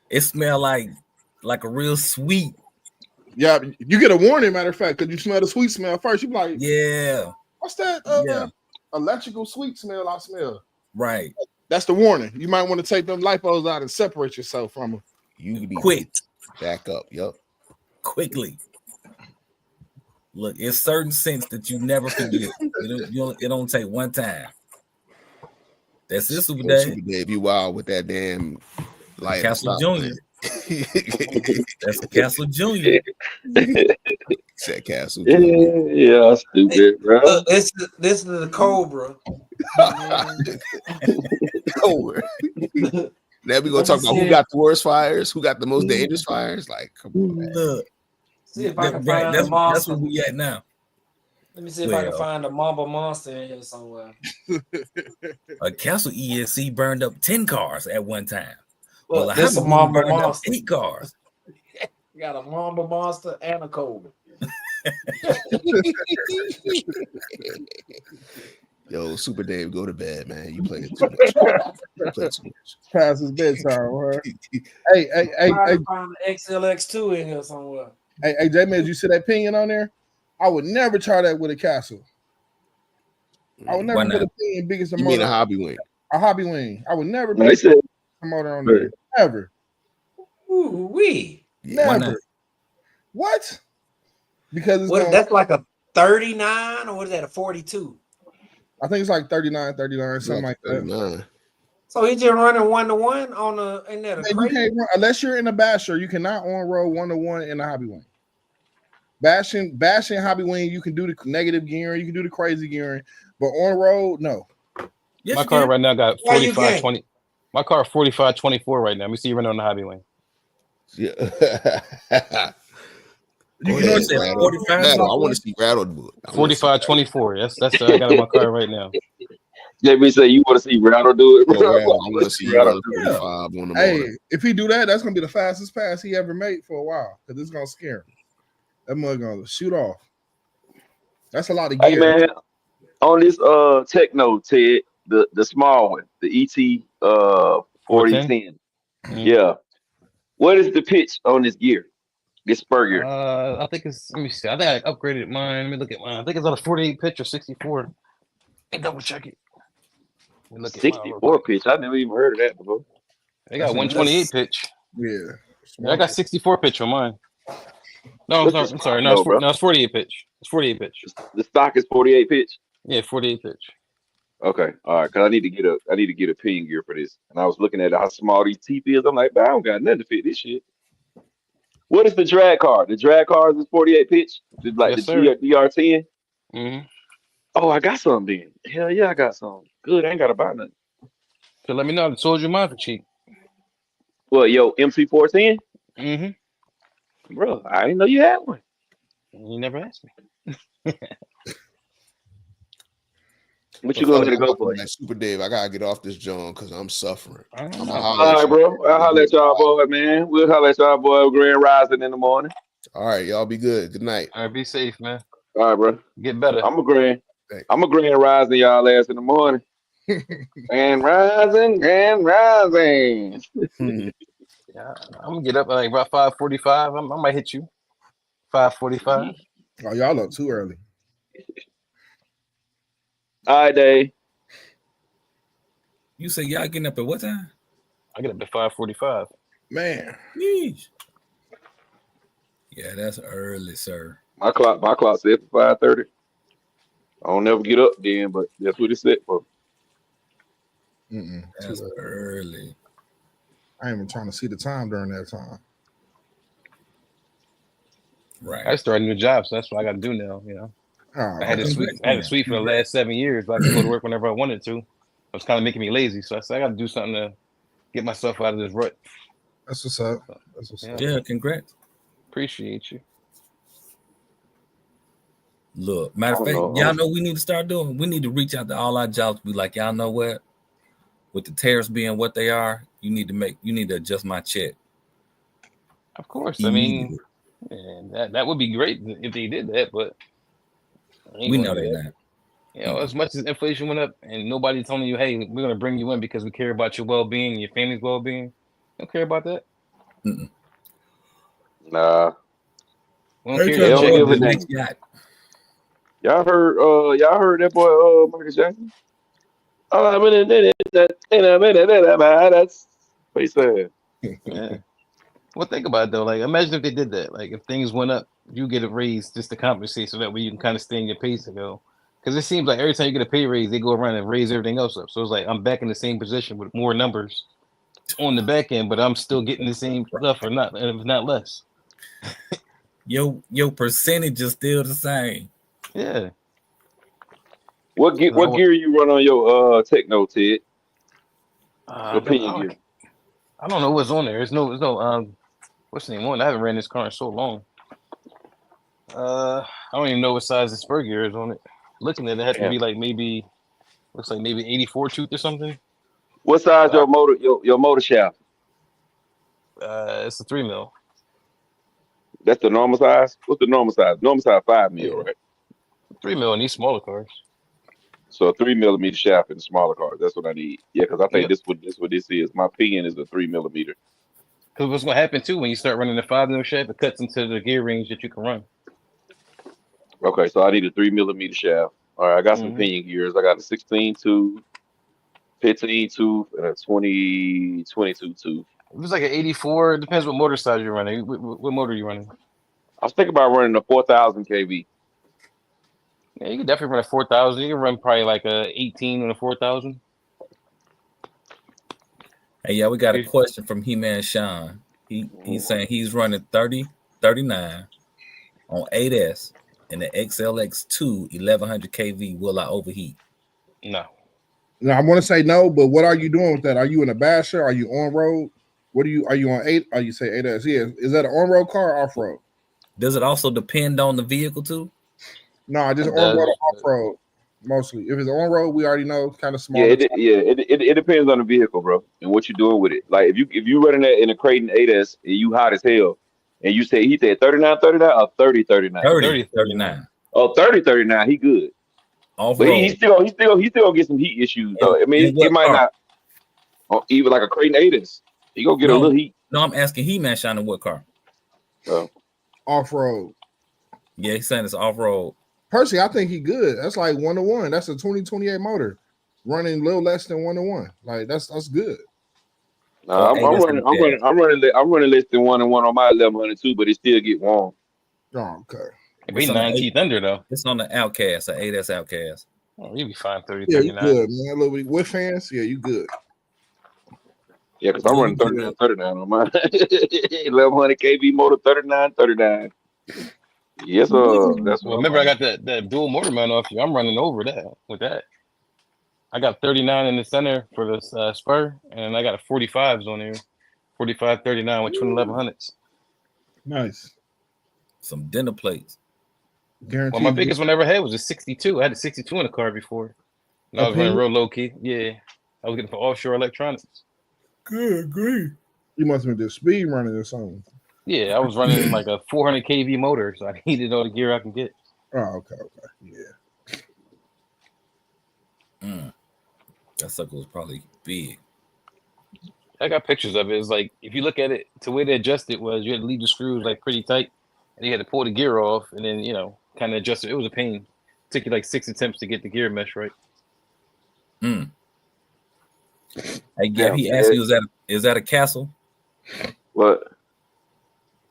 it smell like a real sweet. Yeah, you get a warning. Matter of fact, because you smell the sweet smell first. You be like, yeah, what's that? Electrical sweet smell I smell. Right. That's the warning. You might want to take them lipos out and separate yourself from them. You can be quick. Back up. Yep. Quickly. Look, it's certain scents that you never forget. It don't take one time. That's this Super Dave. You wild with that damn light. Castle Junior. That's Castle Junior. Said Castle. Yeah, stupid, bro. This is the Cobra. Cobra. Now we gonna talk about who got the worst fires, who got the most dangerous fires. Like, come on, man. Look, see if I can find a monster. That's where we at now. Let me see if I can find a Mamba monster in here somewhere. A Castle ESC burned up 10 cars at one time. Well, this a Mamba monster. 8 cars. You got a Mamba monster and a Cobra. Yo, Super Dave, go to bed, man. You play too much. Past his bedtime, right? Hey, find the XLX2 in here somewhere. Hey, J-Man, you see that pinion on there? I would never try that with a castle. I would never put a pinion big as a motor. You mean a Hobby Wing? A Hobby Wing. I would never put a motor on there. Never. Ooh, wee. Never. What? Because that's like a 39 or what is that, a 42? I think it's like 39, something like that. 39. So he just running 1-to-1 on the ain't that a Man, you crate? can't run, unless you're in a basher, you cannot on road 1-to-1 in a hobby wing. Bashing hobby wing, you can do the negative gearing, you can do the crazy gearing, but on road, no. Yes, My you car can. right now got Why you 45 can't? 20. My car 45-24 right now. Let me see you running on the hobby wing. Yeah. You Go can ahead, always say Rattle. 45 Rattle. I want to see Rattle do it. 45-24. That's I got on my car right now. JB say you want to see Rattle do it, Yo, bro. Rattle, I want to see you Rattle run do it. 45 on the Hey, morning. if he do that, that's gonna be the fastest pass he ever made for a while because it's gonna scare him. That mug gonna shoot off. That's a lot of Hey gear. man, on this Techno Ted, the small one, the ET 4010. Yeah. What is the pitch on this gear? This spur gear? I think it's. Let me see. I think I upgraded mine. Let me look at mine. I think it's on a 48 pitch or 64. Let me double check it. Let me look at mine real 64 quick. pitch. I never even heard of that before. They got 128 pitch. Yeah. Yeah, I got 64 pitch on mine. No, What's I'm the sorry. stock No, though, bro? it's 48 pitch. It's 48 pitch. The stock is 48 pitch. Yeah, 48 pitch. Okay, all right. Cause I need to get a pin gear for this. And I was looking at how small these teeth is. I'm like, man, I don't got nothing to fit this shit. What is the drag car? The drag car is 48 pitch, just like Yes, the sir. DR10. Mm-hmm. Oh, I got some then. Hell yeah, I got some. Good, I ain't gotta buy nothing. So let me know. I told you mine for cheap. Well, yo, MC410, Mm-hmm. bro, I didn't know you had one. You never asked me. What you gonna let it go for? Like Super Dave, I gotta get off this joint because I'm suffering. I'm gonna All right, bro. I'll holler at y'all boy, man. We'll holler at y'all boy Grand Rising in the morning. All right, y'all be good. Good night. All right, be safe, man. All right, bro. Get better. I'm a Grand Rising y'all ass in the morning. Grand Rising. Yeah, I'm gonna get up at like about 5:45. I might hit you. 5:45. Oh, y'all up too early. All right, Dave. You say y'all getting up at what time? I get up at 5:45. Man. Yeesh. Yeah, that's early, sir. My clock set for 5:30. I don't never get up then, but that's what it's set for. That's early. I ain't even trying to see the time during that time. Right. I started a new job, so that's what I got to do now. You know, Oh, I had a suite for the last 7 years, but I could go to work whenever I wanted to. It was kind of making me lazy, so I said I got to do something to get myself out of this rut. That's what's up. That's what's up. Yeah, congrats. Appreciate you. Look, matter of fact, y'all know we need to start doing. We need to reach out to all our jobs. Be like, y'all know what? With the tariffs being what they are, you need to adjust my check. Of course, I mean, that would be great if they did that, but we know they're not. You know, as much as inflation went up, and nobody's telling you, "Hey, we're gonna bring you in because we care about your well-being, and your family's well-being." Don't care about that. Nah. We don't care. Don't give a damn. Y'all heard that boy Michael Jackson? That's what he said. Yeah. Well, think about it though. Like, imagine if they did that. Like, if things went up, you get a raise just to compensate, so that way you can kind of stay in your pace and go. Because it seems like every time you get a pay raise, they go around and raise everything else up. So it's like I'm back in the same position with more numbers on the back end, but I'm still getting the same stuff, or not, if not less. Your percentage is still the same. Yeah. What gear you run on your Techno, Ted? Opinion gear. I don't know what's on there. There's no what's the name on? I haven't ran this car in so long. I don't even know what size the spur gear is on it. Looking at it, had to be like looks like maybe 84 tooth or something. What size your motor shaft? It's a 3 mil. That's the normal size. What's the normal size? Normal size 5 mil, right? 3 mil in these smaller cars. So a 3 millimeter shaft in the smaller cars. That's what I need. Yeah, because I think this what this is. My pin is a 3 millimeter. Because what's going to happen too when you start running the 5 mil shaft, it cuts into the gear range that you can run. Okay, so I need a 3 millimeter shaft. All right, I got some pinion gears. I got a 16 tooth, 15 tooth, and a 22 tooth. It was like an 84. It depends what motor size you're running. What motor are you running? I was thinking about running a 4,000 kV. Yeah, you can definitely run a 4,000. You can run probably like a 18 on a 4,000. Hey, yeah, we got a question from He-Man Sean. He's saying he's running 39 on 8S and the XLX2 1100 kV. Will I overheat? No. No, I want to say no, but what are you doing with that? Are you in a basher? Are you on road? What are you on 8? Are you say 8S? Yeah. Is that an on-road car or off-road? Does it also depend on the vehicle too? No, just on-road or off-road mostly. If it's on-road, we already know kind of small. Yeah, it depends on the vehicle, bro, and what you're doing with it. Like if you running that in a Creighton 8S and you hot as hell, and he said 39 or 30 39. 30 39. Oh, 30 39, he good. Off but road. he still gonna get some heat issues though. I mean, it might not even like a Creighton 8S. He gonna get a little heat. No, I'm asking He-Man Sean in what car? Off-road. Yeah, he's saying it's off-road. Personally, I think he good. That's like 1-to-1. That's a 2028 motor running a little less than 1-to-1. Like that's good. I'm running less than 1-to-1 on my 1100 too, but it still get warm. Oh, okay. It's 19th under though. It's on the Outcast, an 8S Outcast. Oh, you be fine 30, Yeah, you 39. good, man. A little bit with fans. Yeah, you good. Yeah, because I'm running 39 on my 1100 kV motor, 39. Yes, that's what. Remember, I got that dual motor mount off you. I'm running over that with that. I got 39 in the center for the spur, and I got a 45s on there, 45, 39 with twin 1100s. Nice. Some dinner plates. Guaranteed. Well, my biggest one I ever had was a 62. I had a 62 in the car before. And I was running real low key. Yeah, I was getting for offshore electronics. Good, great. You must have been just speed running or something. Yeah, I was running like a 400 kV motor, so I needed all the gear I can get. Oh, okay, yeah. That sucker was probably big. I got pictures of it. It's like if you look at it, the way they adjust it was you had to leave the screws like pretty tight, and you had to pull the gear off, and then kind of adjust it. It was a pain. It took you like 6 attempts to get the gear mesh right. Hey, Gab, he asked you, is that a Castle? What?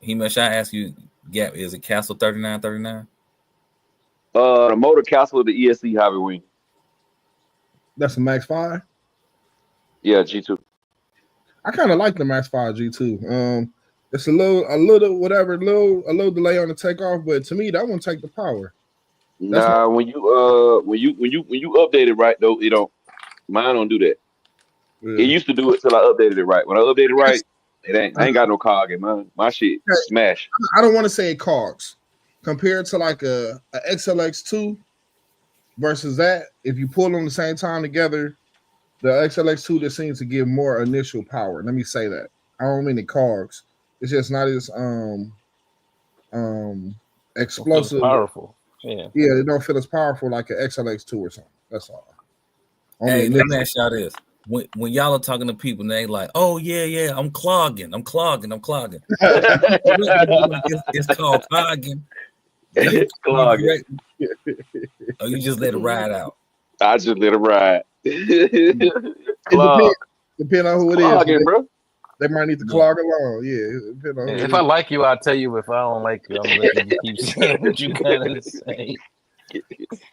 He-Man Sean asked you, Gab, is it Castle 3939? The motor Castle of the ESC Hobby Wing. That's a Max 5? Yeah, G2. I kind of like the Max 5 G2. It's a little whatever, a little delay on the takeoff, but to me that one take the power. Nah, when you update it right though, it don't. Mine don't do that. Yeah. It used to do it till I updated it right. When I updated it right, I ain't got no cog in mine. My shit smash. I don't want to say it cogs compared to like a XLX2 versus that. If you pull them the same time together, the XLX2 just seems to give more initial power. Let me say that. I don't mean the cogs. It's just not as explosive, powerful. Yeah, it don't feel as powerful like an XLX2 or something. That's all. Hey, let me ask y'all this: when y'all are talking to people, and they like, "Oh yeah, I'm clogging." It's called clogging. It's clogging. Oh, you just let it ride out. I just let it ride. Depend on who it clogging, is, bro. They might need to clog along. Yeah. If I like you, I'll tell you. If I don't like you, I'm gonna let you keep saying what you gotta say.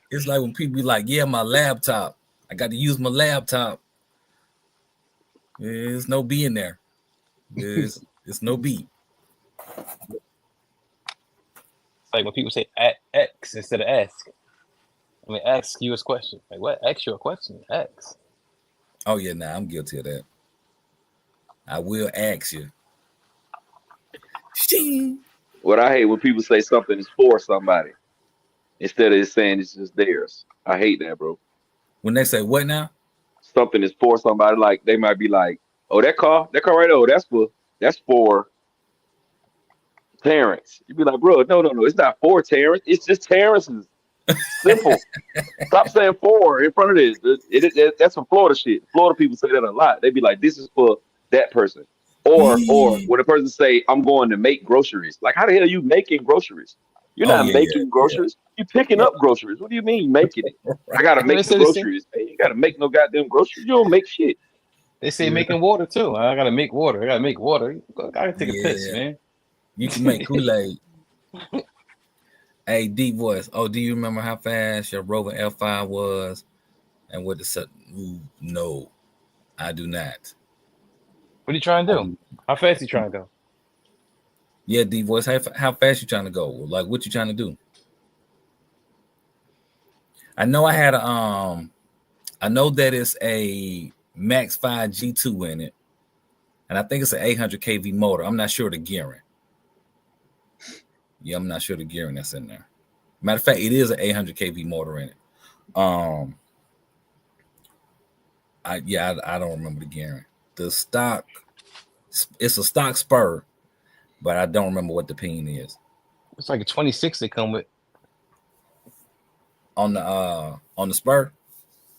It's like when people be like, "Yeah, my laptop. I got to use my laptop." There's no B in there. It's no B. It's like when people say X instead of ask. I mean, ask you a question. Like what? Ask you a question. X. Oh yeah, I'm guilty of that. I will ask you. Shing. What I hate when people say something is for somebody instead of just saying it's just theirs. I hate that, bro. When they say what now? Something is for somebody, like they might be like, "Oh, that car right there, that's for Terrence." You'd be like, "Bro, no, it's not for Terrence. It's just Terrence's." Simple. Stop saying for in front of this. That's some Florida shit. Florida people say that a lot. They be like, "This is for that person," or when a person say, "I'm going to make groceries." Like, how the hell are you making groceries? You're not making groceries. You're picking up groceries. What do you mean making it? I gotta make the groceries. Hey, you gotta make no goddamn groceries. You don't make shit. They say making water too. I gotta make water. I gotta take a piss, man. You can make Kool-Aid. Hey, deep voice. Oh, do you remember how fast your Rover F5 was? And what the no, I do not. What are you trying to do? How fast you trying to go? Yeah, deep voice. How fast you trying to go? Like, what you trying to do? I know I had a I know that it's a Max 5 G2 in it, and I think it's an 800 kV motor. I'm not sure the gearing. Yeah, I'm not sure the gearing that's in there. Matter of fact, it is an 800 kV motor in it. I don't remember the gearing. The stock, it's a stock spur, but I don't remember what the pin is. It's like a 26 they come with. On the spur?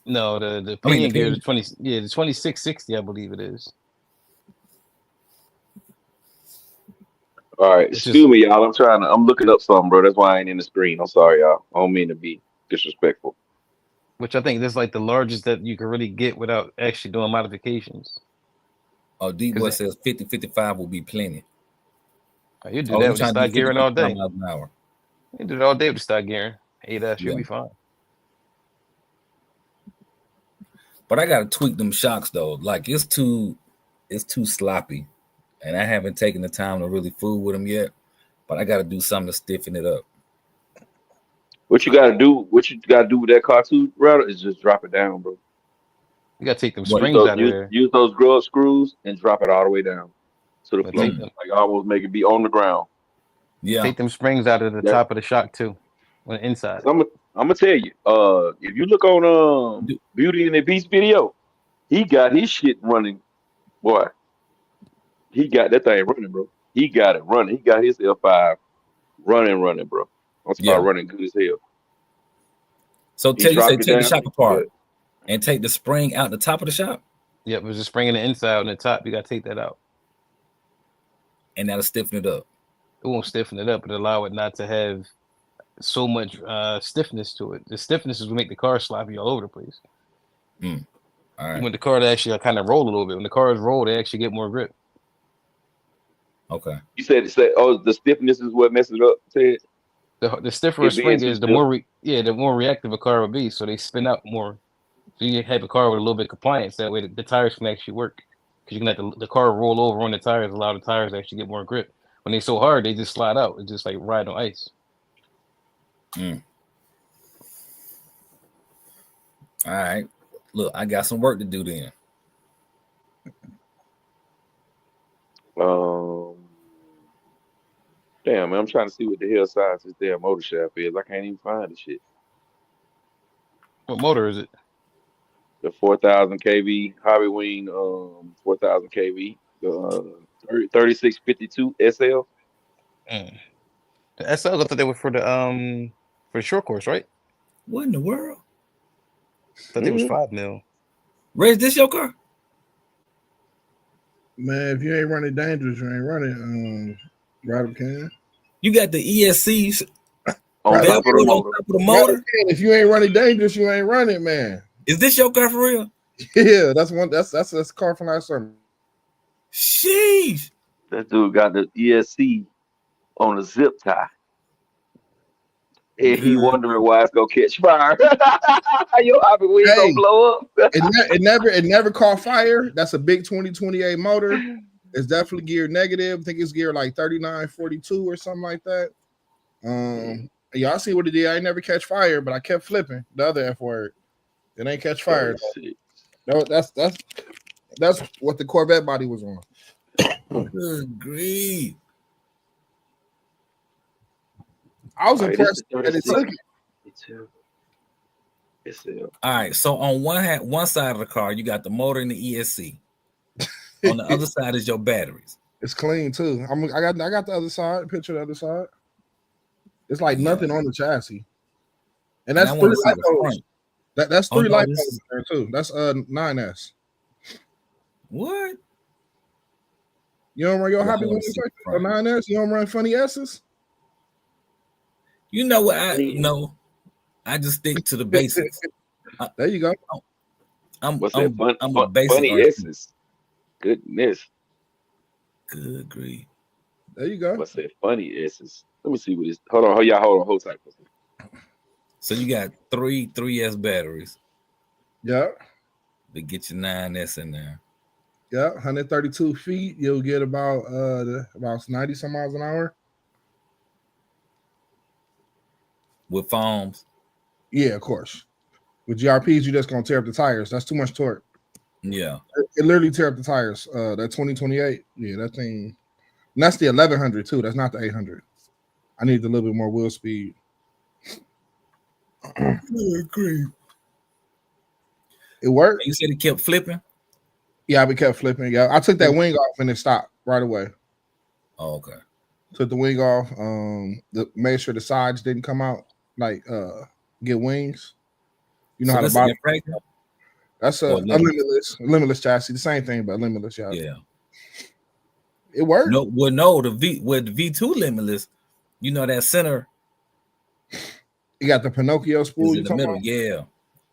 No, the pinion gear is 20. Yeah, the 2660, I believe it is. All right, excuse me, y'all. I'm looking up something, bro. That's why I ain't in the screen. I'm sorry, y'all. I don't mean to be disrespectful. Which I think this is like the largest that you can really get without actually doing modifications. Oh, D-Boy says 50-55 will be plenty. Oh, you do that with the stock gearing all day. You do it all day with the stock gearing. 8S, you'll be fine. But I gotta tweak them shocks though. Like it's too sloppy, and I haven't taken the time to really fool with them yet. But I gotta do something to stiffen it up. What you gotta do? What you gotta do with that car too, brother? Is just drop it down, bro. You gotta take them springs out of there. Use those grub screws and drop it all the way down to the floor, like almost make it be on the ground. Yeah, take them springs out of the top of the shock too, on the inside. I'm gonna tell you, if you look on Beauty and the Beast video, he got his shit running, boy. He got that thing running, bro. He got it running. He got his L5 running, bro. I'm talking about running good as hell. So take the shock apart and take the spring out the top of the shock. Yep, there's a spring in the inside and the top. You gotta take that out, and that'll stiffen it up. It won't stiffen it up, but allow it not to have so much stiffness to it. The stiffness is what make the car sloppy all over the place. All right. When the car actually kind of roll a little bit. When the cars roll, they actually get more grip. Okay. You said the stiffness is what messes it up, Ted? The stiffer a spring is, the more the more reactive a car would be. So they spin out more. So you have a car with a little bit of compliance. That way the tires can actually work. Because you can let the car roll over on the tires, allow the tires to actually get more grip. When they're so hard, they just slide out. It's just like riding on ice. All right. Look, I got some work to do then. Damn, man, I'm trying to see what the hell size this damn motor shaft is. I can't even find the shit. What motor is it? The 4,000 kV Hobby Wing, 4,000 kV, 3652 SL. The SL, I thought they were for the short course, right? What in the world? I thought it was 5 mil. Ray, is this your car? Man, if you ain't running dangerous, you ain't running. Ryder can. You got the ESCs on top of the motor. If you ain't running dangerous, you ain't running, man. Is this your car for real? Yeah, that's one. That's a car from last summer. Sheesh. That dude got the ESC on a zip tie. And he wondering why it's gonna catch fire. Your Hobby Wing gonna blow up. it never caught fire. That's a big 2028 motor. It's definitely geared negative. I think it's geared like 3942 or something like that. Y'all see what it did. I ain't never catch fire, but I kept flipping the other F word. It ain't catch fire. No, that's what the Corvette body was on. Good grief. I was impressed that it took it. All right, so on one side of the car, you got the motor and the ESC. On the other side is your batteries. It's clean too. I got the other side. Picture the other side. It's like nothing on the chassis, and that's 3 light bulbs. That's 3 light bulbs there too. That's 9S. What? You don't run your Hobby Wing or 9S? You don't run funny S's? You know what? I just stick to the basics. There you go. I'm a basic funny S's. Goodness. Good grief. There you go. What's that funny S's? Let me see what this. Hold on, hold tight. So you got three 3S batteries. Yeah. To get your 9S in there. Yeah, 132 feet. You'll get about 90 some miles an hour. With foams. Yeah, of course. With GRPs, you're just gonna tear up the tires. That's too much torque. Yeah. It literally tear up the tires. That 2028. Yeah, that thing. And that's the 1100 too. That's not the 800. I need a little bit more wheel speed. I agree. It worked. You said it kept flipping? Yeah, we kept flipping. Yeah, I took that wing off and it stopped right away. Oh, okay. Took the wing off. Made sure the sides didn't come out. Like get wings. You know So how to that's buy. That's a limitless chassis. The same thing, but limitless. Yeah. Yeah. It worked. No, the V2 limitless. You know that center. You got the Pinocchio spool in the middle. about? Yeah.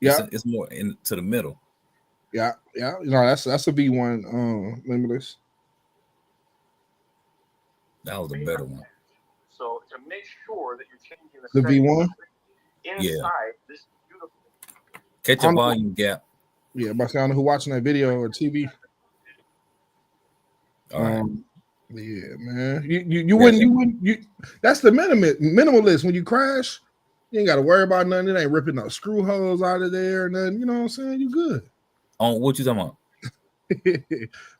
Yeah. It's more into the middle. Yeah. Yeah. You know that's a V1 limitless. That was the better one. So to make sure that you're changing the V1 inside this beautiful. Catch a volume gap. Yeah, but I don't know who watching that video or TV. All right. Yeah, man. You wouldn't. That's the minimalist. When you crash, you ain't got to worry about nothing. It ain't ripping no screw holes out of there or nothing. You know what I'm saying? You good. On what you talking about?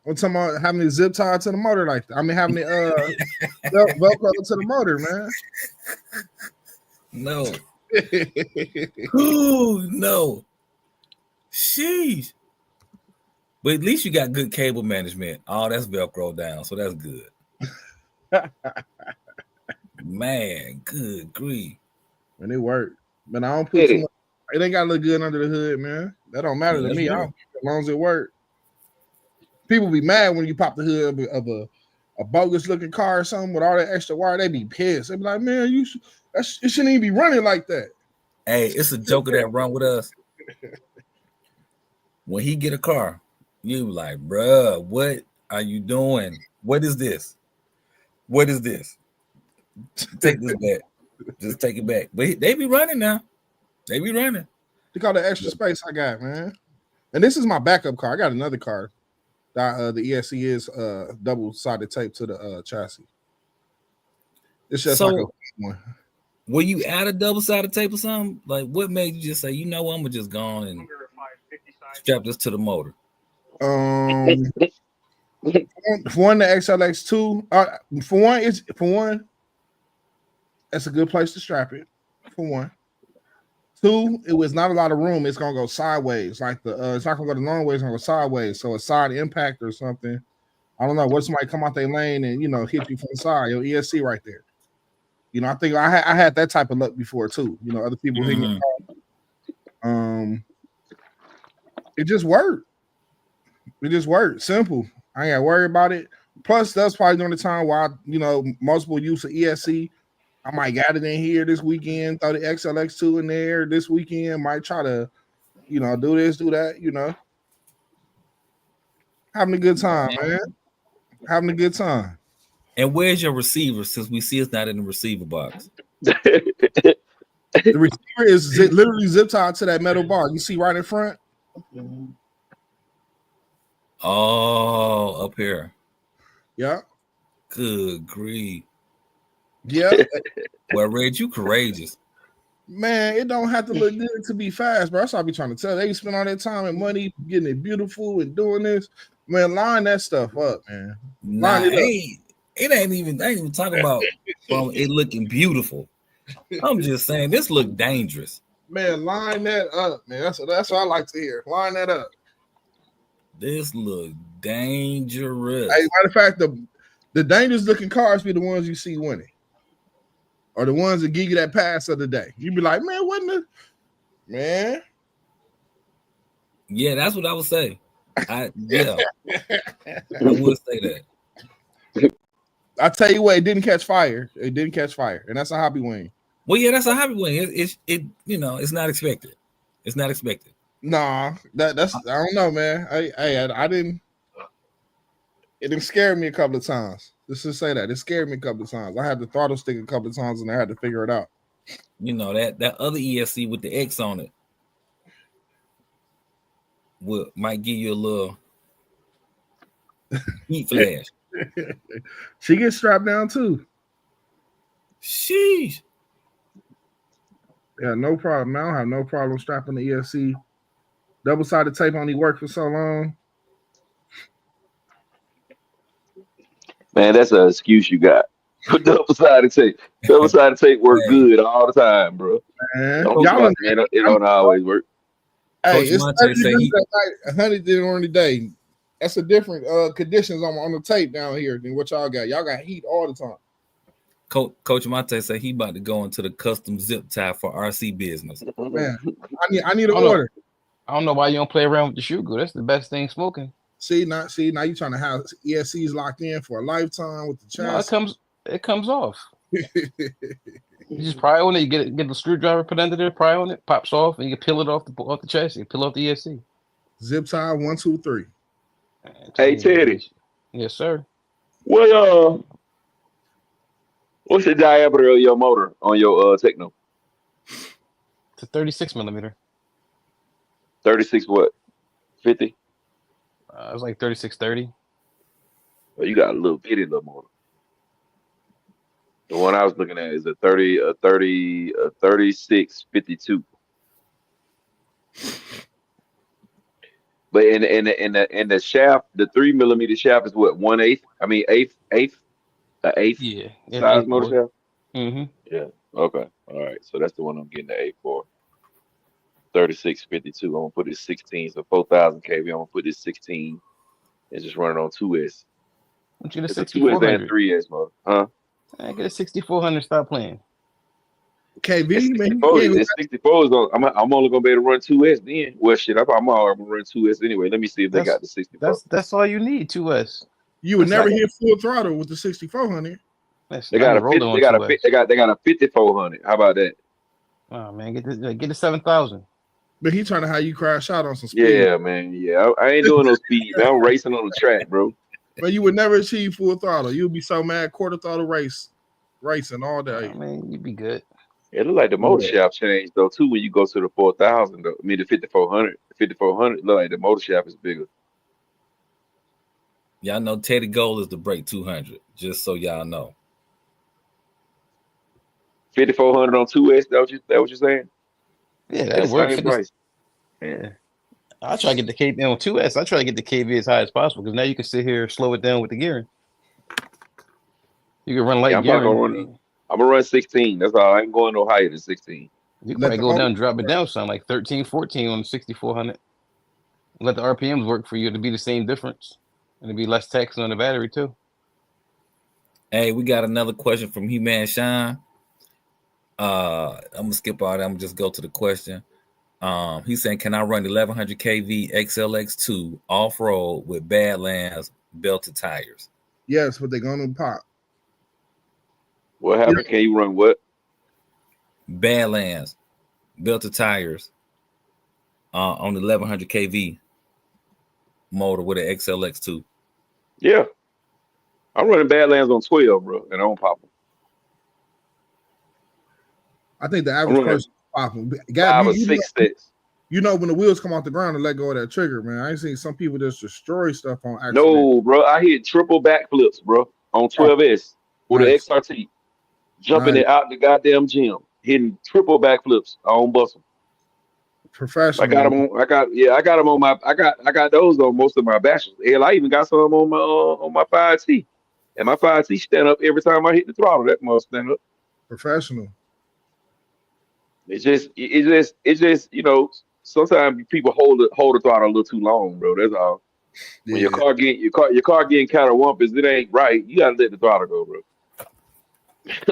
I'm talking about having the zip tie to the motor like that. I mean, having the Velcro to the motor, man. No. Ooh, no. Sheesh. But at least you got good cable management. Oh, that's Velcro down, so that's good. Man, good grief. And it worked. But I don't put too much. It ain't got to look good under the hood, man. That don't matter to me. I don't care as long as it works. People be mad when you pop the hood of a bogus looking car or something with all that extra wire. They be pissed. They be like, man, it shouldn't even be running like that. Hey, it's a joker that run with us. When he get a car, you like, bruh, what are you doing? What is this? What is this? Take this back. Just take it back. But they be running now. They be running. Look all the extra space I got, man. And this is my backup car. I got another car. The ESC is double-sided tape to the chassis. It's just like a one. Will you add a double-sided tape or something? Like, what made you just say, you know what, I'm gonna just go on and strap this to the motor? For one, the XLX2. For one, that's a good place to strap it. For one. Two, it was not a lot of room. It's gonna go sideways, like it's not gonna go the long way. It's gonna go sideways. So a side impact or something. I don't know. What somebody come out their lane and hit you from the side? Your ESC right there. I think I had that type of luck before too. Other people hitting the car. It just worked. It just worked. Simple. I ain't got to worry about it. Plus, that's probably during the time where multiple use of ESC. I might got it in here this weekend, throw the XLX2 in there this weekend, might try to, do this, do that, Having a good time, man. Having a good time. And where's your receiver since we see it's not in the receiver box? The receiver is literally zip tied to that metal bar. You see right in front? Oh, up here. Yeah. Good grief. Yeah. Well, Red, you courageous. Man, it don't have to look good to be fast, bro. That's what I be trying to tell. They spend all their time and money getting it beautiful and doing this. Man, line that stuff up, man. Nah, it ain't even talking about it looking beautiful. I'm just saying this look dangerous. Man, line that up, man. That's what I like to hear. Line that up. This look dangerous. Hey, matter of fact, the dangerous looking cars be the ones you see winning. Or the ones that give you that pass of the day. You be like, man, man. Yeah, that's what I would say. I would say that. I tell you what, it didn't catch fire. It didn't catch fire, and that's a hobby wing. Well, yeah, that's a hobby wing. It's not expected. It's not expected. Nah, that's I don't know, man. I didn't. It scared me a couple of times. Let's just say that. It scared me a couple of times. I had the throttle stick a couple of times and I had to figure it out. You know, that other ESC with the X on it might give you a little heat flash. She gets strapped down too. Sheesh. Yeah, no problem. I don't have no problem strapping the ESC. Double-sided tape only worked for so long. Man, that's an excuse you got. Put double-sided tape. Double-sided tape work good all the time, bro. Man, Y'all it don't always work. Hey, it's 30 minutes at night, 100 during the day. That's a different conditions on the tape down here than what y'all got. Y'all got heat all the time. Coach Monte said he about to go into the custom zip tie for RC business. Man, I need an order. I don't know why you don't play around with the shoe glue. That's the best thing smoking. See, now you trying to have ESCs locked in for a lifetime with the chassis. No, it comes off. You just pry on it. You get the screwdriver put under there, pry on it, pops off, and you can peel it off the chassis. Peel off the ESC. Zip tie 1, 2, 3. Hey Teddy. Yes, sir. Well, what's the diameter of your motor on your Techno? It's a 36 millimeter. 36 what? 50? It was like 3630. Well, you got a little bitty little motor. The one I was looking at is a 3652. But in the shaft, the 3 millimeter shaft is what, 1/8? I mean eighth. Yeah. Size motor shaft. Mm-hmm. Yeah. Okay. All right. So that's the one I'm getting the 8 for. 3652. I'm gonna put it 16. So 4,000 kV. I'm gonna put this 16 and just run it on 2S. Don't you get a It's a 2S 6400? and 3S motor, huh? I get a 6400. Stop playing. KV, It's 64 is on. I'm only gonna be able to run 2S then. Well, shit, I'm already gonna run 2S anyway. Let me see if they got the 64. That's all you need. 2S. You would never hit full throttle with the 6400. They got a 5400. How about that? Oh man, get the 7000. But he trying to have you crash out on some speed. Yeah, man. Yeah, I ain't doing no speed, man. I'm racing on the track, bro. But you would never achieve full throttle. You'd be so mad, quarter throttle racing all day. Oh, man, you'd be good. It look like the motor shaft changed though too when you go to the 4000. Though I mean the 5400. The 5400 look like the motor shaft is bigger. Y'all know Teddy goal is to break 200. Just so y'all know. 5400 on 2S. That what you're saying? Yeah, that works. Yeah. I try to get the KV on 2S. I try to get the KV as high as possible because now you can sit here and slow it down with the gearing. You can run light gearing. I'm gonna run 16. That's all. I ain't going no higher than 16. You can probably go down and drop it down some like 13, 14 on the 6400. Let the RPMs work for you to be the same difference and to be less tax on the battery too. Hey, we got another question from He-Man Shine. I'm gonna skip all that. I'm gonna just go to the question. He's saying, can I run 1100 kV XLX2 off-road with Badlands belted tires? Yes, but they're gonna pop. What happened? Can you run what? Badlands belted tires on the 1100 kV motor with an XLX2. Yeah, I'm running Badlands on 12, bro, and I don't pop them. I think the average person pop them. 5 or 6 sticks. You know when the wheels come off the ground and let go of that trigger, man. I ain't seen some people just destroy stuff on accident. No, bro, I hit triple backflips, bro, on 12S with an XRT, jumping it out the goddamn gym, hitting triple backflips. I don't bust them. Professional. I got them on. I got them on my. I got those on most of my bashes. Hell, I even got some on my 5T, and my 5T stand up every time I hit the throttle. That must stand up. Professional. It's just you know. Sometimes people hold the throttle a little too long, bro. That's all. When your car getting kind of wumpus, it ain't right. You gotta let the throttle go, bro.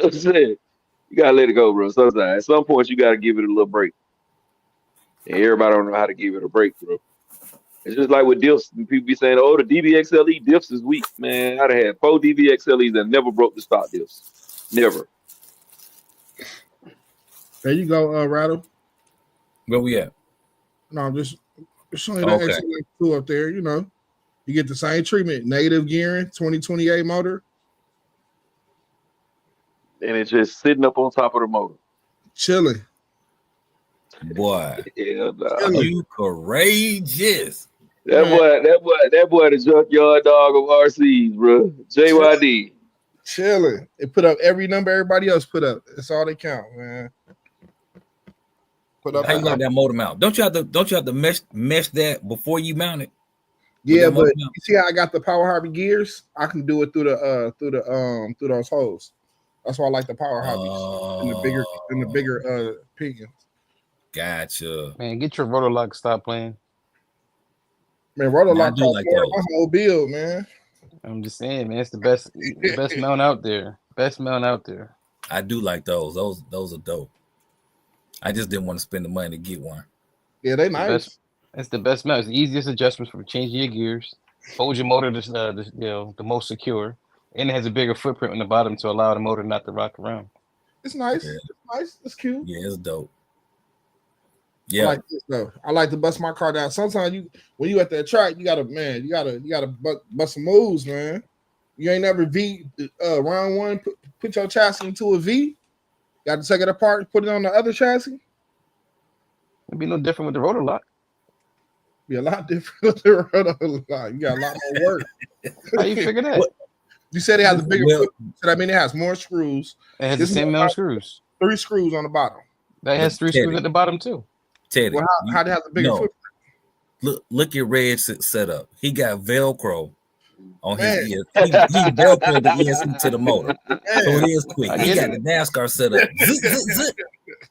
I'm saying, you gotta let it go, bro. Sometimes at some point you gotta give it a little break. And everybody don't know how to give it a break, bro. It's just like with diffs. People be saying, "Oh, the DBXLE diffs is weak." Man, I'd have had 4 DBXLEs that never broke the stock diffs. Never. There you go, Rattle. Where we at? No, I'm just showing you that XLX2 up there. You know, You get the same treatment, negative gearing, 2028 motor. And it's just sitting up on top of the motor. Chilling. Boy, Hell nah. you courageous. That boy, the junkyard dog of RCs, bro. JYD. Chilling. They put up every number everybody else put up. That's all they count, man. Put up. How you got that motor mount? Don't you have to mesh that before you mount it? Yeah, but you see how I got the Power Hobby gears? I can do it through those holes. That's why I like the Power Hobbies and the bigger pinions. Gotcha. Man, get your rotor lock. Stop playing. Man, rotor lock do like my whole build, man. I'm just saying, man, it's the best mount out there. Best mount out there. I do like those. Those are dope. I just didn't want to spend the money to get one. Yeah, they nice. It's the best mount. It's the easiest adjustments for changing your gears. Holds your motor the most secure, and it has a bigger footprint on the bottom to allow the motor not to rock around. It's nice. Yeah. It's nice. It's cute. Yeah, it's dope. Yeah, I like this though. I like to bust my car down. Sometimes when you at that track, you gotta bust some moves, man. You ain't never round one, put your chassis into a V. Got to take it apart, put it on the other chassis. It'd be no different with the rotor lock. Be a lot different with the rotor lock. You got a lot more work. How you figure that? You said it has a bigger footprint. So that means it has more screws. It has the same amount of screws. 3 screws on the bottom. That has 3 screws at the bottom too. Teddy, well, how it has a bigger footprint? Look at Red's setup. He got Velcro on his ears. He Velcroed the ESC to the motor. So it is quick. He got the NASCAR setup. Zip,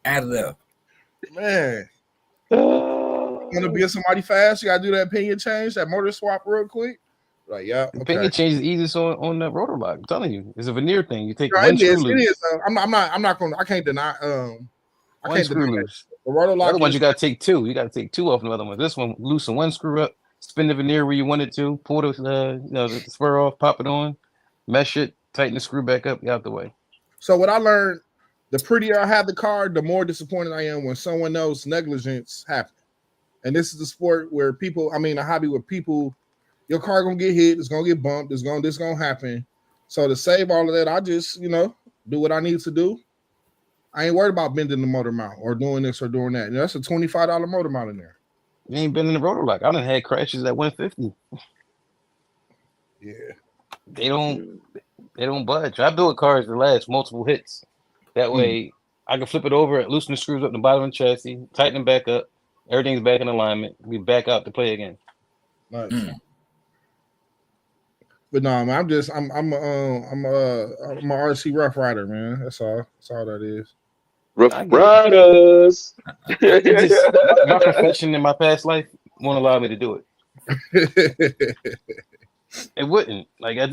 out of there. Man. Want to be somebody fast? You got to do that pinion change, that motor swap real quick. Like, yeah. The pinion change is easiest on the rotor lock. I'm telling you. It's a veneer thing. You take no, one it screw is. loose. It is. I'm not going to, I can't deny. I can't screw deny loose. The rotor lock. The other ones you got to take 2. You got to take 2 off the other one. This one, loosen 1 screw up, spin the veneer where you want it to, pull the spur off, pop it on, mesh it, tighten the screw back up, get out the way. So what I learned, the prettier I have the car, the more disappointed I am when someone knows negligence happens. And this is the sport where a hobby where people, your car gonna get hit, it's gonna get bumped, this gonna happen. So to save all of that, I just, do what I need to do. I ain't worried about bending the motor mount or doing this or doing that. That's a $25 motor mount in there. You ain't been in the rotor lock. I done had crashes at 150. Yeah. They don't budge. I build cars to last multiple hits. That way I can flip it over, loosen the screws up the bottom of the chassis, tighten them back up. Everything's back in alignment. We back out to play again. Nice. But no, man, I'm a RC Rough Rider, man. That's all that is. Rough Riders. My profession in my past life won't allow me to do it. It wouldn't. Like I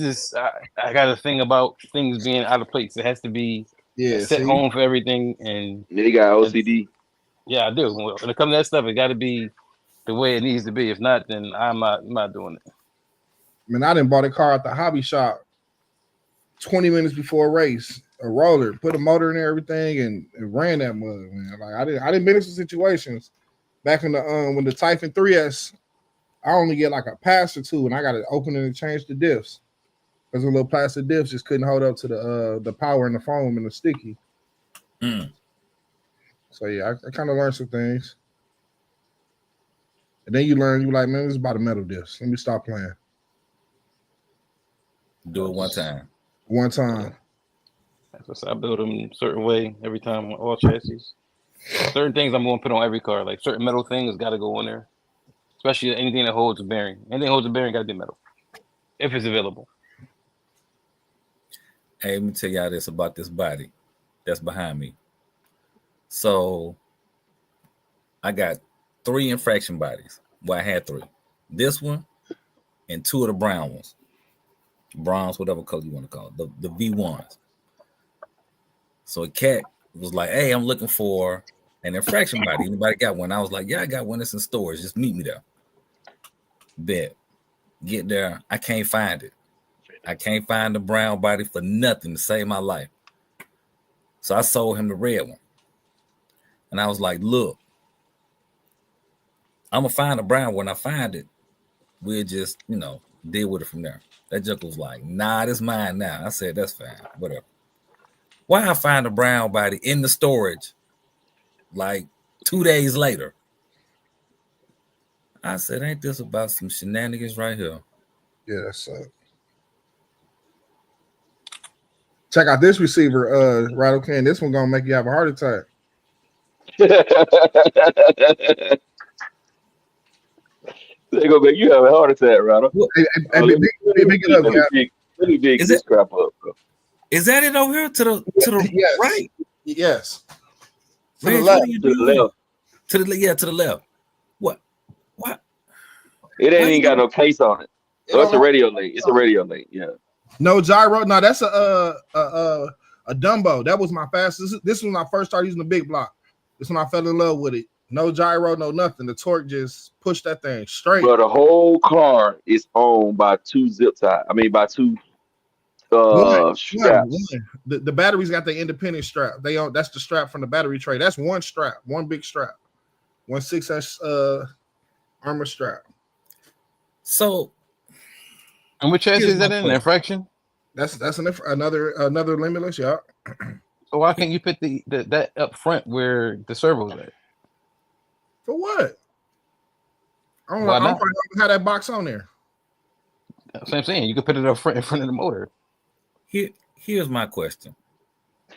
got a thing about things being out of place. It has to be set home for everything. And they got OCD. Yeah, I do. When it comes to that stuff, it got to be the way it needs to be. If not, then I'm not doing it. Man, I done bought a car at the hobby shop 20 minutes before a race, a roller, put a motor in there, everything, and ran that mug, man. Like I didn't been in some situations back in the when the Typhon 3S, I only get like a pass or 2, and I got to open it and change the diffs because the little plastic diffs just couldn't hold up to the power and the foam and the sticky. So yeah, I kind of learned some things, and then you learn, you're like, man, this is about a metal diffs. Let me stop playing. Do it one time. One time. I build them a certain way every time on all chassis. Certain things I'm going to put on every car, like certain metal things got to go in there. Especially anything that holds a bearing. Anything that holds a bearing got to be metal, if it's available. Hey, let me tell y'all this about this body that's behind me. So I got 3 infraction bodies. Well, I had 3. This one and 2 of the brown ones. Bronze, whatever color you want to call it, the V1s. So a cat was like, hey, I'm looking for an infraction body. Anybody got one? I was like, yeah, I got one that's in storage. Just meet me there. Bet. Get there. I can't find it. I can't find the brown body for nothing to save my life. So I sold him the red one. And I was like, look, I'm going to find the brown one. When I find it, we'll just, Deal with it from there. That junk was like, nah, this mine now. I said, that's fine, whatever. Why I find a brown body in the storage like 2 days later? I said, ain't this about some shenanigans right here? Yeah, that's check out this receiver, Rattle Can. This one gonna make you have a heart attack. They're gonna make you have a heart attack, Rattle. Let me big this crap up, bro. Is that it over here to the yes. right? Yes. To the left. To the left. What? It ain't even got no case on it. So it's a radio link. It's a radio link. Yeah. No gyro. No, that's a Dumbo. That was my fastest. This was when I first started using the big block. This when I fell in love with it. No gyro, no nothing. The torque just pushed that thing straight. But the whole car is owned by two zip tie. By two straps. The batteries got the independent strap. That's the strap from the battery tray. That's one strap, one big strap, 1 6S armor strap. So, and which chassis is that in? An fraction? That's another limitless, yeah. So why can't you put that up front where the servo's at? For what? I don't know how that box on there. That's what I'm saying. You could put it up front in front of the motor. Here's my question.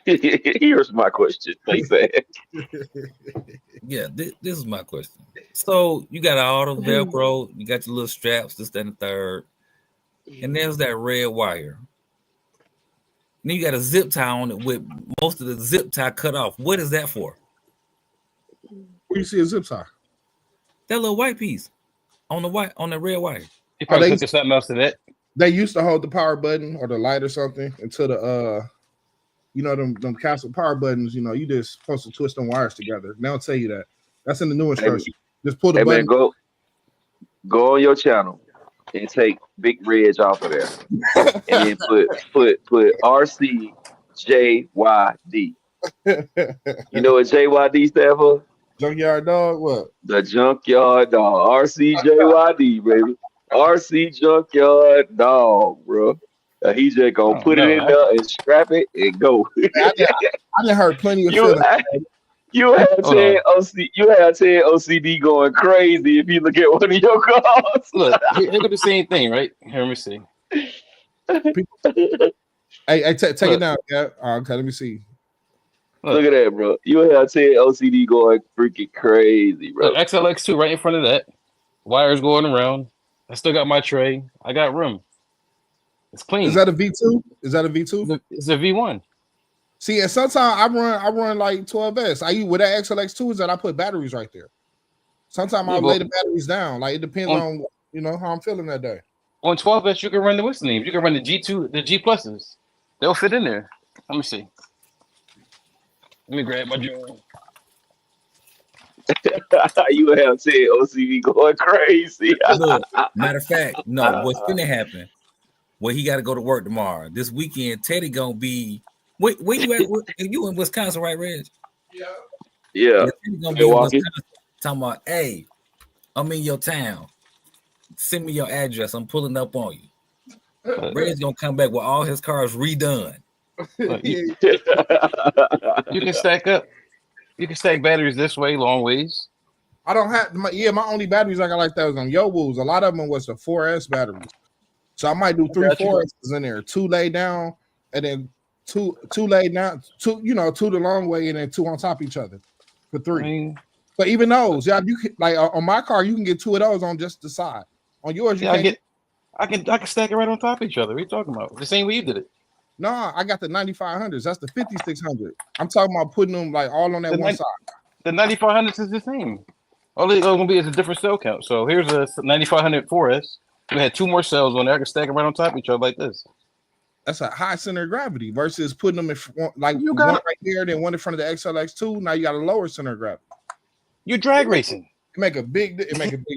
Here's my question. Thanks, man. Yeah, this is my question. So you got all the Velcro, you got your little straps, this, that, and the third, and there's that red wire. And then you got a zip tie on it with most of the zip tie cut off. What is that for? Where you see a zip tie? That little white piece on the red wire. You probably put something else to that. They used to hold the power button or the light or something until the them castle power buttons. You just supposed to twist them wires together. They don't tell you that. That's in the new instruction. Just pull the button. Man, go on your channel and take Big Reg off of there, and then put RCJYD. You know what JYD stand for? Junkyard Dog. What? The Junkyard Dog. RCJYD, baby. RC Junkyard Dog, bro. He just gonna put it in there and strap it and go. I done heard plenty of you had 10 OCD going crazy if you look at one of your cars. Look, here go the same thing, right? Here, let me see. Hey, take it down, yeah. Okay, let me see. Look at that, bro. You have 10 OCD going freaking crazy, bro. Look, XLX2 right in front of that. Wires going around. I still got my tray. I got room. It's clean. Is that a V2? Is that a V2? It's a V1. See, and sometimes I run like 12S. With that XLX2 is that I put batteries right there. Sometimes I lay the batteries down. Like it depends on how I'm feeling that day. On 12S, you can run the what's the name? You can run the G2, the G pluses. They'll fit in there. Let me see. Let me grab my joint. You have 10 OCD going crazy. Look, matter of fact, no, what's gonna happen? Well, he got to go to work tomorrow. This weekend, Teddy gonna be. Where you at? You in Wisconsin, right, Reg? Yeah. Teddy gonna be in Wisconsin, talking about, hey, I'm in your town. Send me your address. I'm pulling up on you. Red's gonna come back with all his cars redone. You can stack up. You can stack batteries this way, long ways. I don't have my only batteries I got like that was on Yowoo's. A lot of them was the 4S batteries. So I might do 3 4S's in there, 2 laid down, and then two laid down, 2 the long way, and then 2 on top of each other for 3. But even those, you can like on my car, you can get 2 of those on just the side. On yours, you can't. I can stack it right on top of each other. What are you talking about? The same way you did it. No, I got the 9500s. That's the 5600. I'm talking about putting them like all on that one side. The 9500s is the same. All it's going to be is a different cell count. So here's a 9500 4S. We had 2 more cells on there. I can stack them right on top of each other like this. That's a high center of gravity versus putting them in like one right here, then one in front of the XLX2. Now you got a lower center of gravity. You're drag racing. It make a big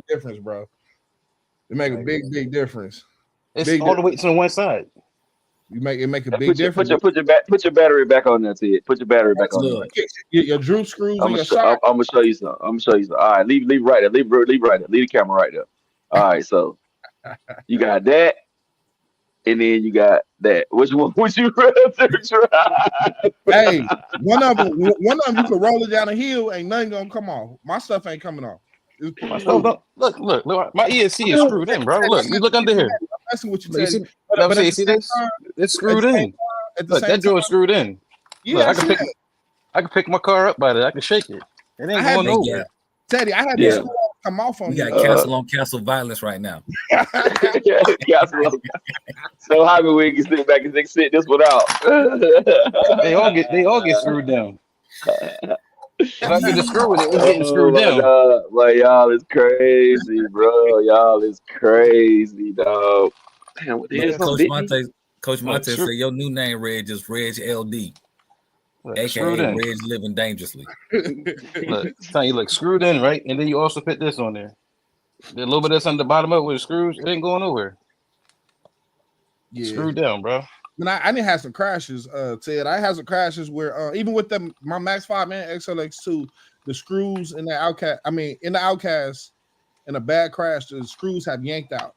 difference, bro. It make a big difference. It's all the way to the one side. You make a big difference. Put your battery back on there, Ted. Put your battery back on there. Your droop screws. I'm gonna show you something. All right, leave right there. Leave right there. Leave the camera right there. All right, so You got that, and then you got that. Which one would you rather drive? Hey, one of them you can roll it down a hill, ain't nothing gonna come off. My stuff ain't coming off. My stuff don't, look, my ESC is screwed in, bro. Look, you look under here. I'm messing with you, Look, you Teddy. see, you At the see same this? time- It's screwed in. At the Look, same that joint time- is screwed in. Yeah, Look, I see I can pick my car up by that. I can shake it. It ain't I had going to- nowhere. Teddy, I had Yeah. to screw off, come off on We you. got castle on castle violence right now. So how can we can sit back and sit this one out? They all get screwed down. If I get the screw with it, it's getting Oh screwed my down. God. Like y'all is crazy, bro. Y'all is crazy, dog. Damn, what the hell is Coach Big Monte, Coach Look, Monte screw- said your new name, Reg, is Reg LD, Look, aka screwed in. Reg Living Dangerously. Look, tell you, look, screwed in, right? And then you also put this on there. The little bit of this on the bottom of it with the screws, it ain't going nowhere. Yeah. Screwed down, bro. And I didn't have some crashes, Ted. I had some crashes where even with them my Max 5 and XLX2, the screws in the Outcast in a bad crash, the screws have yanked out.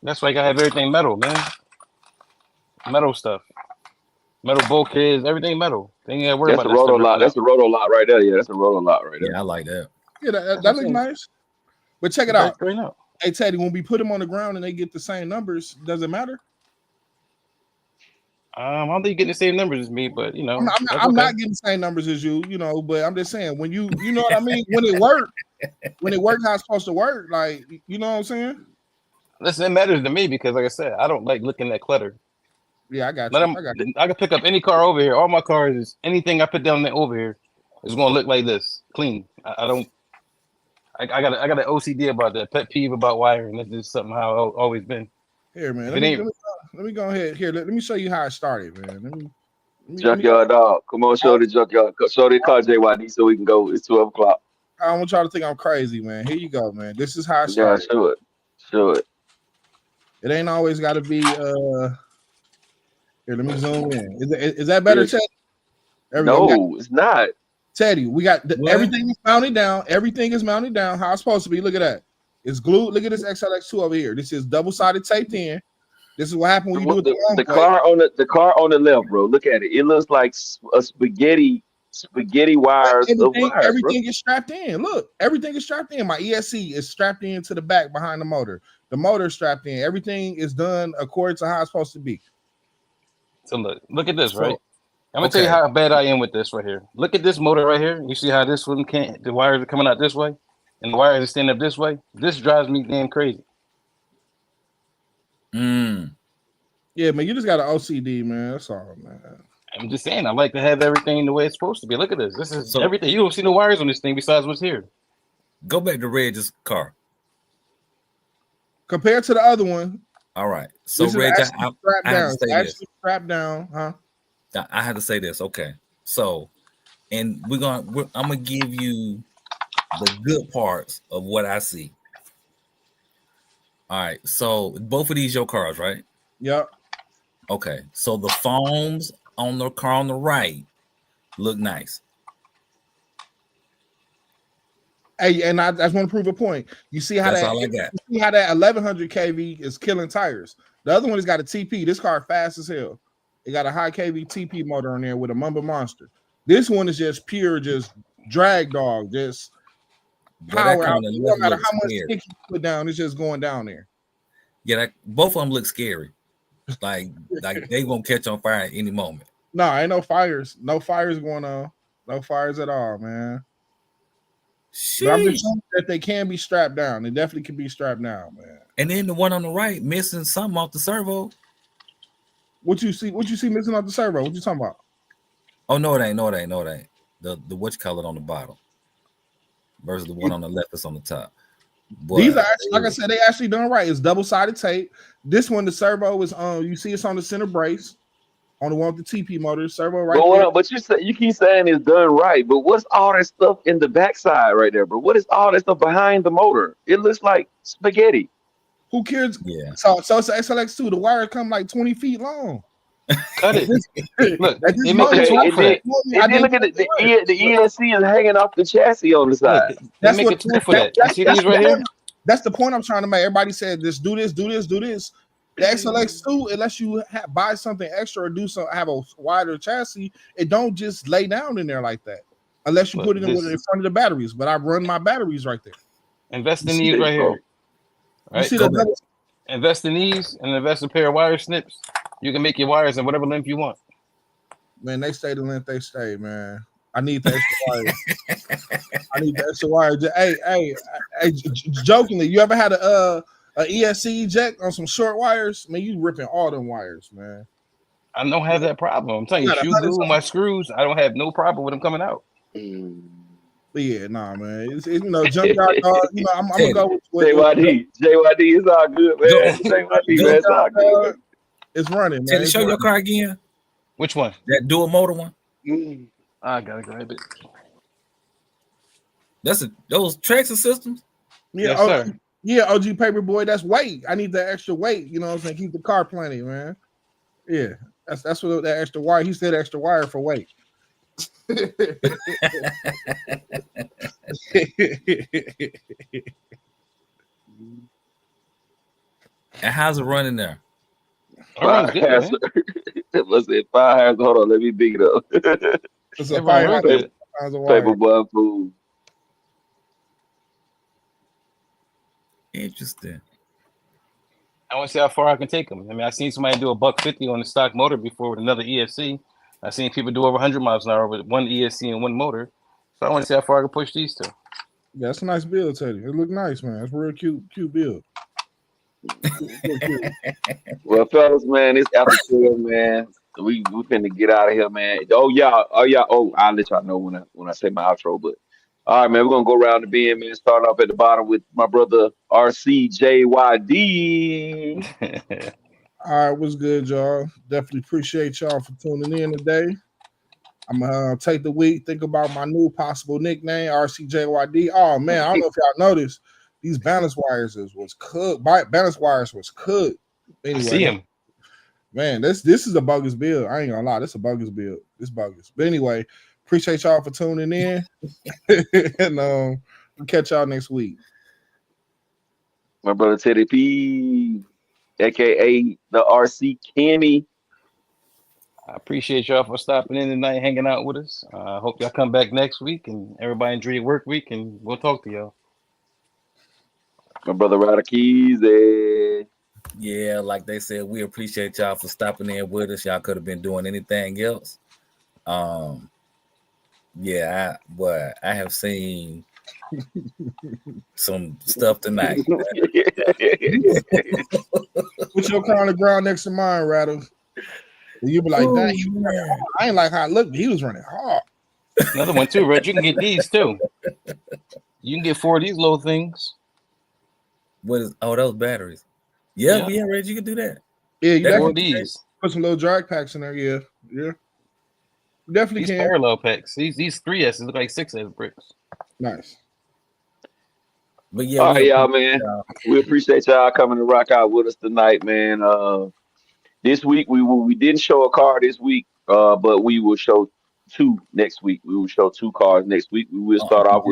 That's why you gotta have everything metal, man. Metal stuff. Metal bulkheads, everything metal. They ain't gotta worry That's a about that roto stuff. lot. That's a roto lot right there. Yeah, that's a roto lot right there. Yeah, I like that. Yeah, that what looks I'm saying. nice. But check it out. Right now. Hey Teddy, when we put them on the ground and they get the same numbers, does it matter? I don't think you're getting the same numbers as me, but you know, I'm that's not okay. getting the same numbers as you, but I'm just saying when you know what I mean, when it worked how it's supposed to work, like you know what I'm saying? Listen, it matters to me because, like I said, I don't like looking at clutter. Yeah, I got you. I can pick up any car over here. All my cars is anything I put down there over here is gonna look like this, clean. I got an OCD about that, pet peeve about wiring. That's just something how I've always been. Here, man. If Let it ain't- me go ahead. Here, let me show you how it started, man. Let me Junkyard dog. Come on, show the junkyard. Show the car JYD so we can go. It's 12 o'clock. I don't want y'all to think I'm crazy, man. Here you go, man. This is how it Yeah, started. show it. Show it. It ain't always got to be. Here, let me zoom in. Is that better, Yeah. Teddy? There we go. We got- No, it's not. Teddy, we got What? everything is mounted down. Everything is mounted down. How it's supposed to be. Look at that. It's glued. Look at this XLX2 over here. This is double-sided taped in. This is what happened when you do it the long The way. car on the left, bro. Look at it. It looks like a spaghetti wires of wires, Everything is strapped in. Look, everything is strapped in. My ESC is strapped in to the back behind the motor. The motor is strapped in. Everything is done according to how it's supposed to be. So look at this, So, right? I'm gonna tell you how bad I am with this right here. Look at this motor right here. You see how this one can't? The wires are coming out this way, and the wires are standing up this way. This drives me damn crazy. Yeah, man, you just got an OCD, man. That's all, man. I'm just saying, I like to have everything the way it's supposed to be. Look at this. This is everything. You don't see no wires on this thing besides what's here. Go back to Reg's car. Compared to the other one. All right. So this is Reg, actually strapped I have down. to It's say this. actually strapped down, huh? I had to say this. Okay. So, and I'm gonna give you the good parts of what I see. All right. So both of these your cars, right? Yep. Okay. So the foams on the car on the right look nice. Hey, and I just want to prove a point. You see how That's all I got. You see how that 1100 kV is killing tires. The other one has got a TP. This car fast as hell. It got a high kV TP motor on there with a Mamba Monster. This one is just pure, just drag dog, just power out. No matter how much stick you put down, it's just going down there. Yeah, both of them look scary. Like they won't catch on fire at any moment. No, ain't no fires. No fires going on. No fires at all, man. But I'm just showing that they can be strapped down. They definitely can be strapped down, man. And then the one on the right missing something off the servo. What you see missing off the servo? What you talking about? Oh no, it ain't. The what you call it on the bottom versus the one on the left that's on the top. Boy, These are actually, like I said, they actually done right. It's double-sided tape. This one, the servo is on. You see, it's on the center brace. On the one with the TP motor, servo right there. But you keep saying it's done right. But what's all that stuff in the backside right there, bro? What is all that stuff behind the motor? It looks like spaghetti. Who cares? Yeah. So it's an XLX2. The wire come like 20 feet long. Cut it. Look, And then look at the ESC is hanging off the chassis on the side. They make a tool for that. You see these right here? That's the point I'm trying to make. Everybody said this, do this, do this, do this. The XLX2, unless you buy something extra or do some, have a wider chassis, it don't just lay down in there like that. Unless you put it in front of the batteries. But I run my batteries right there. Invest in these right here. Right? You see the invest in these and invest in a pair of wire snips. You can make your wires in whatever length you want. Man, they stay the length they stay, man. I need the extra wire. I need the extra wire. Hey, jokingly, you ever had a ESC eject on some short wires? Man, you ripping all them wires, man. I don't have that problem. I'm telling you, shoe glue my screws, I don't have no problem with them coming out. But yeah, nah, man. It's junkyard dog. I'm gonna go with JYD. JYD is all good, man. JYD, man, it's all good. It's running, man. Teddy, show your car again. Which one? That dual motor one. I gotta grab it. Those traction systems. Yeah, yes, sir. Yeah, OG Paperboy. That's weight. I need that extra weight. You know what I'm saying? Keep the car plenty, man. Yeah, that's what that extra wire. He said extra wire for weight. And how's it running there? Let's say 5 hours. Hold on, let me dig it up. It's a 500 Paperboy food. Interesting. I want to see how far I can take them. I mean, I seen somebody do $150 on the stock motor before with another ESC. I seen people do over 100 miles an hour with one ESC and one motor. So I want to see how far I can push these two. Yeah, that's a nice build, Teddy. It look nice, man. It's a real cute build. Well, fellas, man, it's after 12, man. We finna get out of here, man. I'll let y'all know when I say my outro. But all right, man, we're gonna go around the bend, man. Start off at the bottom with my brother RCJYD. All right, what's good, y'all? Definitely appreciate y'all for tuning in today. I'm gonna take the week, think about my new possible nickname, RCJYD. Oh man, I don't know if y'all noticed. These balance wires was cooked. Balance wires was cooked. Anyway, I see him. Man, this is a bogus build. I ain't gonna lie, this is a bogus build. It's bogus. But anyway, appreciate y'all for tuning in. And we'll catch y'all next week. My brother Teddy P, aka the RC Kenny. I appreciate y'all for stopping in tonight, hanging out with us. I hope y'all come back next week and everybody enjoy your work week, and we'll talk to y'all. My brother Ryder Keys. Yeah, like they said, we appreciate y'all for stopping in with us. Y'all could have been doing anything else. Yeah, I have seen some stuff tonight. Put your car on the ground next to mine, Rattle. And you be like, dang, he was running hard. I ain't like how it looked, but he was running hard. Another one too, Reg. You can get these too. You can get 4 of these little things. Those batteries. Yeah, Reg, you can do that. Yeah, you definitely can put some little drag packs in there. Yeah. You definitely these can. parallel packs. These 3S's look like 6S bricks. Nice. But yeah, all right, y'all, man. We appreciate y'all coming to rock out with us tonight, man. This week we didn't show a car this week, but we will show 2 next week. We will show 2 cars next week. We will start off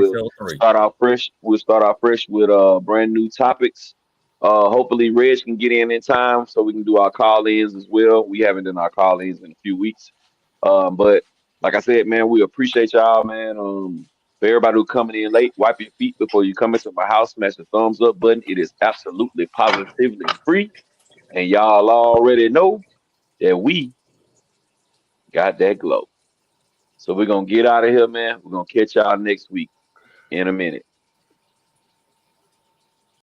fresh. We'll start off fresh with brand new topics. Hopefully Reg can get in time so we can do our call-ins as well. We haven't done our call-ins in a few weeks. But like I said, man, we appreciate y'all, man. For everybody who coming in late, wipe your feet before you come into my house. Smash the thumbs up button. It is absolutely positively free. And y'all already know that we got that glow. So we're going to get out of here, man. We're going to catch y'all next week in a minute.